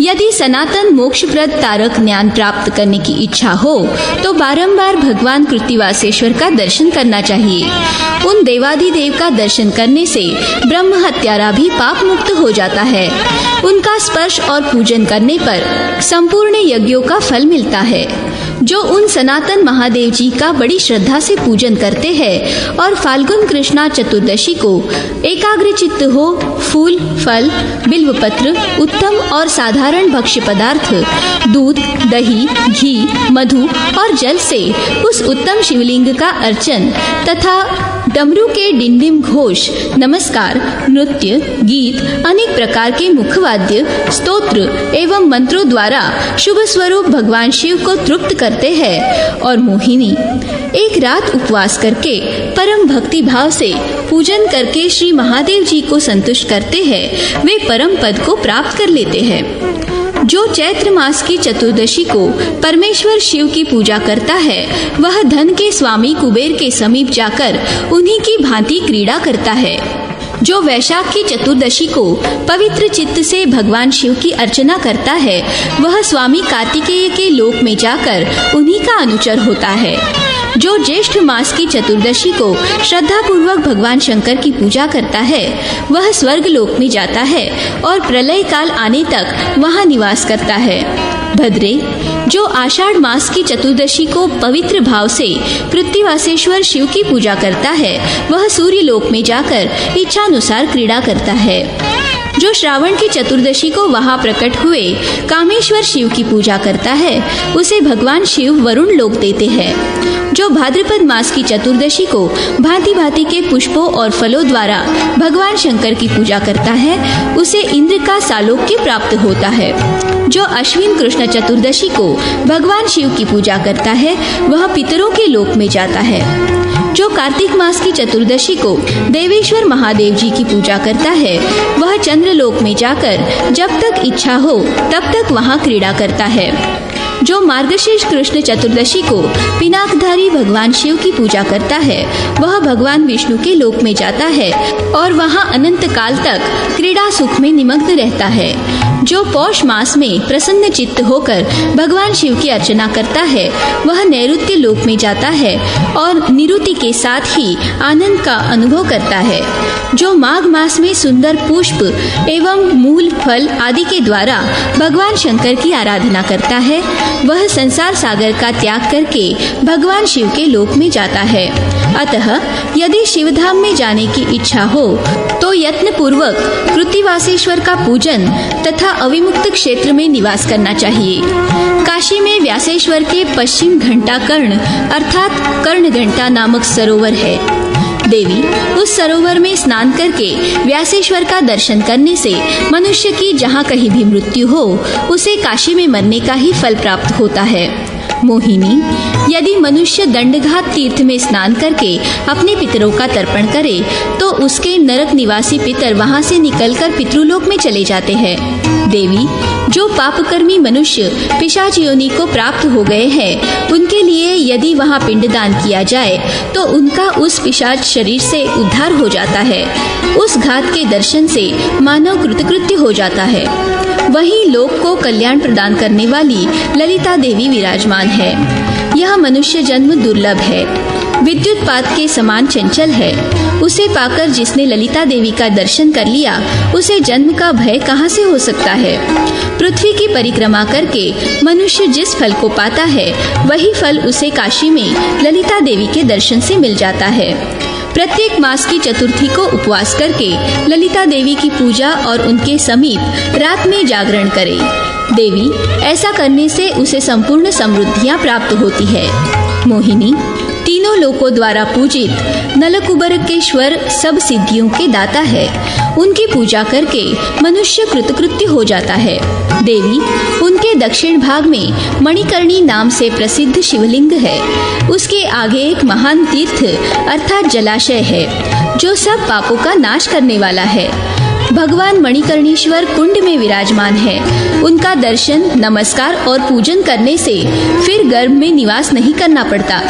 यदि सनातन मोक्षप्रद तारक ज्ञान प्राप्त करने की इच्छा हो तो बारंबार भगवान कृत्तिवासेश्वर का दर्शन करना चाहिए। उन देवाधिदेव का दर्शन करने से ब्रह्म हत्यारा भी पाप मुक्त हो जाता है। उनका स्पर्श और पूजन करने पर संपूर्ण यज्ञों का फल मिलता है। जो उन सनातन महादेव जी का बड़ी श्रद्धा से पूजन करते हैं और फाल्गुन कृष्णा चतुर्दशी को एकाग्रचित्त हो फूल, फल, बिल्वपत्र, उत्तम और साधारण भक्ष्य पदार्थ, दूध, दही, घी, मधु और जल से उस उत्तम शिवलिंग का अर्चन तथा डमरू के डिंडिम घोष, नमस्कार, नृत्य, गीत, अनेक प्रकार के मुखवाद्य, स्तोत्र एवं मंत्रों द्वारा शुभ स्वरूप भगवान शिव को तृप्त करते हैं और मोहिनी एक रात उपवास करके परम भक्ति भाव से पूजन करके श्री महादेव जी को संतुष्ट करते हैं, वे परम पद को प्राप्त कर लेते हैं। जो चैत्र मास की चतुर्दशी को परमेश्वर शिव की पूजा करता है वह धन के स्वामी कुबेर के समीप जाकर उन्हीं की भांति क्रीड़ा करता है। जो वैशाख की चतुर्दशी को पवित्र चित्त से भगवान शिव की अर्चना करता है वह स्वामी कार्तिकेय के लोक में जाकर उन्हीं का अनुचर होता है। जो ज्येष्ठ मास की चतुर्दशी को श्रद्धा पूर्वक भगवान शंकर की पूजा करता है वह स्वर्ग लोक में जाता है और प्रलय काल आने तक वहां निवास करता है। भद्रे, जो आषाढ़ मास की चतुर्दशी को पवित्र भाव से कृत्तिवासेश्वर शिव की पूजा करता है वह सूर्य लोक में जाकर इच्छानुसार क्रीड़ा करता है। जो श्रावण की चतुर्दशी को वहां प्रकट हुए कामेश्वर शिव की पूजा करता है उसे भगवान शिव वरुण लोक देते हैं। जो भाद्रपद मास की चतुर्दशी को भांति भांति के पुष्पों और फलों द्वारा भगवान शंकर की पूजा करता है उसे इंद्र का सालोक्य प्राप्त होता है। जो अश्विन कृष्ण चतुर्दशी को भगवान शिव की पूजा करता है वह पितरों के लोक में जाता है। जो कार्तिक मास की चतुर्दशी को देवेश्वर महादेव जी की पूजा करता है वह चंद्रलोक में जाकर जब तक इच्छा हो तब तक वहां क्रीड़ा करता है। जो मार्गशीर्ष कृष्ण चतुर्दशी को पिनाकधारी भगवान शिव की पूजा करता है वह भगवान विष्णु के लोक में जाता है और वहां अनंत काल तक क्रीड़ा सुख में निमग्न रहता है। जो पौष मास में प्रसन्न चित्त होकर भगवान शिव की अर्चना करता है वह नैऋत्य लोक में जाता है और निरुति के साथ ही आनंद का अनुभव करता है। जो माघ मास में सुंदर पुष्प एवं मूल, फल आदि के द्वारा भगवान शंकर की आराधना करता है वह संसार सागर का त्याग करके भगवान शिव के लोक में जाता है। अतः यदि शिवधाम में जाने की इच्छा हो तो यत्न पूर्वक कृत्तिवासेश्वर का पूजन तथा अविमुक्त क्षेत्र में निवास करना चाहिए। काशी में व्यासेश्वर के पश्चिम घंटा कर्ण अर्थात कर्ण घंटा नामक सरोवर है। देवी, उस सरोवर में स्नान करके व्यासेश्वर का दर्शन करने से मनुष्य की जहाँ कहीं भी मृत्यु हो उसे काशी में मरने का ही फल प्राप्त होता है। मोहिनी, यदि मनुष्य दंडघात तीर्थ में स्नान करके अपने पितरों का तर्पण करे तो उसके नरक निवासी पितर वहां से निकलकर पितृलोक में चले जाते हैं। देवी, जो पापकर्मी मनुष्य पिशाच योनि को प्राप्त हो गए हैं उनके लिए यदि वहां पिंडदान किया जाए तो उनका उस पिशाच शरीर से उद्धार हो जाता है। उस घात के दर्शन से मानव कृतकृत्य हो जाता है। वहीं लोक को कल्याण प्रदान करने वाली ललिता देवी विराजमान है। यह मनुष्य जन्म दुर्लभ है, विद्युत पात के समान चंचल है। उसे पाकर जिसने ललिता देवी का दर्शन कर लिया उसे जन्म का भय कहाँ से हो सकता है। पृथ्वी की परिक्रमा करके मनुष्य जिस फल को पाता है वही फल उसे काशी में ललिता देवी के दर्शन से मिल जाता है। प्रत्येक मास की चतुर्थी को उपवास करके ललिता देवी की पूजा और उनके समीप रात में जागरण करे। देवी, ऐसा करने से उसे संपूर्ण समृद्धियां प्राप्त होती है। मोहिनी, तीनों तीनों लोकों द्वारा पूजित नलकुबरकेश्वर सब सिद्धियों के दाता है। उनकी पूजा करके मनुष्य कृतकृत्य हो जाता है। देवी, उनके दक्षिण भाग में मणिकर्णी नाम से प्रसिद्ध शिवलिंग है। उसके आगे एक महान तीर्थ अर्थात जलाशय है जो सब पापों का नाश करने वाला है। भगवान मणिकर्णेश्वर कुंड में विराजमान है। उनका दर्शन, नमस्कार और पूजन करने से फिर गर्भ में निवास नहीं करना पड़ता।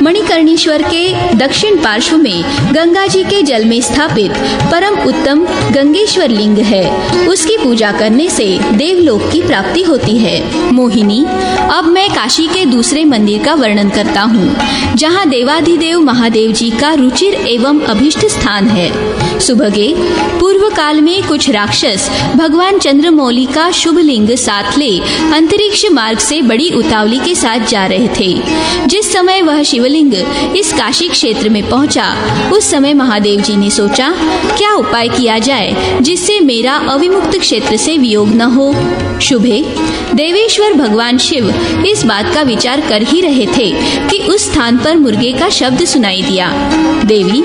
मणिकर्णेश्वर के दक्षिण पार्श्व में गंगा जी के जल में स्थापित परम उत्तम गंगेश्वर लिंग है। उसकी पूजा करने से देवलोक की प्राप्ति होती है। मोहिनी, अब मैं काशी के दूसरे मंदिर का वर्णन करता हूँ, जहाँ देवाधिदेव महादेव जी का रुचिर एवं अभिष्ट स्थान है। सुभगे, पूर्व काल में कुछ राक्षस भगवान चंद्रमौली का शुभ लिंग साथ ले अंतरिक्ष मार्ग से बड़ी उतावली के साथ जा रहे थे। जिस समय वह शिवलिंग इस काशी क्षेत्र में पहुंचा, उस समय महादेव जी ने सोचा, क्या उपाय किया जाए जिससे मेरा अविमुक्त क्षेत्र से वियोग न हो। शुभे, देवेश्वर भगवान शिव इस बात का विचार कर ही रहे थे कि उस स्थान पर मुर्गे का शब्द सुनाई दिया। देवी,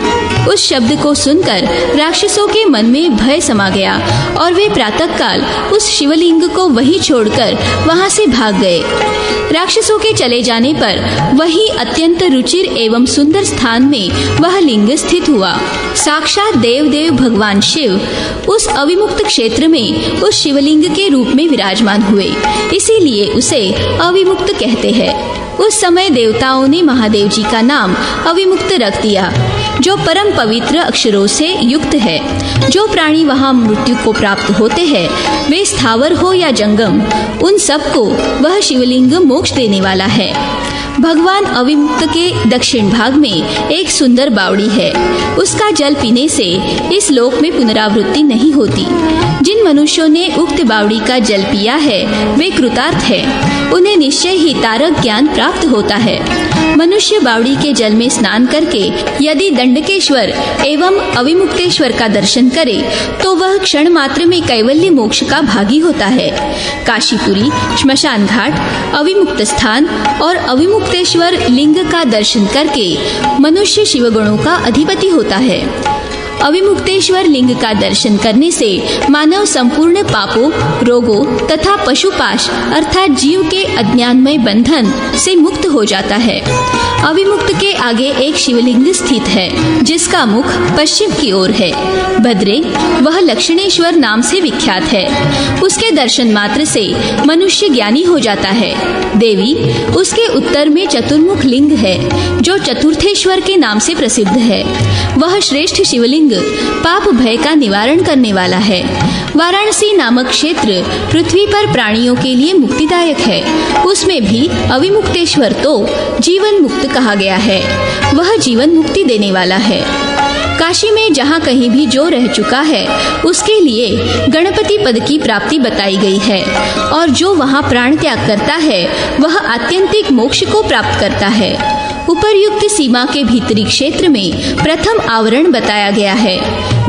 उस शब्द को सुनकर राक्षसों के मन में भय समा गया और वे प्रातःकाल उस शिवलिंग को वहीं छोड़कर वहां से भाग गए। राक्षसों के चले जाने पर वही अत्यंत रुचिर एवं सुंदर स्थान में वह लिंग स्थित हुआ। साक्षात देव भगवान शिव उस अविमुक्त क्षेत्र में उस शिवलिंग के रूप में विराजमान हुए, इसीलिए उसे अविमुक्त कहते हैं। उस समय देवताओं ने महादेव जी का नाम अविमुक्त रख दिया, जो परम पवित्र अक्षरों से युक्त है। जो प्राणी वहाँ मृत्यु को प्राप्त होते हैं, वे स्थावर हो या जंगम, उन सबको वह शिवलिंग मोक्ष देने वाला है। भगवान अविमुक्त के दक्षिण भाग में एक सुंदर बावड़ी है। उसका जल पीने से इस लोक में पुनरावृत्ति नहीं होती। जिन मनुष्यों ने उक्त बावड़ी का जल पिया है, वे कृतार्थ है। उन्हें निश्चय ही तारक ज्ञान प्राप्त होता है। मनुष्य बावड़ी के जल में स्नान करके यदि दंडकेश्वर एवं अविमुक्तेश्वर का दर्शन करे, तो वह क्षण मात्र में कैवल्य मोक्ष का भागी होता है। काशीपुरी, श्मशान घाट, अविमुक्त स्थान और अविमुक्तेश्वर लिंग का दर्शन करके मनुष्य शिवगुणों का अधिपति होता है। अविमुक्तेश्वर लिंग का दर्शन करने से मानव संपूर्ण पापों, रोगों तथा पशुपाश अर्थात जीव के अज्ञानमय बंधन से मुक्त हो जाता है। अविमुक्त के आगे एक शिवलिंग स्थित है, जिसका मुख पश्चिम की ओर है। भद्रे, वह लक्षणेश्वर नाम से विख्यात है। उसके दर्शन मात्र से मनुष्य ज्ञानी हो जाता है। देवी, उसके उत्तर में चतुर्मुख लिंग है, जो चतुर्थेश्वर के नाम से प्रसिद्ध है। वह श्रेष्ठ शिवलिंग पाप भय का निवारण करने वाला है। वाराणसी नामक क्षेत्र पृथ्वी पर प्राणियों के लिए मुक्तिदायक है। उसमें भी अविमुक्तेश्वर तो जीवन मुक्त कहा गया है। वह जीवन मुक्ति देने वाला है। काशी में जहाँ कहीं भी जो रह चुका है, उसके लिए गणपति पद की प्राप्ति बताई गई है, और जो वहाँ प्राण त्याग करता है, वह आत्यंतिक मोक्ष को प्राप्त करता है। उपर्युक्त सीमा के भीतरी क्षेत्र में प्रथम आवरण बताया गया है।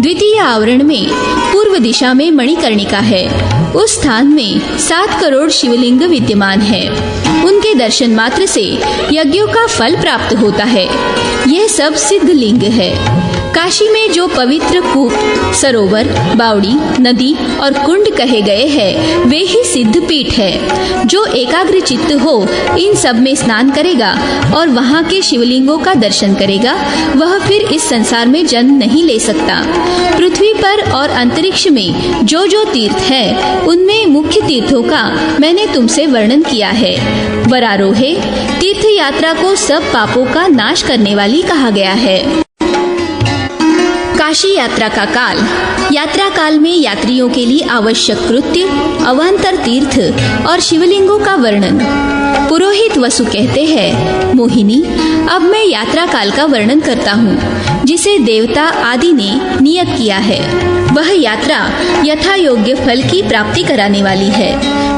द्वितीय आवरण में पूर्व दिशा में मणिकर्णिका है। उस स्थान में 7 करोड़ शिवलिंग विद्यमान है। उनके दर्शन मात्र से यज्ञों का फल प्राप्त होता है। यह सब सिद्ध लिंग है। काशी में जो पवित्र कूप, सरोवर, बावड़ी, नदी और कुंड कहे गए हैं, वे ही सिद्ध पीठ है। जो एकाग्र चित्त हो इन सब में स्नान करेगा और वहाँ के शिवलिंगों का दर्शन करेगा, वह फिर इस संसार में जन्म नहीं ले सकता। पृथ्वी पर और अंतरिक्ष में जो जो तीर्थ है, उनमें मुख्य तीर्थों का मैंने तुमसे वर्णन किया है। वरारोहे, तीर्थ यात्रा को सब पापों का नाश करने वाली कहा गया है। काशी यात्रा का काल। यात्रा काल में यात्रियों के लिए आवश्यक कृत्य, अवान्तर तीर्थ और शिवलिंगों का वर्णन। पुरोहित वसु कहते हैं, मोहिनी, अब मैं यात्रा काल का वर्णन करता हूँ, जिसे देवता आदि ने नियत किया है। वह यात्रा यथा योग्य फल की प्राप्ति कराने वाली है।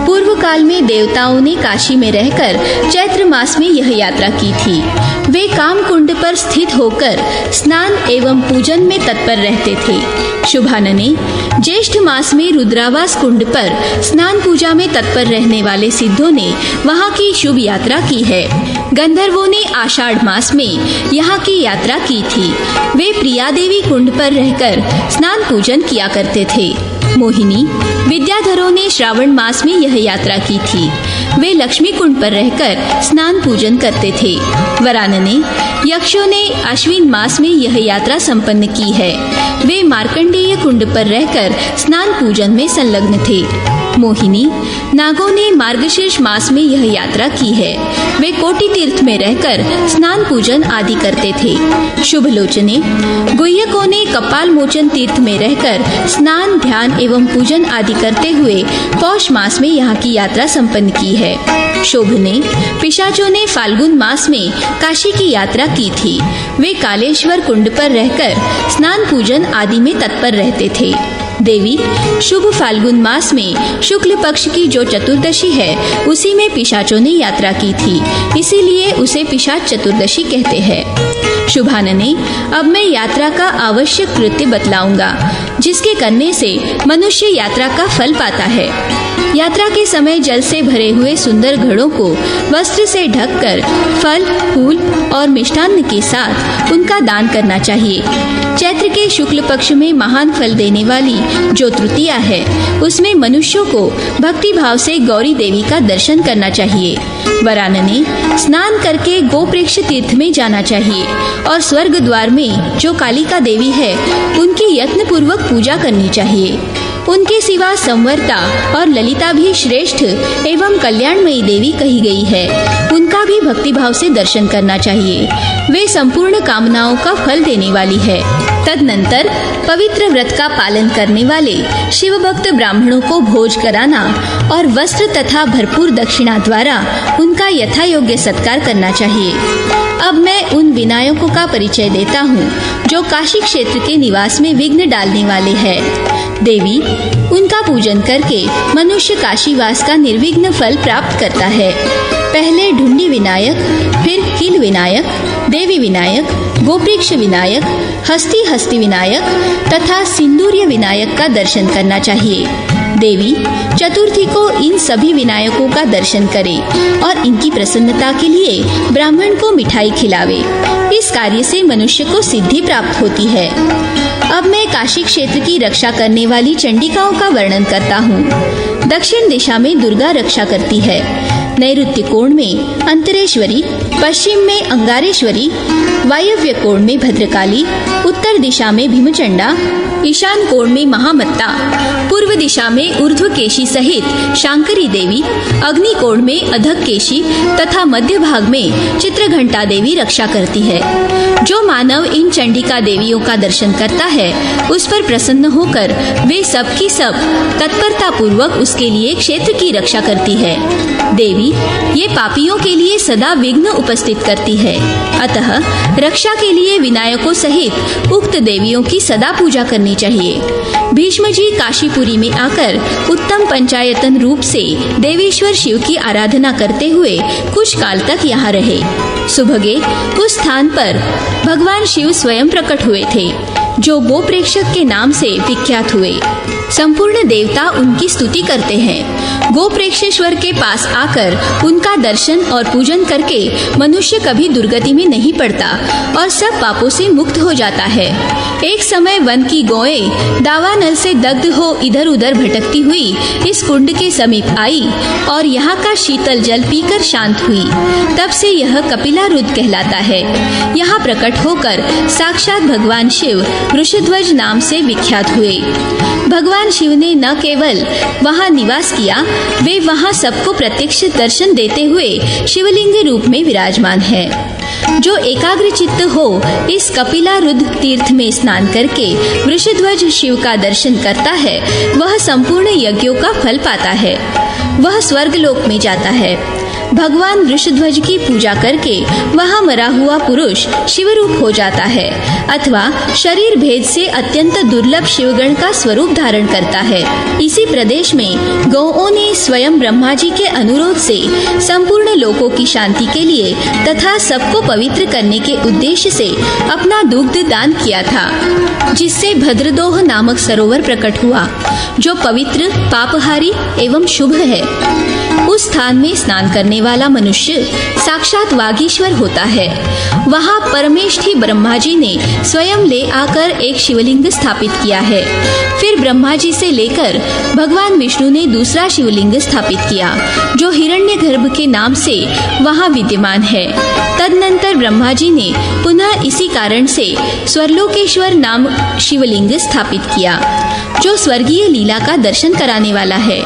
पूर्व काल में देवताओं ने काशी में रहकर चैत्र मास में यह यात्रा की थी। वे काम कुंड पर स्थित होकर स्नान एवं पूजन में तत्पर रहते थे। शुभानने, ज्येष्ठ मास में रुद्रावास कुंड पर स्नान पूजा में तत्पर रहने वाले सिद्धों ने वहाँ की शुभ यात्रा की है। गंधर्वों ने आषाढ़ मास में यहाँ की यात्रा की थी। वे प्रिया देवी कुंड पर रहकर स्नान पूजन किया करते थे। मोहिनी विद्याधरों ने श्रावण मास में यह यात्रा की थी। वे लक्ष्मी कुंड पर रहकर स्नान पूजन करते थे। वरानने यक्षों ने अश्विन मास में यह यात्रा संपन्न की है। वे मार्कंडेय कुंड पर रहकर स्नान पूजन में संलग्न थे। मोहिनी नागों ने मार्गशीर्ष मास में यह यात्रा की है। वे कोटि तीर्थ में रहकर स्नान पूजन आदि करते थे। शुभलोचने गुह्यकों ने कपाल मोचन तीर्थ में रहकर स्नान ध्यान एवं पूजन आदि करते हुए पौष मास में यहाँ की यात्रा संपन्न की है। शोभने पिशाचों ने फाल्गुन मास में काशी की यात्रा की थी। वे कालेश्वर कुंड पर रहकर स्नान पूजन आदि में तत्पर रहते थे। देवी शुभ फाल्गुन मास में शुक्ल पक्ष की जो चतुर्दशी है उसी में पिशाचों ने यात्रा की थी, इसीलिए उसे पिशाच चतुर्दशी कहते हैं। शुभानने अब मैं यात्रा का आवश्यक कृत्य बतलाऊंगा, जिसके करने से मनुष्य यात्रा का फल पाता है। यात्रा के समय जल से भरे हुए सुंदर घड़ों को वस्त्र से ढककर फल फूल और मिष्टान्न के साथ उनका दान करना चाहिए। चैत्र के शुक्ल पक्ष में महान फल देने वाली जो तृतीया है उसमें मनुष्यों को भक्ति भाव से गौरी देवी का दर्शन करना चाहिए। वरानने स्नान करके गोप्रेक्ष तीर्थ में जाना चाहिए और स्वर्ग द्वार में जो कालिका देवी है उनकी यत्न पूर्वक पूजा करनी चाहिए। उनके सिवा संवर्ता और ललिता भी श्रेष्ठ एवं कल्याणमयी देवी कही गई है, उनका भी भक्तिभाव से दर्शन करना चाहिए। वे संपूर्ण कामनाओं का फल देने वाली है। तदनंतर पवित्र व्रत का पालन करने वाले शिव भक्त ब्राह्मणों को भोज कराना और वस्त्र तथा भरपूर दक्षिणा द्वारा उनका यथा योग्य सत्कार करना चाहिए। अब मैं उन विनायकों का परिचय देता हूँ जो काशी क्षेत्र के निवास में विघ्न डालने वाले हैं। देवी उनका पूजन करके मनुष्य काशीवास का निर्विघ्न फल प्राप्त करता है। पहले ढुंडी विनायक, फिर कील विनायक, देवी विनायक, गोप्रेक्ष विनायक, हस्ती विनायक तथा सिंदूर्य विनायक का दर्शन करना चाहिए। देवी चतुर्थी को इन सभी विनायकों का दर्शन करे और इनकी प्रसन्नता के लिए ब्राह्मण को मिठाई खिलावे। इस कार्य से मनुष्य को सिद्धि प्राप्त होती है। अब मैं काशी क्षेत्र की रक्षा करने वाली चंडिकाओं का वर्णन करता हूँ। दक्षिण दिशा में दुर्गा रक्षा करती है। नैऋत्य कोण में अंतरेश्वरी, पश्चिम में अंगारेश्वरी, वायव्य कोण में भद्रकाली, उत्तर दिशा में भीमचंडा, ईशान कोण में महामत्ता, पूर्व दिशा में ऊर्ध्वकेशी सहित शांकरी देवी, अग्नि कोण में अधकेशी तथा मध्य भाग में चित्रघंटा देवी रक्षा करती है। जो मानव इन चंडिका देवियों का दर्शन करता है उस पर प्रसन्न होकर वे सब की सब तत्परता पूर्वक उसके लिए क्षेत्र की रक्षा करती है। देवी ये पापियों के लिए सदा विघ्न उपस्थित करती है। अतः रक्षा के लिए विनायकों सहित उक्त देवियों की सदा पूजा करनी चाहिए। भीष्म जी काशीपुरी में आकर उत्तम पंचायतन रूप से देवेश्वर शिव की आराधना करते हुए कुछ काल तक यहाँ रहे। सुभगे उस स्थान पर भगवान शिव स्वयं प्रकट हुए थे, जो गोप्रेक्षक के नाम से विख्यात हुए। संपूर्ण देवता उनकी स्तुति करते हैं। गोप्रेक्षेश्वर के पास आकर उनका दर्शन और पूजन करके मनुष्य कभी दुर्गति में नहीं पड़ता और सब पापों से मुक्त हो जाता है। एक समय वन की गौएं दावानल से दग्ध हो इधर उधर भटकती हुई इस कुंड के समीप आई और यहाँ का शीतल जल पीकर शांत हुई। तब से यह कपिलारुद्र कहलाता है। यहाँ प्रकट होकर साक्षात भगवान शिव वृषध्वज नाम से विख्यात हुए। भगवान शिव ने न केवल वहाँ निवास किया, वे वहाँ सबको प्रत्यक्ष दर्शन देते हुए शिवलिंग रूप में विराजमान है। जो एकाग्र चित्त हो इस कपिलारुद्र तीर्थ में स्नान करके वृषध्वज शिव का दर्शन करता है, वह संपूर्ण यज्ञों का फल पाता है। वह स्वर्ग लोक में जाता है। भगवान वृषध्वज की पूजा करके वहाँ मरा हुआ पुरुष शिवरूप हो जाता है अथवा शरीर भेद से अत्यंत दुर्लभ शिवगण का स्वरूप धारण करता है। इसी प्रदेश में गौओं ने स्वयं ब्रह्मा जी के अनुरोध से संपूर्ण लोकों की शांति के लिए तथा सबको पवित्र करने के उद्देश्य से अपना दुग्ध दान किया था, जिससे भद्रदोह नामक सरोवर प्रकट हुआ, जो पवित्र, पापहारी एवं शुभ है। उस स्थान में स्नान करने वाला मनुष्य साक्षात वागीश्वर होता है। वहाँ परमेष्ठी ब्रह्मा जी ने स्वयं ले आकर एक शिवलिंग स्थापित किया है। फिर ब्रह्मा जी से लेकर भगवान विष्णु ने दूसरा शिवलिंग स्थापित किया, जो हिरण्यगर्भ के नाम से वहाँ विद्यमान है। तदनंतर ब्रह्मा जी ने पुनः इसी कारण से स्वर्लोकेश्वर नाम शिवलिंग स्थापित किया, जो स्वर्गीय लीला का दर्शन कराने वाला है।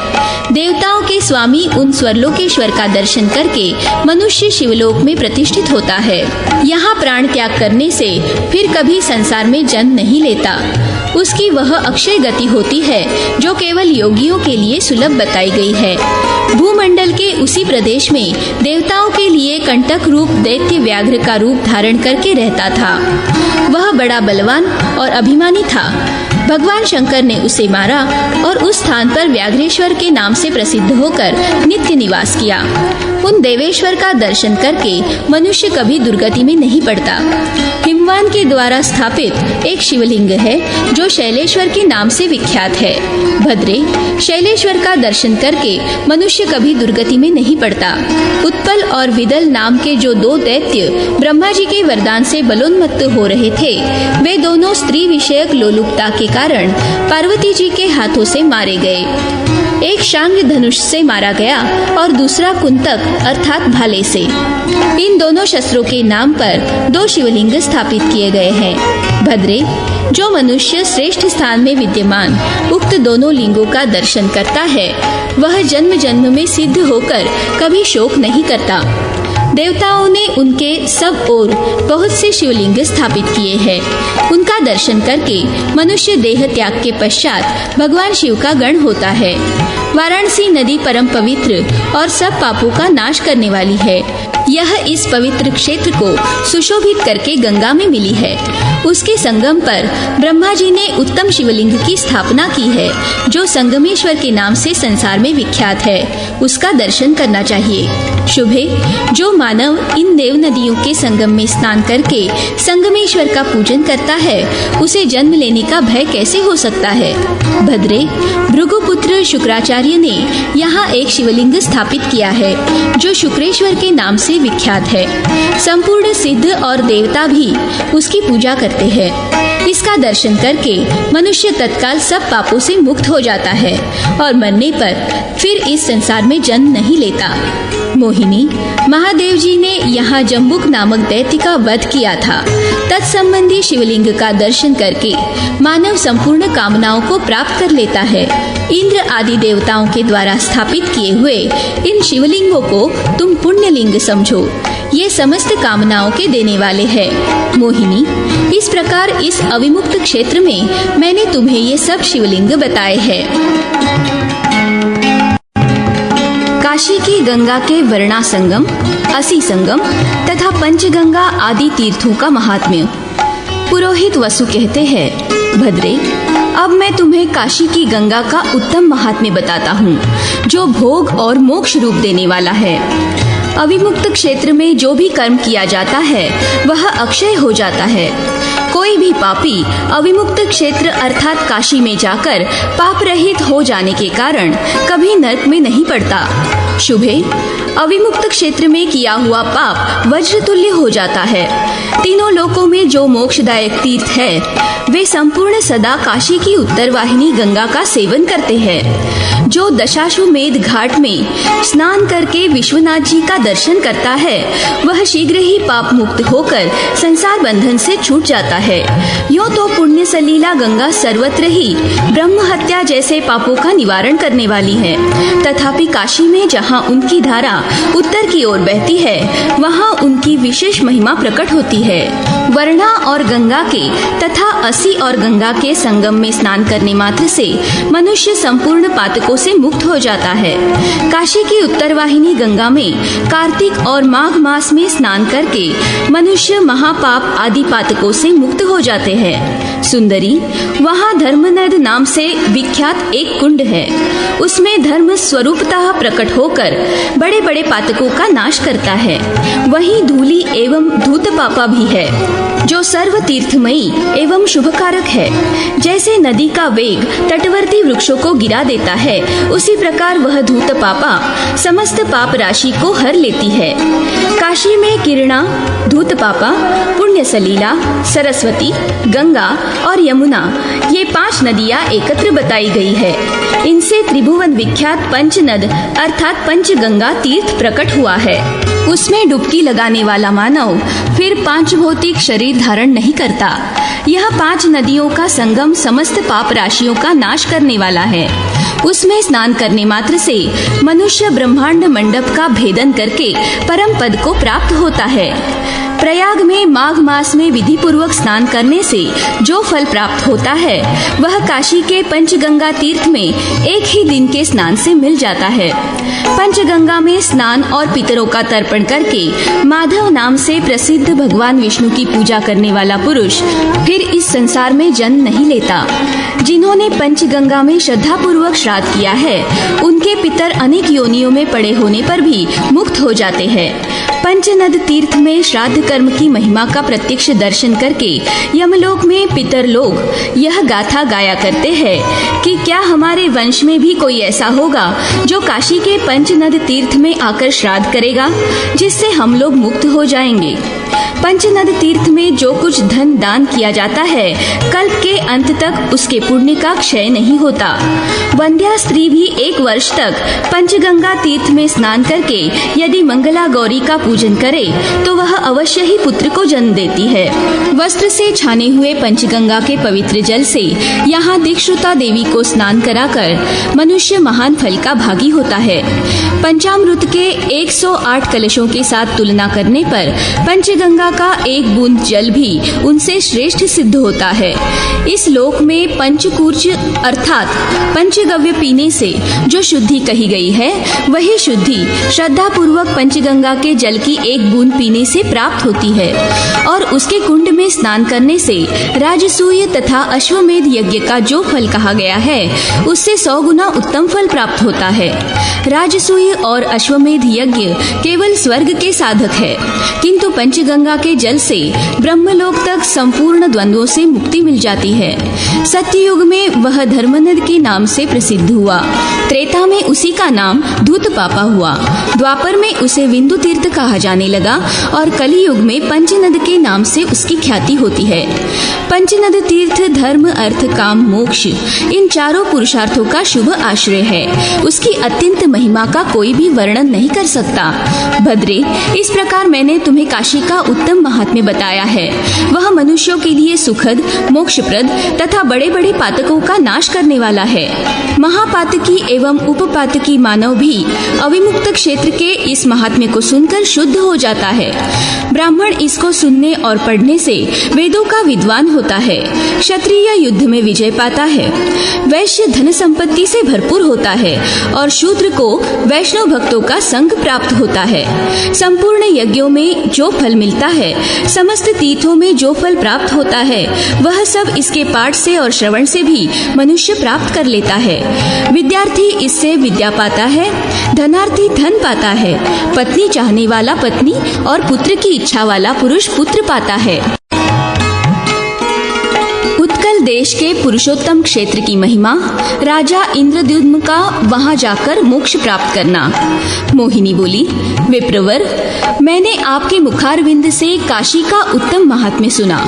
देवताओं के स्वामी उन स्वर्लोकेश्वर का दर्शन करके मनुष्य शिवलोक में प्रतिष्ठित होता है। यहाँ प्राण त्याग करने से फिर कभी संसार में जन्म नहीं लेता। उसकी वह अक्षय गति होती है जो केवल योगियों के लिए सुलभ बताई गई है। भूमंडल के उसी प्रदेश में देवताओं के लिए कंटक रूप दैत्य व्याघ्र का रूप धारण करके रहता था। वह बड़ा बलवान और अभिमानी था। भगवान शंकर ने उसे मारा और उस स्थान पर व्याघ्रेश्वर के नाम से प्रसिद्ध होकर नित्य निवास किया। उन देवेश्वर का दर्शन करके मनुष्य कभी दुर्गति में नहीं पड़ता। हिमवान के द्वारा स्थापित एक शिवलिंग है जो शैलेश्वर के नाम से विख्यात है। भद्रे, शैलेश्वर का दर्शन करके मनुष्य कभी दुर्गति में नहीं पड़ता। उत्पल और विदल नाम के जो दो दैत्य ब्रह्मा जी के वरदान से बलोन्मत्त हो रहे थे, वे दोनों स्त्री विषयक लोलुपता के कारण पार्वती जी के हाथों से मारे गए। एक शांग धनुष से मारा गया और दूसरा कुंतक अर्थात भाले से। इन दोनों शस्त्रों के नाम पर दो शिवलिंग स्थापित किए गए हैं। भद्रे, जो मनुष्य श्रेष्ठ स्थान में विद्यमान उक्त दोनों लिंगों का दर्शन करता है, वह जन्म जन्म में सिद्ध होकर कभी शोक नहीं करता। देवताओं ने उनके सब ओर बहुत से शिवलिंग स्थापित किए हैं। उनका दर्शन करके मनुष्य देह त्याग के पश्चात भगवान शिव का गण होता है। वाराणसी नदी परम पवित्र और सब पापों का नाश करने वाली है। यह इस पवित्र क्षेत्र को सुशोभित करके गंगा में मिली है। उसके संगम पर ब्रह्मा जी ने उत्तम शिवलिंग की स्थापना की है, जो संगमेश्वर के नाम से संसार में विख्यात है। उसका दर्शन करना चाहिए। शुभे, जो मानव इन देव नदियों के संगम में स्नान करके संगमेश्वर का पूजन करता है, उसे जन्म लेने का भय कैसे हो सकता है। भद्रे, भृगुपुत्र शुक्राचार्य ने यहाँ एक शिवलिंग स्थापित किया है, जो शुक्रेश्वर के नाम से विख्यात है। संपूर्ण सिद्ध और देवता भी उसकी पूजा करते हैं। इसका दर्शन करके मनुष्य तत्काल सब पापों से मुक्त हो जाता है और मरने पर फिर इस संसार में जन्म नहीं लेता। मोहिनी, महादेव जी ने यहाँ जम्बुक नामक दैत्य का वध किया था। तत्संबंधी शिवलिंग का दर्शन करके मानव संपूर्ण कामनाओं को प्राप्त कर लेता है। इंद्र आदि देवताओं के द्वारा स्थापित किए हुए इन शिवलिंगों को तुम पुण्यलिंग समझो। ये समस्त कामनाओं के देने वाले हैं। मोहिनी, इस प्रकार इस अविमुक्त क्षेत्र में मैंने तुम्हें ये सब शिवलिंग बताए हैं। काशी की गंगा के वर्णा संगम, असी संगम तथा पंचगंगा आदि तीर्थों का महात्म्य। पुरोहित वसु कहते हैं, भद्रे, अब मैं तुम्हें काशी की गंगा का उत्तम महात्म्य बताता हूँ, जो भोग और मोक्ष रूप देने वाला है। अविमुक्त क्षेत्र में जो भी कर्म किया जाता है वह अक्षय हो जाता है। कोई भी पापी अविमुक्त क्षेत्र अर्थात काशी में जाकर पाप रहित हो जाने के कारण कभी नरक में नहीं पड़ता। शुभे, अविमुक्त क्षेत्र में किया हुआ पाप वज्र तुल्य हो जाता है। तीनों लोकों में जो मोक्षदायक तीर्थ है, वे संपूर्ण सदा काशी की उत्तर वाहिनी गंगा का सेवन करते हैं। जो दशाश्वमेध घाट में स्नान करके विश्वनाथ जी का दर्शन करता है, वह शीघ्र ही पाप मुक्त होकर संसार बंधन से छूट जाता है। यूं तो पुण्य सलीला गंगा सर्वत्र ही ब्रह्म हत्या जैसे पापों का निवारण करने वाली है, तथापि काशी में जहाँ उनकी धारा उत्तर की ओर बहती है, वहाँ उनकी विशेष महिमा प्रकट होती है। वर्णा और गंगा के तथा असी और गंगा के संगम में स्नान करने मात्र से मनुष्य संपूर्ण पातकों से मुक्त हो जाता है। काशी की उत्तरवाहिनी गंगा में कार्तिक और माघ मास में स्नान करके मनुष्य महापाप आदि पातकों से मुक्त हो जाते हैं। सुंदरी, वहाँ धर्मनद नाम से विख्यात एक कुंड है। उसमें धर्म स्वरूपतः प्रकट होकर बड़े बड़े पातकों का नाश करता है। वहीं धूली एवं धूत पापा भी है, जो सर्व तीर्थमयी एवं शुभकारक है। जैसे नदी का वेग तटवर्ती वृक्षों को गिरा देता है, उसी प्रकार वह धूत पापा समस्त पाप राशि को हर लेती है। काशी में किरणा, धूत पापा, पुण्य सलीला, सरस्वती, गंगा और यमुना, ये 5 नदियाँ एकत्र बताई गई है। इनसे त्रिभुवन विख्यात पंचनद अर्थात पंचगंगा तीर्थ प्रकट हुआ है। उसमें डुबकी लगाने वाला मानव फिर 5 भौतिक शरीर धारण नहीं करता। यह 5 नदियों का संगम समस्त पाप राशियों का नाश करने वाला है। उसमें स्नान करने मात्र से मनुष्य ब्रह्मांड मंडप का भेदन करके परम पद को प्राप्त होता है। प्रयाग में माघ मास में विधि पूर्वक स्नान करने से जो फल प्राप्त होता है, वह काशी के पंचगंगा तीर्थ में एक ही दिन के स्नान से मिल जाता है। पंचगंगा में स्नान और पितरों का तर्पण करके माधव नाम से प्रसिद्ध भगवान विष्णु की पूजा करने वाला पुरुष फिर इस संसार में जन्म नहीं लेता। जिन्होंने पंचगंगा में श्रद्धा पूर्वक श्राद्ध किया है, उनके पितर अनेक योनियों में पड़े होने पर भी मुक्त हो जाते हैं। पंचनद तीर्थ में श्राद्ध कर्म की महिमा का प्रत्यक्ष दर्शन करके यमलोक में पितर लोग यह गाथा गाया करते हैं कि क्या हमारे वंश में भी कोई ऐसा होगा जो काशी के पंचनद तीर्थ में आकर श्राद्ध करेगा, जिससे हम लोग मुक्त हो जाएंगे। पंचनद तीर्थ में जो कुछ धन दान किया जाता है, कल्प के अंत तक उसके पुण्य का क्षय नहीं होता। वंध्या स्त्री भी 1 वर्ष तक पंचगंगा तीर्थ में स्नान करके यदि मंगला गौरी का पूजन करे तो वह अवश्य ही पुत्र को जन्म देती है। वस्त्र से छाने हुए पंचगंगा के पवित्र जल से यहाँ दीक्षुता देवी को स्नान कराकर मनुष्य महान फल का भागी होता है। पंचामृत के 108 कलशों के साथ तुलना करने पर पंचगंगा का एक बूंद जल भी उनसे श्रेष्ठ सिद्ध होता है। इस लोक में पंचकूर्च अर्थात पंचगव्य पीने से जो शुद्धि कही गई है, वही शुद्धि श्रद्धा पूर्वक पंचगंगा के जल की एक बूंद पीने से प्राप्त होती है। और उसके कुंड में स्नान करने से राजसूय तथा अश्वमेध यज्ञ का जो फल कहा गया है, उससे 100 गुना उत्तम फल प्राप्त होता है। राजसूय और अश्वमेध यज्ञ केवल स्वर्ग के साधक है, किंतु पंचगंगा के जल से ब्रह्मलोक तक संपूर्ण द्वंद्वों से मुक्ति मिल जाती है। सत्ययुग में वह धर्मनद के नाम से प्रसिद्ध हुआ। त्रेता में उसी का नाम धूत पापा हुआ। द्वापर में उसे विंदु तीर्थ कहा जाने लगा और कलियुग में पंचनद के नाम से उसकी ख्याति होती है। पंचनद तीर्थ धर्म, अर्थ, काम, मोक्ष, इन चारों पुरुषार्थों का शुभ आश्रय है। उसकी अत्यंत महिमा का कोई भी वर्णन नहीं कर सकता। भद्रे, इस प्रकार मैंने तुम्हें काशी का उत्तम महात्म्य बताया है। वह मनुष्यों के लिए सुखद, मोक्षप्रद तथा बड़े बड़े पातकों का नाश करने वाला है। महापातकी एवं उपपातकी मानव भी अविमुक्त क्षेत्र के इस महात्म्य को सुनकर शुद्ध हो जाता है। ब्राह्मण इसको सुनने और पढ़ने से वेदों का विद्वान होता है। क्षत्रिय युद्ध में विजय पाता है। वैश्य धन संपत्ति से भरपूर होता है और शूद्र को वैष्णव भक्तों का संग प्राप्त होता है। संपूर्ण यज्ञों में जो फल मिलता है, समस्त तीर्थों में जो फल प्राप्त होता है, वह सब इसके पाठ से और श्रवण से भी मनुष्य प्राप्त कर लेता है। विद्यार्थी इससे विद्या पाता है, धनार्थी धन पाता है, पत्नी चाहने वाला पत्नी और पुत्र की इच्छा वाला पुरुष पुत्र पाता है। उत्कल देश के पुरुषोत्तम क्षेत्र की महिमा, राजा इंद्रद्युम्न का वहां जाकर मोक्ष प्राप्त करना। मोहिनी बोली, विप्रवर, मैंने आपके मुखारविंद से काशी का उत्तम महात्म्य सुना।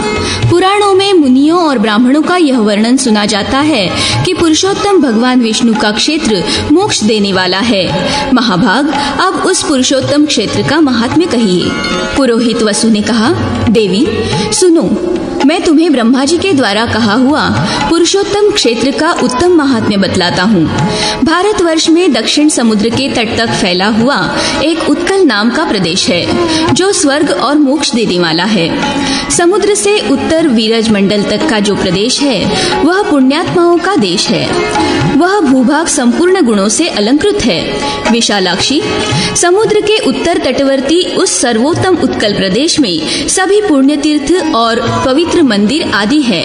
पुराणों में मुनियों और ब्राह्मणों का यह वर्णन सुना जाता है कि पुरुषोत्तम भगवान विष्णु का क्षेत्र मोक्ष देने वाला है। महाभाग, अब उस पुरुषोत्तम क्षेत्र का महात्म्य कहिए। पुरोहित वसु ने कहा, देवी सुनो, मैं तुम्हें ब्रह्मा जी के द्वारा कहा हुआ पुरुषोत्तम क्षेत्र का उत्तम महात्म्य बतलाता हूँ। भारतवर्ष में दक्षिण समुद्र के तट तक फैला हुआ एक उत्कल नाम का प्रदेश है, जो स्वर्ग और मोक्ष देने वाला है। समुद्र से उत्तर वीरज मंडल तक का जो प्रदेश है, वह पुण्यात्माओं का देश है। वह भूभाग संपूर्ण गुणों से अलंकृत है। विशालाक्षी, समुद्र के उत्तर तटवर्ती उस सर्वोत्तम उत्कल प्रदेश में सभी पुण्य तीर्थ और पवित्र मंदिर आदि है,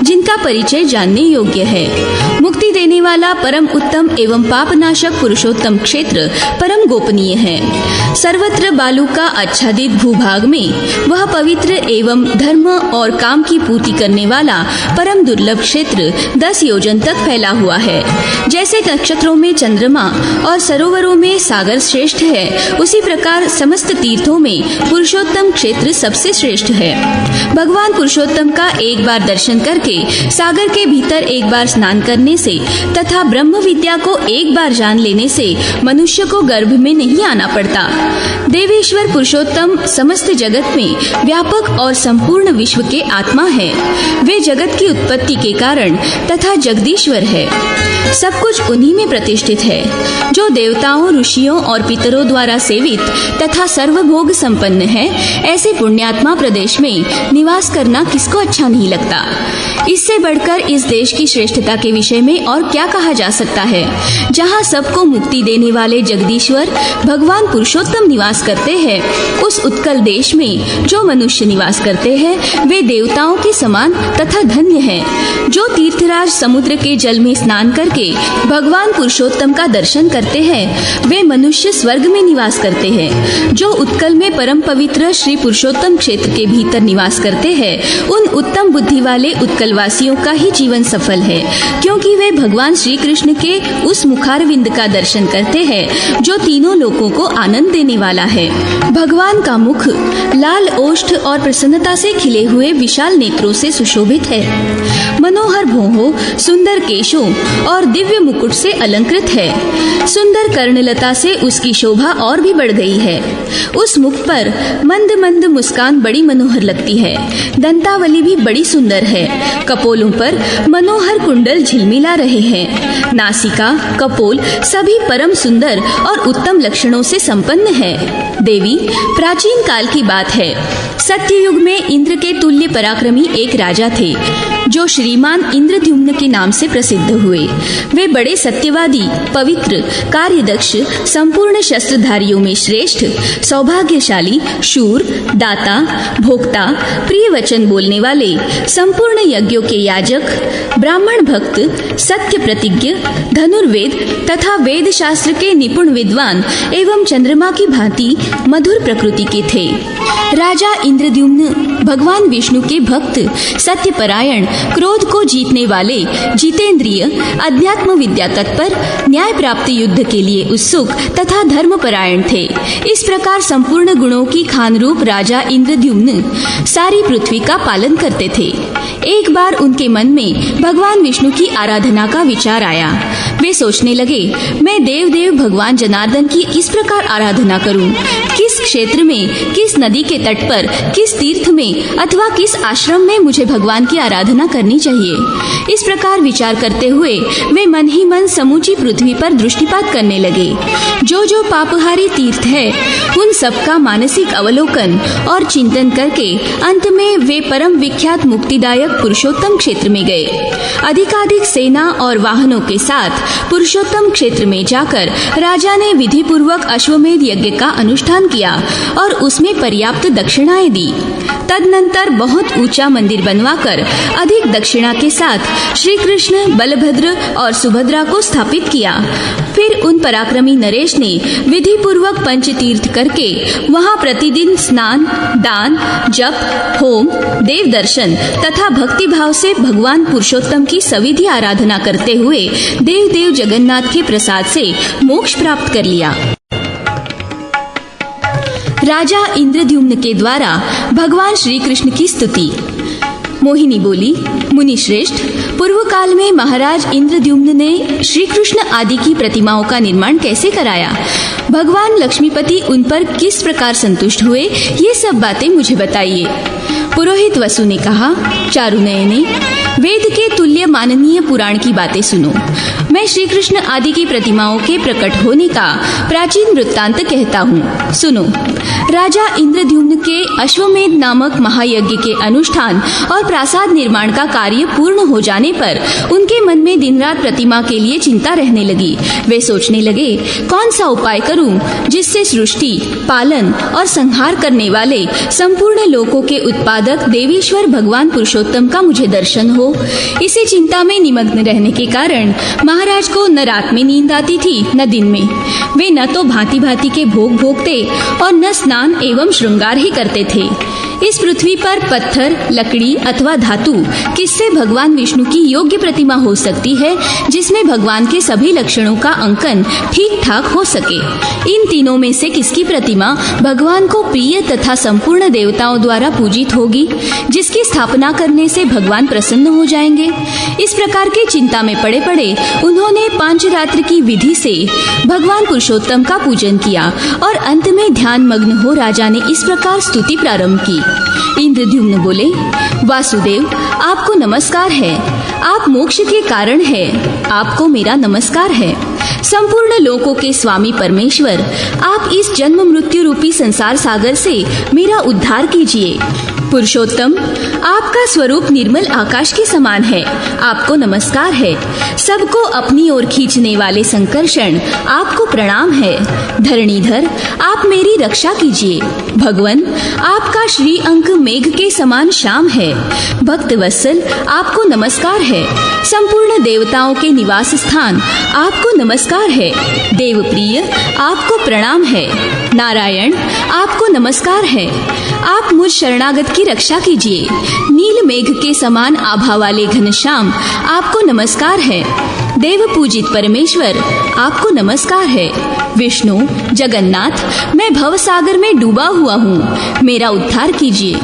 जिनका परिचय जानने योग्य है। मुक्ति देने वाला परम उत्तम एवं पापनाशक पुरुषोत्तम क्षेत्र परम गोपनीय है। सर्वत्र बालू का आच्छादित भूभाग में वह पवित्र एवं धर्म और काम की पूर्ति करने वाला परम दुर्लभ क्षेत्र 10 योजन तक फैला हुआ है। जैसे नक्षत्रों में चंद्रमा और सरोवरों में सागर श्रेष्ठ है, उसी प्रकार समस्त तीर्थों में पुरुषोत्तम क्षेत्र सबसे श्रेष्ठ है। भगवान पुरुषोत्तम का एक बार दर्शन करके सागर के भीतर एक बार स्नान करने से तथा ब्रह्म विद्या को एक बार जान लेने से मनुष्य को गर्भ में नहीं आना पड़ता। देवेश्वर पुरुषोत्तम समस्त जगत में व्यापक और संपूर्ण विश्व के आत्मा है। वे जगत की उत्पत्ति के कारण तथा जगदीश्वर है। सब कुछ उन्हीं में प्रतिष्ठित है। जो देवताओं, ऋषियों और पितरों द्वारा सेवित तथा सर्वभोग संपन्न है, ऐसे पुण्यात्मा प्रदेश में निवास करना किसको अच्छा नहीं लगता। इससे बढ़कर इस देश की श्रेष्ठता के विषय में और क्या कहा जा सकता है। जहाँ सबको मुक्ति देने वाले जगदीश्वर भगवान पुरुषोत्तम निवास करते हैं, उस उत्कल देश में जो मनुष्य निवास करते हैं वे देवताओं के समान तथा धन्य हैं। जो तीर्थराज समुद्र के जल में स्नान करके भगवान पुरुषोत्तम का दर्शन करते हैं, वे मनुष्य स्वर्ग में निवास करते हैं। जो उत्कल में परम पवित्र श्री पुरुषोत्तम क्षेत्र के भीतर निवास करते हैं, उन उत्तम बुद्धि वाले उत्कलवासियों का ही जीवन सफल है, क्योंकि वे भगवान श्री कृष्ण के उस मुखारविंद का दर्शन करते हैं जो तीनों लोकों को आनंद देने वाला है। भगवान का मुख लाल ओष्ठ और प्रसन्नता से खिले हुए विशाल नेत्रों से सुशोभित है। मनोहर भौहों, सुंदर केशों और दिव्य मुकुट से अलंकृत है। सुंदर कर्णलता से उसकी शोभा और भी बढ़ गई है। उस मुख पर मंद मंद मुस्कान बड़ी मनोहर लगती है। दंतावली भी बड़ी सुंदर है। कपोलों पर मनोहर कुंडल झिलमिला रहे हैं। नासिका, कपोल सभी परम सुंदर और उत्तम लक्षणों से संपन्न है। देवी, प्राचीन काल की बात है। सत्ययुग में इंद्र के तुल्य पराक्रमी एक राजा थे, जो श्रीमान इंद्रद्युम्न के नाम से प्रसिद्ध हुए। वे बड़े सत्यवादी, पवित्र, कार्यदक्ष, संपूर्ण शस्त्रधारियों में श्रेष्ठ, सौभाग्यशाली, शूर, दाता, भोक्ता, प्रिय वचन बोलने वाले, संपूर्ण यज्ञों के याजक, ब्राह्मण भक्त, सत्य प्रतिज्ञ, धनुर्वेद तथा वेद शास्त्र के निपुण विद्वान एवं चंद्रमा की भांति मधुर प्रकृति के थे। राजा इंद्रद्युम्न भगवान विष्णु के भक्त, सत्यपरायण, क्रोध को जीतने वाले, जितेंद्रिय, अध्यात्म विद्या तत्पर, न्याय प्राप्त युद्ध के लिए उत्सुक तथा धर्मपरायण थे। इस प्रकार संपूर्ण गुणों की खान रूप राजा इंद्रद्युम्न सारी पृथ्वी का पालन करते थे। एक बार उनके मन में भगवान विष्णु की आराधना का विचार आया। वे सोचने लगे, मैं देव देव भगवान जनार्दन की इस प्रकार आराधना करूं। किस क्षेत्र में, किस नदी के तट पर, किस तीर्थ में अथवा किस आश्रम में मुझे भगवान की आराधना करनी चाहिए। इस प्रकार विचार करते हुए वे मन ही मन समूची पृथ्वी पर दृष्टिपात करने लगे। जो जो पापहारी तीर्थ है, उन सबका मानसिक अवलोकन और चिंतन करके अंत में वे परम विख्यात मुक्तिदायक पुरुषोत्तम क्षेत्र में गए। अधिकाधिक सेना और वाहनों के साथ पुरुषोत्तम क्षेत्र में जाकर राजा ने विधि पूर्वक अश्वमेध यज्ञ का अनुष्ठान किया और उसमें पर्याप्त दक्षिणाएं दी। तदनंतर बहुत ऊंचा मंदिर बनवाकर अधिक दक्षिणा के साथ श्री कृष्ण, बलभद्र और सुभद्रा को स्थापित किया। फिर उन पराक्रमी नरेश ने विधि पूर्वक पंचतीर्थ करके वहां प्रतिदिन स्नान, दान, जप, होम, देव दर्शन तथा भक्ति भाव से भगवान पुरुषोत्तम की सविधि आराधना करते हुए देव देव जगन्नाथ के प्रसाद से मोक्ष प्राप्त कर लिया। राजा इंद्रद्युम्न के द्वारा भगवान श्री कृष्ण की स्तुति। मोहिनी बोली, मुनि श्रेष्ठ, पूर्व काल में महाराज इंद्रद्युम्न ने श्री कृष्ण आदि की प्रतिमाओं का निर्माण कैसे कराया? भगवान लक्ष्मीपति उन पर किस प्रकार संतुष्ट हुए? ये सब बातें मुझे बताइए। पुरोहित वसु ने कहा, चारुनयने, वेद के तुल्य माननीय पुराण की बातें सुनो। मैं श्री कृष्ण आदि की प्रतिमाओं के प्रकट होने का प्राचीन वृत्तांत कहता हूँ। सुनो। राजा इंद्रद्युम्न के अश्वमेध नामक महायज्ञ के अनुष्ठान और प्रासाद निर्माण का कार्य पूर्ण हो जाने पर उनके मन में दिन रात प्रतिमा के लिए चिंता रहने लगी। वे सोचने लगे, कौन सा उपाय करूं जिससे सृष्टि, पालन और संहार करने वाले संपूर्ण लोकों के उत्पादक देवेश्वर भगवान पुरुषोत्तम का मुझे दर्शन हो। इसी चिंता में निमग्न रहने के कारण महाराज को न रात में नींद आती थी न दिन में। वे न तो भांति भांति के भोग भोगते और न स्नान एवं श्रृंगार ही करते थे। इस पृथ्वी पर पत्थर, लकड़ी अथवा धातु किससे भगवान विष्णु की योग्य प्रतिमा हो सकती है जिसमें भगवान के सभी लक्षणों का अंकन ठीक ठाक हो सके। इन तीनों में से किसकी प्रतिमा भगवान को प्रिय तथा संपूर्ण देवताओं द्वारा पूजित होगी, जिसकी स्थापना करने से भगवान प्रसन्न हो जाएंगे। इस प्रकार की चिंता में पड़े पड़े उन्होंने पांचरात्र की विधि से भगवान पुरुषोत्तम का पूजन किया और अंत में ध्यान मग्न हो राजा ने इस प्रकार स्तुति प्रारंभ की। इंद्रद्युम्न बोले, वासुदेव, आपको नमस्कार है। आप मोक्ष के कारण है। आपको मेरा नमस्कार है। संपूर्ण लोकों के स्वामी परमेश्वर, आप इस जन्म मृत्यु रूपी संसार सागर से मेरा उद्धार कीजिए। पुरुषोत्तम, आपका स्वरूप निर्मल आकाश के समान है। आपको नमस्कार है। सबको अपनी ओर खींचने वाले संकर्षण, आपको प्रणाम है। धरणीधर, आप मेरी रक्षा कीजिए। भगवन, आपका श्री अंक मेघ के समान श्याम है। भक्त वत्सल, आपको नमस्कार है। संपूर्ण देवताओं के निवास स्थान, आपको नमस्कार है। देवप्रिय, आपको प्रणाम है। नारायण, आपको नमस्कार है। आप मुझ शरणागत की रक्षा कीजिए। नील मेघ के समान आभा वाले घनश्याम, आपको नमस्कार है। देव पूजित परमेश्वर, आपको नमस्कार है। विष्णु, जगन्नाथ, मैं भवसागर में डूबा हुआ हूँ, मेरा उद्धार कीजिए।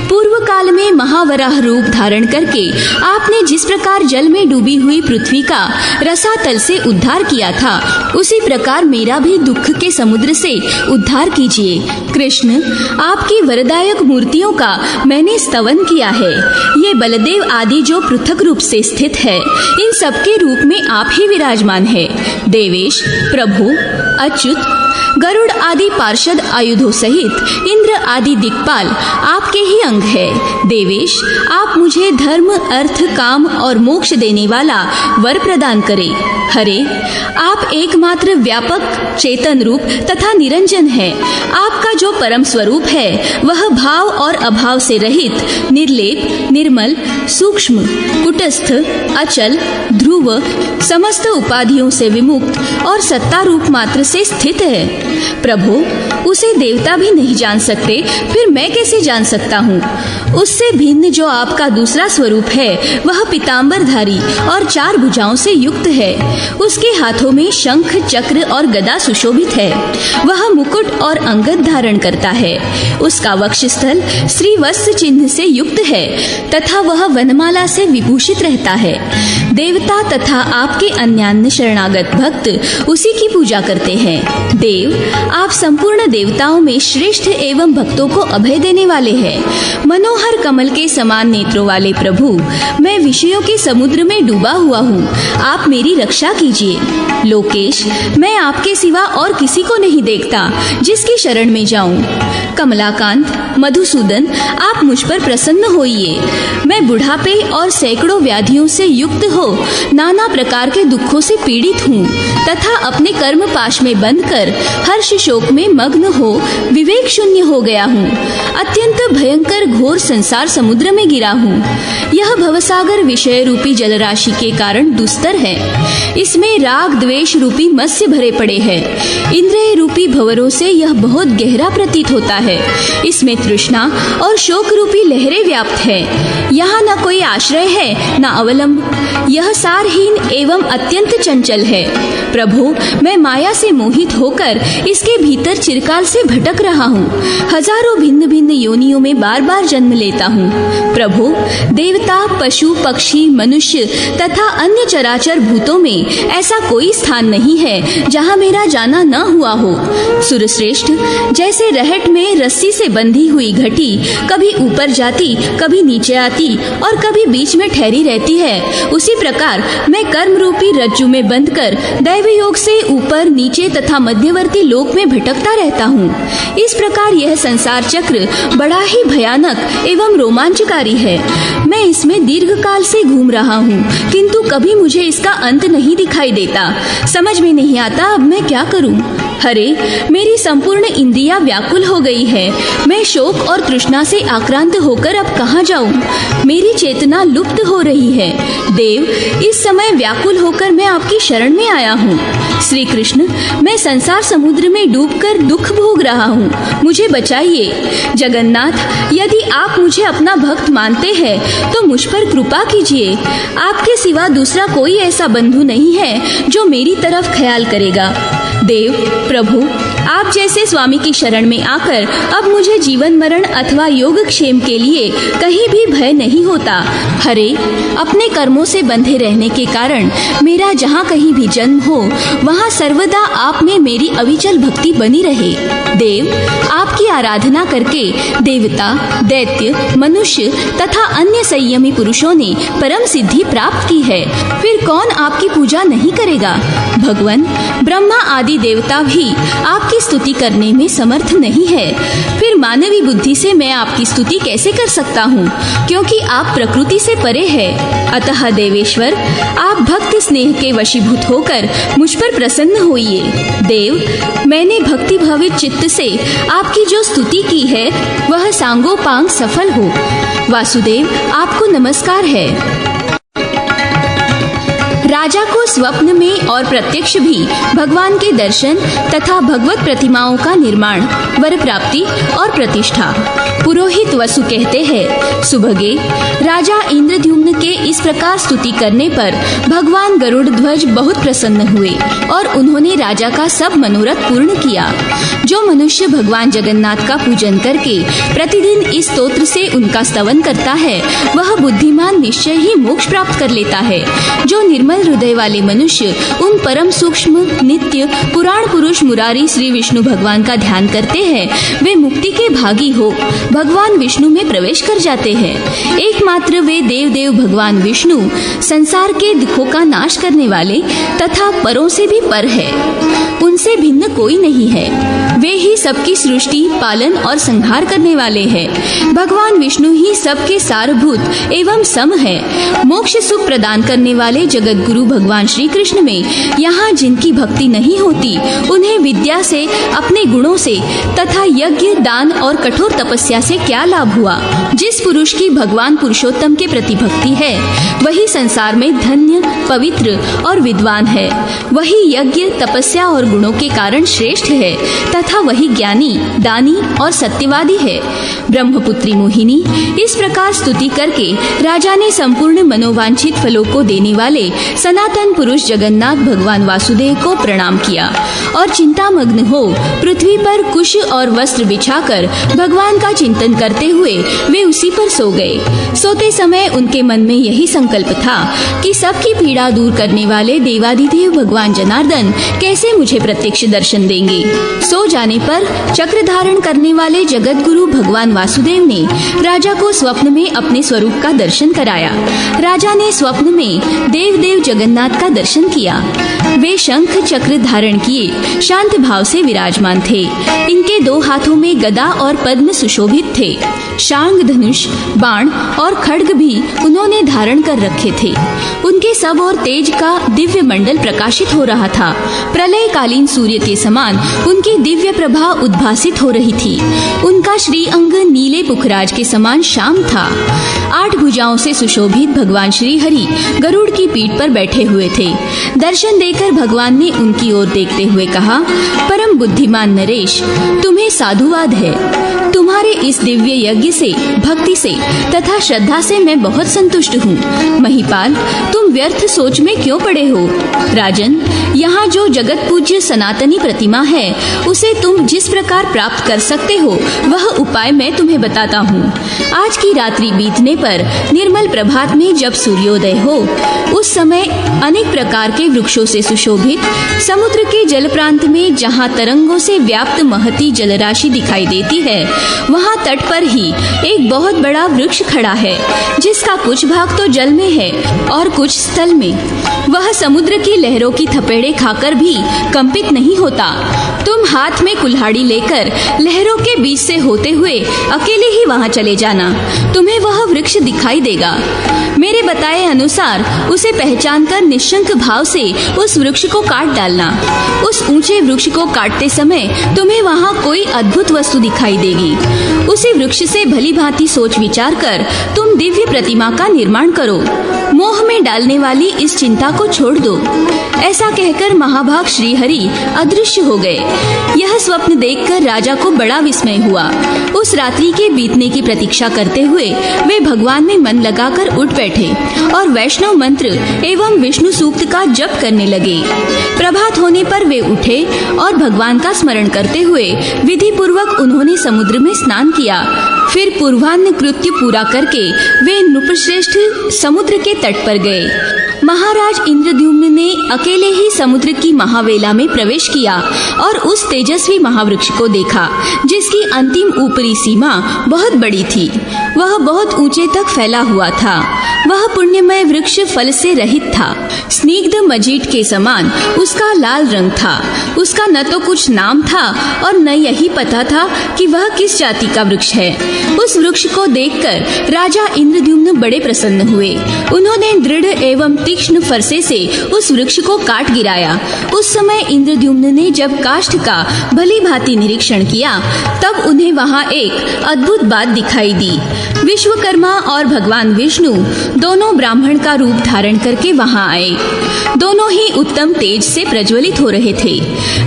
पूर्व काल में महावराह रूप धारण करके आपने जिस प्रकार जल में डूबी हुई पृथ्वी का रसातल से उद्धार किया था, उसी प्रकार मेरा भी दुख के समुद्र से उद्धार कीजिए। कृष्ण, आपकी वरदायक मूर्तियों का मैंने स्तवन किया है। ये बलदेव आदि जो पृथक रूप से स्थित है, इन सबके रूप में आप ही विराजमान है। देवेश, प्रभु, अच्युत, गरुड़ आदि पार्षद आयुधों सहित इंद्र आदि दिक्पाल आपके ही अंग है। देवेश, आप मुझे धर्म, अर्थ, काम और मोक्ष देने वाला वर प्रदान करें। हरे, आप एकमात्र व्यापक, चेतन रूप तथा निरंजन है। आपका जो परम स्वरूप है वह भाव और अभाव से रहित, निर्लेप, निर्मल, सूक्ष्म, कुटस्थ, अचल, ध्रुव, समस्त उपाधियों से विमुक्त और सत्ता रूप मात्र से स्थित है। प्रभु, उसे देवता भी नहीं जान सकते, फिर मैं कैसे जान सकता हूँ? उससे भिन्न जो आपका दूसरा स्वरूप है वह पीतांबरधारी और 4 भुजाओं से युक्त है। उसके हाथों में शंख, चक्र और गदा सुशोभित है। वह मुकुट और अंगद धारण करता है। उसका वक्षस्थल श्रीवत्स चिन्ह से युक्त है तथा वह वनमाला से विभूषित रहता है। देवता तथा आपके अन्यान्य शरणागत भक्त उसी की पूजा करते हैं। देव, आप संपूर्ण देवताओं में श्रेष्ठ एवं भक्तों को अभय देने वाले हैं। मनोहर कमल के समान नेत्रों वाले प्रभु, मैं विषयों के समुद्र में डूबा हुआ हूँ, आप मेरी रक्षा कीजिए। लोकेश, मैं आपके सिवा और किसी को नहीं देखता जिसकी शरण में जाऊं। कमलाकांत, मधुसूदन, आप मुझ पर प्रसन्न होइए। मैं बुढ़ापे और सैकड़ों व्याधियों से युक्त हो नाना प्रकार के दुखों से पीड़ित हूँ तथा अपने कर्म पाश में बंध कर हर्ष शोक में मग्न हो विवेक शून्य हो गया हूँ। अत्यंत भयंकर घोर संसार समुद्र में गिरा हूँ। यह भवसागर विषय रूपी जलराशि के कारण दुस्तर है। इसमें राग द्वेष रूपी मत्स्य भरे पड़े हैं। इंद्रिय रूपी भंवरों से यह बहुत गहरा प्रतीत होता है। इसमें तृष्णा और शोक रूपी लहरें व्याप्त है। यहाँ न कोई आश्रय है न अवलंब। यह सारहीन एवं अत्यंत चंचल है। प्रभु, मैं माया से मोहित होकर इसके भीतर चिरकाल से भटक रहा हूँ। हजारों भिन्न भिन्न योनियों में बार बार जन्म लेता हूँ। प्रभु, देवता, पशु, पक्षी, मनुष्य तथा अन्य चराचर भूतों में ऐसा कोई स्थान नहीं है जहाँ मेरा जाना न हुआ हो। सुरश्रेष्ठ, जैसे रहट में रस्सी से बंधी हुई घटी कभी ऊपर जाती, कभी नीचे आती और कभी बीच में ठहरी रहती है, उसी प्रकार मैं कर्म रूपी रज्जु में बंधकर दैव योग से ऊपर, नीचे तथा मध्यवर्ती लोक में भटकता रहता हूँ। इस प्रकार यह संसार चक्र बड़ा ही भयानक एवं रोमांचकारी है। मैं इसमें दीर्घ काल से घूम रहा हूँ, किंतु कभी मुझे इसका अंत नहीं दिखाई देता। समझ में नहीं आता अब मैं क्या करूँ। हरे, मेरी संपूर्ण इंद्रियां व्याकुल हो गई है। मैं शोक और तृष्णा से आक्रांत होकर अब कहाँ जाऊं? मेरी चेतना लुप्त हो रही है। देव, इस समय व्याकुल होकर मैं आपकी शरण में आया हूँ। श्री कृष्ण, मैं संसार समुद्र में डूबकर दुख भोग रहा हूँ, मुझे बचाइए। जगन्नाथ, यदि आप मुझे अपना भक्त मानते हैं तो मुझ पर कृपा कीजिए। आपके सिवा दूसरा कोई ऐसा बंधु नहीं है जो मेरी तरफ ख्याल करेगा। देव, प्रभु, आप जैसे स्वामी की शरण में आकर अब मुझे जीवन मरण अथवा योग क्षेम के लिए कहीं भी भय नहीं होता। हरे, अपने कर्मों से बंधे रहने के कारण मेरा जहाँ कहीं भी जन्म हो वहाँ सर्वदा आप में मेरी अविचल भक्ति बनी रहे। देव, आपकी आराधना करके देवता, दैत्य, मनुष्य तथा अन्य संयमी पुरुषों ने परम सिद्धि प्राप्त की है, फिर कौन आपकी पूजा नहीं करेगा। भगवान, ब्रह्मा आदि देवता भी आपकी स्तुति करने में समर्थ नहीं है, फिर मानवी बुद्धि से मैं आपकी स्तुति कैसे कर सकता हूँ, क्योंकि आप प्रकृति से परे हैं। अतः देवेश्वर, आप भक्त स्नेह के वशीभूत होकर मुझ पर प्रसन्न होइए। देव, मैंने भक्ति भावित चित्त से आपकी जो स्तुति की है वह सांगोपांग सफल हो। वासुदेव, आपको नमस्कार है। राजा को स्वप्न में और प्रत्यक्ष भी भगवान के दर्शन तथा भगवत प्रतिमाओं का निर्माण, वर प्राप्ति और प्रतिष्ठा। पुरोहित वसु कहते हैं, सुभगे, राजा इंद्रद्युम्न के इस प्रकार स्तुति करने पर भगवान गरुड़ ध्वज बहुत प्रसन्न हुए और उन्होंने राजा का सब मनोरथ पूर्ण किया। जो मनुष्य भगवान जगन्नाथ का पूजन करके प्रतिदिन इस स्तोत्र से उनका स्तवन करता है वह बुद्धिमान निश्चय ही मोक्ष प्राप्त कर लेता है। जो निर्मल हृदय वाले मनुष्य उन परम सूक्ष्म नित्य पुराण पुरुष मुरारी श्री विष्णु भगवान का ध्यान करते हैं वे मुक्ति के भागी हो भगवान विष्णु में प्रवेश कर जाते हैं। एकमात्र वे देव भगवान विष्णु संसार के दुखों का नाश करने वाले तथा परों से भी पर है, उनसे भिन्न कोई नहीं है। वे ही सबकी सृष्टि, पालन और संहार करने वाले हैं। भगवान विष्णु ही सबके सारभूत एवं सम है। मोक्ष सुख प्रदान करने वाले जगत गुरु भगवान श्री कृष्ण में यहाँ जिनकी भक्ति नहीं होती उन्हें विद्या से, अपने गुणों से तथा यज्ञ, दान और कठोर तपस्या से क्या लाभ हुआ। जिस पुरुष की भगवान पुरुषोत्तम के प्रति भक्ति है वही संसार में धन्य, पवित्र और विद्वान है। वही यज्ञ, तपस्या और गुणों के कारण श्रेष्ठ है तथा वही ज्ञानी, दानी और सत्यवादी है। ब्रह्मपुत्री मोहिनी इस प्रकार स्तुति करके राजा ने संपूर्ण मनोवांछित फलों को देने वाले सनातन पुरुष जगन्नाथ भगवान वासुदेव को प्रणाम किया और चिंतामग्न हो पृथ्वी पर कुश और वस्त्र बिछाकर भगवान का चिंतन करते हुए वे उसी पर सो गए। सोते समय उनके मन में यही संकल्प था कि सबकी पीड़ा दूर करने वाले देवादिदेव भगवान जनार्दन कैसे मुझे प्रत्यक्ष दर्शन देंगे। सो जाने पर चक्र धारण करने वाले जगत गुरु भगवान वासुदेव ने राजा को स्वप्न में अपने स्वरूप का दर्शन कराया। राजा ने स्वप्न में देव जगन्नाथ का दर्शन किया। वे शंख चक्र धारण किए शांत भाव से विराजमान थे। इनके दो हाथों में गदा और पद्म सुशोभित थे। शांग, धनुष, बाण और खड्ग भी उन्होंने धारण कर रखे थे। उनके सब और तेज का दिव्य मंडल प्रकाशित हो रहा था। प्रलय कालीन उदयमान सूर्य के समान उनकी दिव्य प्रभा उद्भासित हो रही थी। उनका श्री अंग नीले पुखराज के समान श्याम था। 8 भुजाओं से सुशोभित भगवान श्री हरि गरुड़ की पीठ पर बैठे हुए थे। दर्शन देकर भगवान ने उनकी ओर देखते हुए कहा, परम बुद्धिमान नरेश, तुम्हें साधुवाद है। तुम्हारे इस दिव्य यज्ञ से, भक्ति से तथा श्रद्धा से मैं बहुत संतुष्ट हूँ। महिपाल, तुम व्यर्थ सोच में क्यों पड़े हो? राजन, यहाँ जो जगत पूज्य सनातनी प्रतिमा है, उसे तुम जिस प्रकार प्राप्त कर सकते हो, वह उपाय मैं तुम्हें बताता हूँ। आज की रात्रि बीतने पर निर्मल प्रभात में जब सूर्योदय हो, उस समय अनेक प्रकार के वृक्षों से सुशोभित समुद्र के जल प्रांत में जहाँ तरंगों से व्याप्त महती जलराशि दिखाई देती है, वहाँ तट पर ही एक बहुत बड़ा वृक्ष खड़ा है, जिसका कुछ भाग तो जल में है और कुछ स्थल में। वह समुद्र की लहरों की थपेड़े खाकर भी कंपित नहीं होता। तुम हाथ में कुल्हाड़ी लेकर लहरों के बीच से होते हुए अकेले ही वहाँ चले जाना, तुम्हें वह वृक्ष दिखाई देगा। मेरे बताए अनुसार उसे पहचान कर निशंक भाव से उस वृक्ष को काट डालना। उस ऊंचे वृक्ष को काटते समय तुम्हें वहाँ कोई अद्भुत वस्तु दिखाई देगी। उसी वृक्ष से भली भांति सोच विचार कर तुम दिव्य प्रतिमा का निर्माण करो। मोह में डालने वाली इस चिंता को छोड़ दो। ऐसा कहकर महाभाग श्रीहरि अदृश्य हो गए। यह स्वप्न देखकर राजा को बड़ा विस्मय हुआ। उस रात्रि के बीतने की प्रतीक्षा करते हुए वे भगवान में मन लगाकर उठ बैठे और वैष्णव मंत्र एवं विष्णु सूक्त का जप करने लगे। प्रभात होने पर वे उठे और भगवान का स्मरण करते हुए विधि पूर्वक उन्होंने समुद्र में स्नान किया। फिर पूर्वाह्न कृत्य पूरा करके वे नृपश्रेष्ठ समुद्र के तट पर गए। महाराज इंद्रद्युम्न ने अकेले ही समुद्र की महावेला में प्रवेश किया और उस तेजस्वी महावृक्ष को देखा, जिसकी अंतिम ऊपरी सीमा बहुत बड़ी थी। वह बहुत ऊंचे तक फैला हुआ था। वह पुण्यमय वृक्ष फल से रहित था। स्निग्ध मजीट के समान उसका लाल रंग था। उसका न तो कुछ नाम था और न यही पता था कि वह किस जाति का वृक्ष है। उस वृक्ष को देखकर राजा इंद्रद्युम्न बड़े प्रसन्न हुए। उन्होंने दृढ़ एवं तीक्ष्ण फरसे से उस वृक्ष को काट गिराया। उस समय इंद्रद्युम्न ने जब काष्ठ का भली भांति निरीक्षण किया, तब उन्हें वहाँ एक अद्भुत बात दिखाई दी। विश्वकर्मा और भगवान विष्णु दोनों ब्राह्मण का रूप धारण करके वहाँ आए। दोनों ही उत्तम तेज से प्रज्वलित हो रहे थे।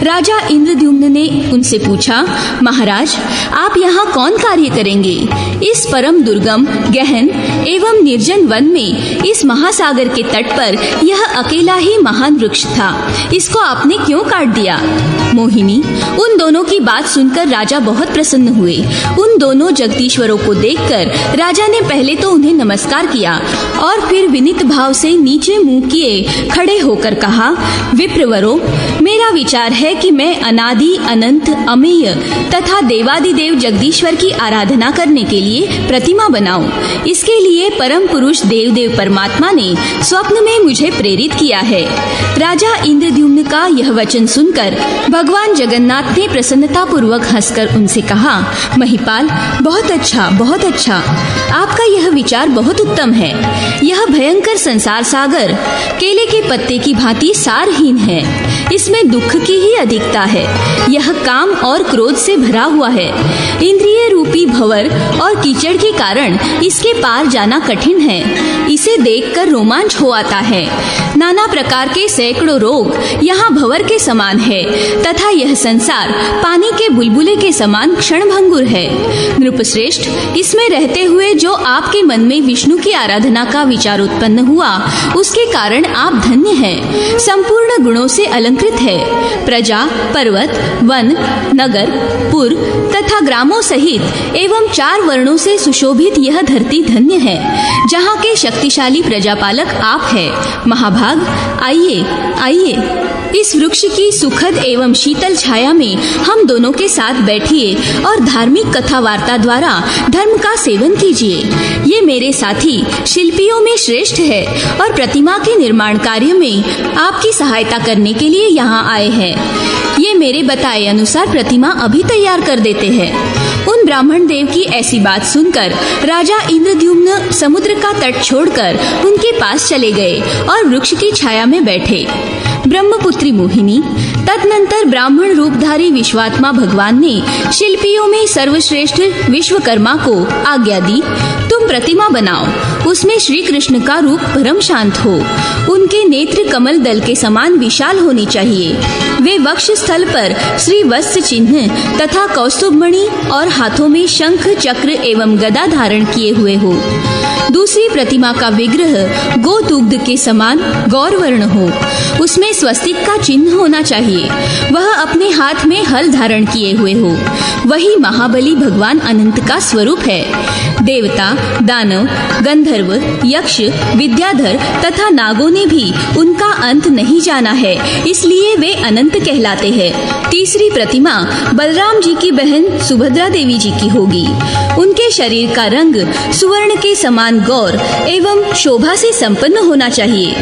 राजा इंद्रद्युम्न ने उनसे पूछा, महाराज, आप यहाँ कौन कार्य करेंगे? इस परम दुर्गम, गहन एवं निर्जन वन में, इस महासागर के तट पर यह अकेला ही महान वृक्ष था। इसको आपने क्यों काट दिया? मोहिनी, उन दोनों की बात सुनकर राजा बहुत प्रसन्न हुए। उन दोनों जगदीश्वरों को देखकर राजा ने पहले तो उन्हें नमस्कार किया और फिर विनीत भाव से नीचे मुंह किए खड़े होकर कहा, विप्रवरों, मेरा विचार है कि मैं अनादि अनंत अमेय तथा देवादिदेव जगदीश्वर की आराधना करने के लिए प्रतिमा बनाऊं। इसके लिए परम पुरुष देवदेव परमात्मा ने स्वप्न में मुझे प्रेरित किया है। राजा इंद्रद्युम्न का यह वचन सुनकर भगवान जगन्नाथ ने प्रसन्नता पूर्वक हंसकर उनसे कहा, महिपाल, बहुत अच्छा, बहुत अच्छा। आपका यह विचार बहुत उत्तम है। यह भयंकर संसार सागर केले के पत्ते की भांति सारहीन है। इसमें दुख की ही अधिकता है। यह काम और क्रोध से भरा हुआ है। इंद्रिय रूपी भंवर और कीचड़ के कारण इसके पार जाना कठिन है। इसे देखकर रोमांच हो आता है। नाना प्रकार के सैकड़ों रोग यहाँ भंवर के समान है तथा यह संसार पानी के बुलबुले के समान क्षणभंगुर है। नृपश्रेष्ठ, इसमें रहते हुए जो आपके मन में विष्णु की आराधना का विचार उत्पन्न हुआ, उसके कारण आप धन्य हैं, संपूर्ण गुणों से अलंकृत है। प्रजा, पर्वत, वन, नगर, पुर तथा ग्रामों सहित एवं 4 वर्णों से सुशोभित यह धरती धन्य है, जहाँ के शक्तिशाली प्रजापालक आप हैं। महाभाग, आइए आइए, इस वृक्ष की सुखद एवं शीतल छाया में हम दोनों के साथ बैठिए और धार्मिक कथा वार्ता द्वारा धर्म का सेवन कीजिए। ये मेरे साथी शिल्पियों में श्रेष्ठ है और प्रतिमा के निर्माण कार्य में आपकी सहायता करने के लिए यहाँ आए हैं। ये मेरे बताए अनुसार प्रतिमा अभी तैयार कर देते हैं। उन ब्राह्मण देव की ऐसी बात सुनकर राजा इंद्रद्युम्न समुद्र का तट छोड़कर उनके पास चले गए और वृक्ष की छाया में बैठे। ब्रह्मपुत्री मोहिनी, तदनंतर ब्राह्मण रूपधारी विश्वात्मा भगवान ने शिल्पियों में सर्वश्रेष्ठ विश्वकर्मा को आज्ञा दी, तुम प्रतिमा बनाओ, उसमें श्री कृष्ण का रूप परम शांत हो, उनके नेत्र कमल दल के समान विशाल होनी चाहिए, वे वक्ष स्थल पर श्री वत्स चिन्ह तथा कौस्तुभमणि और हाथों में शंख चक्र एवं गदा धारण किए हुए हो। दूसरी प्रतिमा का विग्रह गोदुग्ध के समान गौरवर्ण हो, उसमें स्वस्तिक का चिन्ह होना चाहिए, वह अपने हाथ में हल धारण किए हुए हो, वही महाबली भगवान अनंत का स्वरूप है। देवता, दानव, गंधर्व, यक्ष, विद्याधर तथा नागों ने भी उनका अंत नहीं जाना है, इसलिए वे अनंत कहलाते हैं। तीसरी प्रतिमा बलराम जी की बहन सुभद्रा देवी जी की होगी। उनके शरीर का रंग सुवर्ण के समान गौर एवं शोभा से संपन्न होना चाहिए,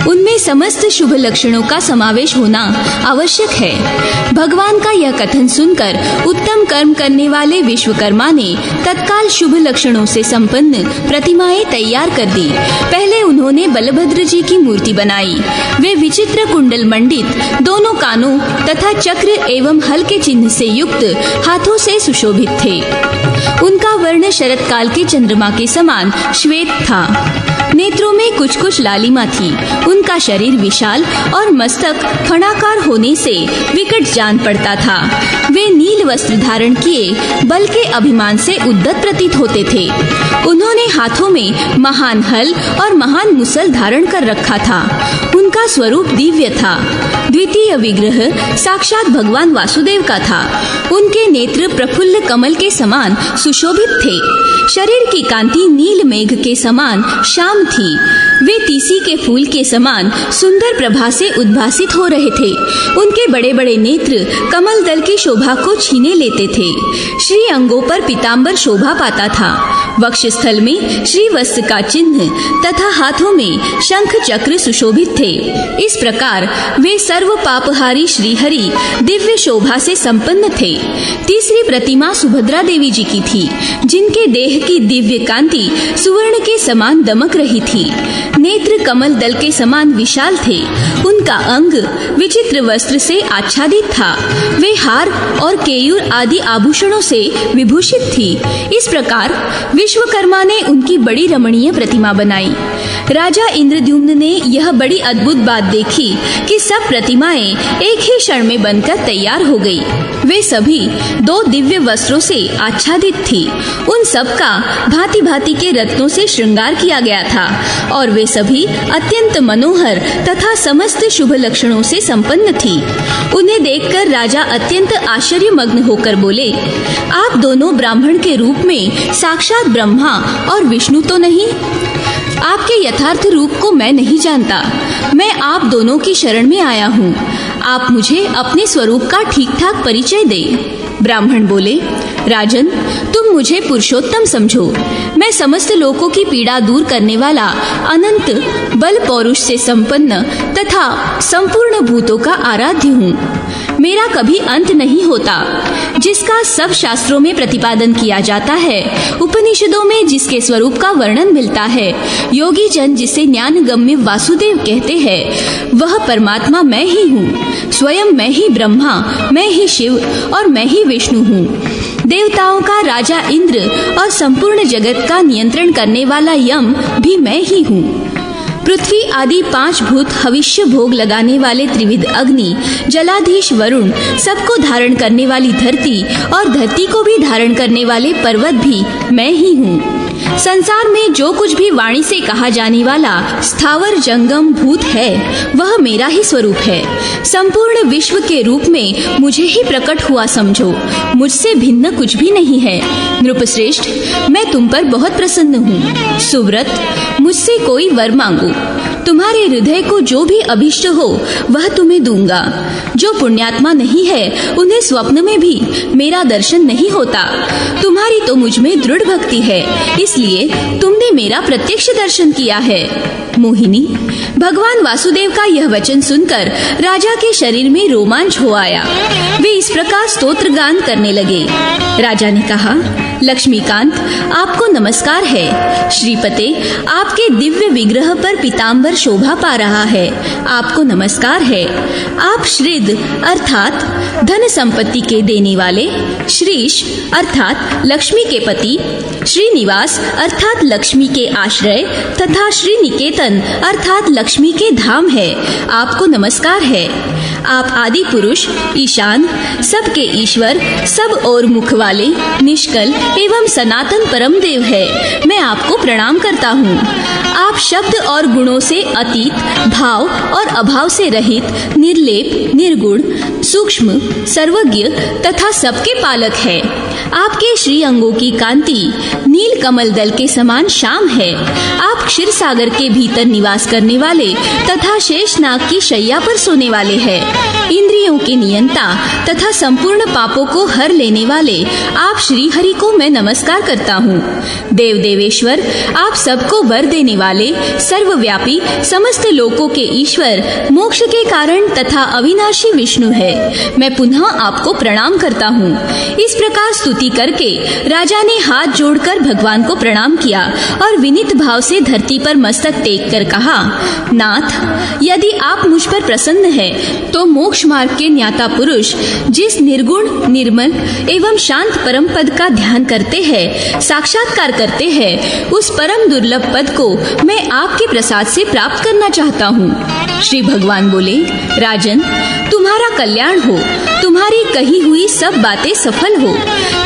उनमें समस्त शुभ लक्षणों का समावेश होना आवश्यक है। भगवान का यह कथन सुनकर उत्तम कर्म करने वाले विश्वकर्मा ने तत्काल शुभ लक्षणों से संपन्न प्रतिमाएं तैयार कर दी। पहले उन्होंने बलभद्र जी की मूर्ति बनाई। वे विचित्र कुंडल मंडित, दोनों कानों तथा चक्र एवं हल के चिन्ह से युक्त, हाथों से सुशोभित थे। उनका वर्ण शरद काल के चंद्रमा के समान श्वेत था। नेत्रों में कुछ कुछ लालिमा थी। उनका शरीर विशाल और मस्तक फणाकार होने से विकट जान पड़ता था। वे नील वस्त्र धारण किए बल के अभिमान से उद्दत प्रतीत होते थे। उन्होंने हाथों में महान हल और महान मुसल धारण कर रखा था। उनका स्वरूप दिव्य था। द्वितीय विग्रह साक्षात भगवान वासुदेव का था। उनके नेत्र प्रफुल्ल कमल के समान सुशोभित थे। शरीर की कांति नील मेघ के समान श्याम थी। वे तीसी के फूल के समान सुंदर प्रभा से उद्भासित हो रहे थे। उनके बड़े बड़े नेत्र कमल दल की शोभा को छीने लेते थे। श्री अंगों पर पीतांबर शोभा पाता था। वक्षस्थल में श्रीवत्स का चिन्ह तथा हाथों में शंख चक्र सुशोभित थे। इस प्रकार वे सर्व पापहारी श्रीहरि दिव्य शोभा से संपन्न थे। तीसरी प्रतिमा सुभद्रा देवी जी की थी, जिनके देह की दिव्य कांति सुवर्ण के समान दमक रही थी। नेत्र कमल दल के समान विशाल थे। उनका अंग विचित्र वस्त्र से आच्छादित था। वे हार और केयूर आदि आभूषणों से विभूषित थी। इस प्रकार विश्वकर्मा ने उनकी बड़ी रमणीय प्रतिमा बनाई। राजा इंद्रद्युम्न ने यह बड़ी अद्भुत बात देखी कि सब प्रतिमाएं एक ही क्षण में बनकर तैयार हो गई। वे सभी 2 दिव्य वस्त्रों से आच्छादित थी। उन सब का भांति भांति के रत्नों से श्रृंगार किया गया था और वे सभी अत्यंत मनोहर तथा समस्त शुभ लक्षणों से संपन्न थी। उन्हें देखकर राजा अत्यंत आश्चर्यमग्न होकर बोले, आप दोनों ब्राह्मण के रूप में साक्षात ब्रह्मा और विष्णु तो नहीं? आपके यथार्थ रूप को मैं नहीं जानता। मैं आप दोनों की शरण में आया हूँ। आप मुझे अपने स्वरूप का ठीक ठाक परिचय दे। ब्राह्मण बोले, राजन, तुम मुझे पुरुषोत्तम समझो। मैं समस्त लोगों की पीड़ा दूर करने वाला अनंत बल पौरुष से संपन्न तथा संपूर्ण भूतों का आराध्य हूँ। मेरा कभी अंत नहीं होता, जिसका सब शास्त्रों में प्रतिपादन किया जाता है, उपनिषदों में जिसके स्वरूप का वर्णन मिलता है, योगी जन जिसे ज्ञान गम्य वासुदेव कहते हैं, वह परमात्मा मैं ही हूँ। स्वयं मैं ही ब्रह्मा, मैं ही शिव और मैं ही विष्णु हूँ। देवताओं का राजा इंद्र और संपूर्ण जगत का नियंत्रण करने वाला यम भी मैं ही हूँ। पृथ्वी आदि 5 भूत, हविष्य भोग लगाने वाले त्रिविध अग्नि, जलाधीश वरुण, सबको धारण करने वाली धरती और धरती को भी धारण करने वाले पर्वत भी मैं ही हूँ। संसार में जो कुछ भी वाणी से कहा जाने वाला स्थावर जंगम भूत है, वह मेरा ही स्वरूप है। संपूर्ण विश्व के रूप में मुझे ही प्रकट हुआ समझो। मुझसे भिन्न कुछ भी नहीं है। नृपश्रेष्ठ, मैं तुम पर बहुत प्रसन्न हूँ। सुव्रत, मुझसे कोई वर मांगो। तुम्हारे हृदय को जो भी अभिष्ट हो वह तुम्हें दूंगा। जो पुण्यात्मा नहीं है, उन्हें स्वप्न में भी मेरा दर्शन नहीं होता। तुम्हारी तो मुझ में दृढ़ भक्ति है, इसलिए तुमने मेरा प्रत्यक्ष दर्शन किया है। मोहिनी, भगवान वासुदेव का यह वचन सुनकर राजा के शरीर में रोमांच हो आया। वे इस प्रकार स्तोत्र गान करने लगे। राजा ने कहा, लक्ष्मीकांत, आपको नमस्कार है। श्रीपते, आपके दिव्य विग्रह पर पीतांबर शोभा पा रहा है, आपको नमस्कार है। आप श्रीद अर्थात धन संपत्ति के देने वाले, श्रीश अर्थात लक्ष्मी के पति, श्रीनिवास अर्थात लक्ष्मी के आश्रय तथा श्री निकेतन अर्थात लक्ष्मी के धाम है, आपको नमस्कार है। आप आदि पुरुष, ईशान, सबके ईश्वर, सब और मुख वाले, निष्कल एवं सनातन परम देव है, मैं आपको प्रणाम करता हूँ। आप शब्द और गुणों से अतीत, भाव और अभाव से रहित, निर्लेप, निर्गुण, सूक्ष्म, सर्वज्ञ तथा सबके पालक है। आपके श्री अंगों की कांति नील कमल दल के समान श्याम है। आप क्षीर सागर के भीतर निवास करने वाले तथा शेषनाग की शैया पर सोने वाले हैं। इंद्रियों के नियंता तथा संपूर्ण पापों को हर लेने वाले आप श्री हरि को मैं नमस्कार करता हूँ। देव देवेश्वर, आप सबको वर देने वाले, सर्वव्यापी, समस्त लोकों के ईश्वर, मोक्ष के कारण तथा अविनाशी विष्णु है, मैं पुनः आपको प्रणाम करता हूँ। इस प्रकार स्तुति करके राजा ने हाथ जोड़कर भगवान को प्रणाम किया और विनीत भाव से धरती पर मस्तक टेक कर कहा, नाथ, यदि आप मुझ पर प्रसन्न है तो मोक्ष मार्ग के ज्ञाता पुरुष जिस निर्गुण, निर्मल एवं शांत परम पद का ध्यान करते हैं, साक्षात्कार करते हैं, उस परम दुर्लभ पद को मैं आपके प्रसाद से प्राप्त करना चाहता हूँ। श्री भगवान बोले, राजन, तुम्हारा कल्याण हो, तुम्हारी कही हुई सब बातें सफल हो,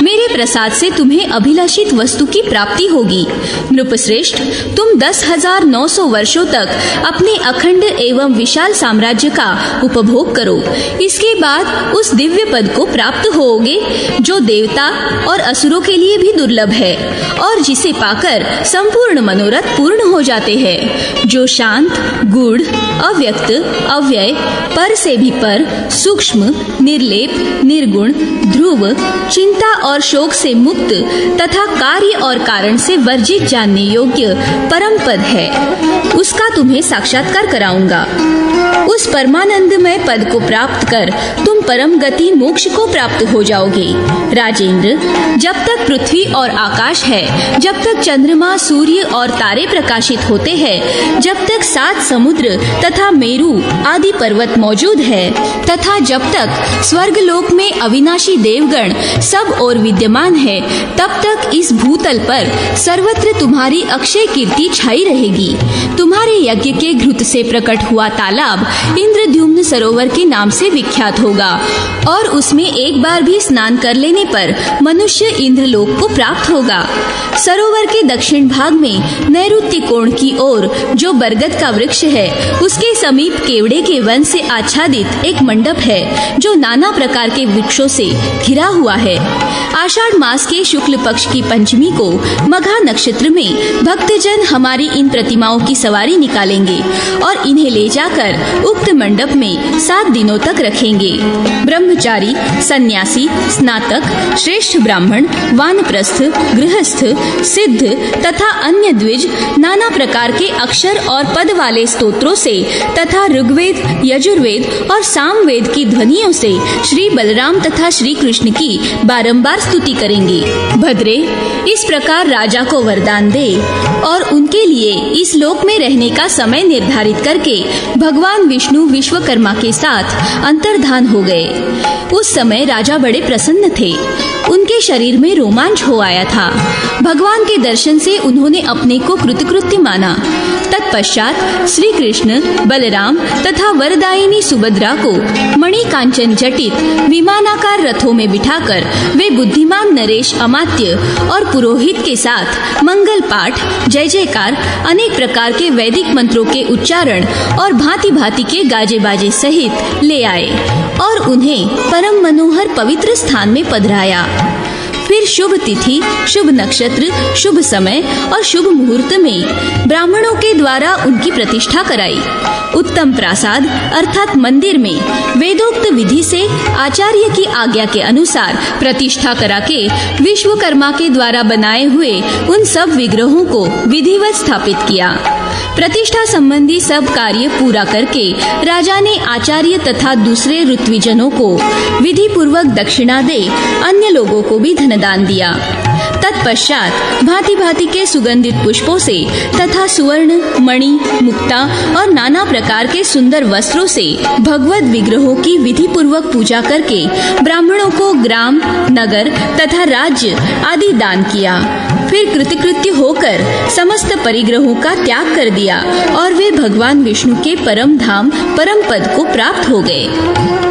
मेरे प्रसाद से तुम्हें अभिलाषित वस्तु की प्राप्ति होगी। नृपश्रेष्ठ, तुम 10,900 वर्षों तक अपने अखंड एवं विशाल साम्राज्य का उपभोग करो। इसके बाद उस दिव्य पद को प्राप्त होोगे जो देवता और असुरों के लिए भी दुर्लभ है और जिसे पाकर संपूर्ण मनोरथ पूर्ण हो जाते हैं, जो शांत, गूढ़, अव्यक्त, अव्यय, पर से भी पर, सूक्ष्म, निर्लेप, निर्गुण, ध्रुव, चिंता और शोक से मुक्त तथा कार्य और कारण से वर्जित जानने योग्य परम पद है, उसका तुम्हें साक्षात्कार कराऊंगा। उस परमानंदमय पद को प्राप्त कर तुम परम गति मोक्ष को प्राप्त हो जाओगे। राजेंद्र, जब तक पृथ्वी और आकाश है, जब तक चंद्रमा, सूर्य और तारे प्रकाशित होते हैं, जब तक 7 समुद्र तथा मेरु आदि पर्वत मौजूद है, तथा जब तक स्वर्गलोक में अविनाशी देवगण सब और विद्यमान है, तब तक इस भूतल पर सर्वत्र तुम्हारी अक्षय कीर्ति छाई रहेगी। तुम्हारे यज्ञ के घृत से प्रकट हुआ तालाब इंद्रद्युम्न सरोवर के नाम से विख्यात होगा और उसमें एक बार भी स्नान कर लेने पर मनुष्य इंद्रलोक को प्राप्त होगा। सरोवर के दक्षिण भाग में नैऋत्य कोण की ओर जो बरगद का वृक्ष है, उसके समीप केवड़े के वन से आच्छादित एक मंडप है जो नाना प्रकार के वृक्षों से घिरा हुआ है। आषाढ़ मास के शुक्ल पक्ष की पंचमी को मघा नक्षत्र में भक्तजन हमारी इन प्रतिमाओं की सवारी निकालेंगे और इन्हें ले जाकर उक्त मंडप में 7 दिनों तक रखेंगे। ब्रह्मचारी, सन्यासी, स्नातक, श्रेष्ठ ब्राह्मण, वानप्रस्थ, गृहस्थ, सिद्ध तथा अन्य द्विज नाना प्रकार के अक्षर और पद वाले स्तोत्रों से तथा ऋग्वेद, यजुर्वेद और सामवेद की ध्वनियों से श्री बलराम तथा श्री कृष्ण की बारंबार स्तुति करेंगे। भद्रे, इस प्रकार राजा को वरदान दे और उनके लिए इस लोक में रहने का समय निर्धारित करके भगवान विष्णु विश्वकर्मा के साथ अंतर्धान हो गए। उस समय राजा बड़े प्रसन्न थे, उनके शरीर में रोमांच हो आया था। भगवान के दर्शन से उन्होंने अपने को कृतकृत्य माना। तत्पश्चात श्री कृष्ण, बलराम तथा वरदायिनी सुभद्रा को मणि कांचन जटित विमानाकार रथों में बिठाकर वे बुद्धिमान नरेश अमात्य और पुरोहित के साथ मंगल पाठ, जय जयकार, अनेक प्रकार के वैदिक मंत्रों के उच्चारण और भांति भांति के गाजे बाजे सहित ले आए और उन्हें परम मनोहर पवित्र स्थान में पधराया। फिर शुभ तिथि, शुभ नक्षत्र, शुभ समय और शुभ मुहूर्त में ब्राह्मणों के द्वारा उनकी प्रतिष्ठा कराई। उत्तम प्रासाद अर्थात मंदिर में वेदोक्त विधि से आचार्य की आज्ञा के अनुसार प्रतिष्ठा करा के विश्वकर्मा के द्वारा बनाए हुए उन सब विग्रहों को विधिवत स्थापित किया। प्रतिष्ठा संबंधी सब कार्य पूरा करके राजा ने आचार्य तथा दूसरे ऋत्विजनों को विधि पूर्वक दक्षिणा दे अन्य लोगों को भी धनदान दिया। तत्पश्चात भांति भांति के सुगंधित पुष्पों से तथा सुवर्ण, मणि, मुक्ता और नाना प्रकार के सुंदर वस्त्रों से भगवत विग्रहों की विधि पूर्वक पूजा करके ब्राह्मणों को ग्राम, नगर तथा राज्य आदि दान किया। फिर कृतकृत्य होकर समस्त परिग्रहों का त्याग कर दिया और वे भगवान विष्णु के परम धाम परम पद को प्राप्त हो गए।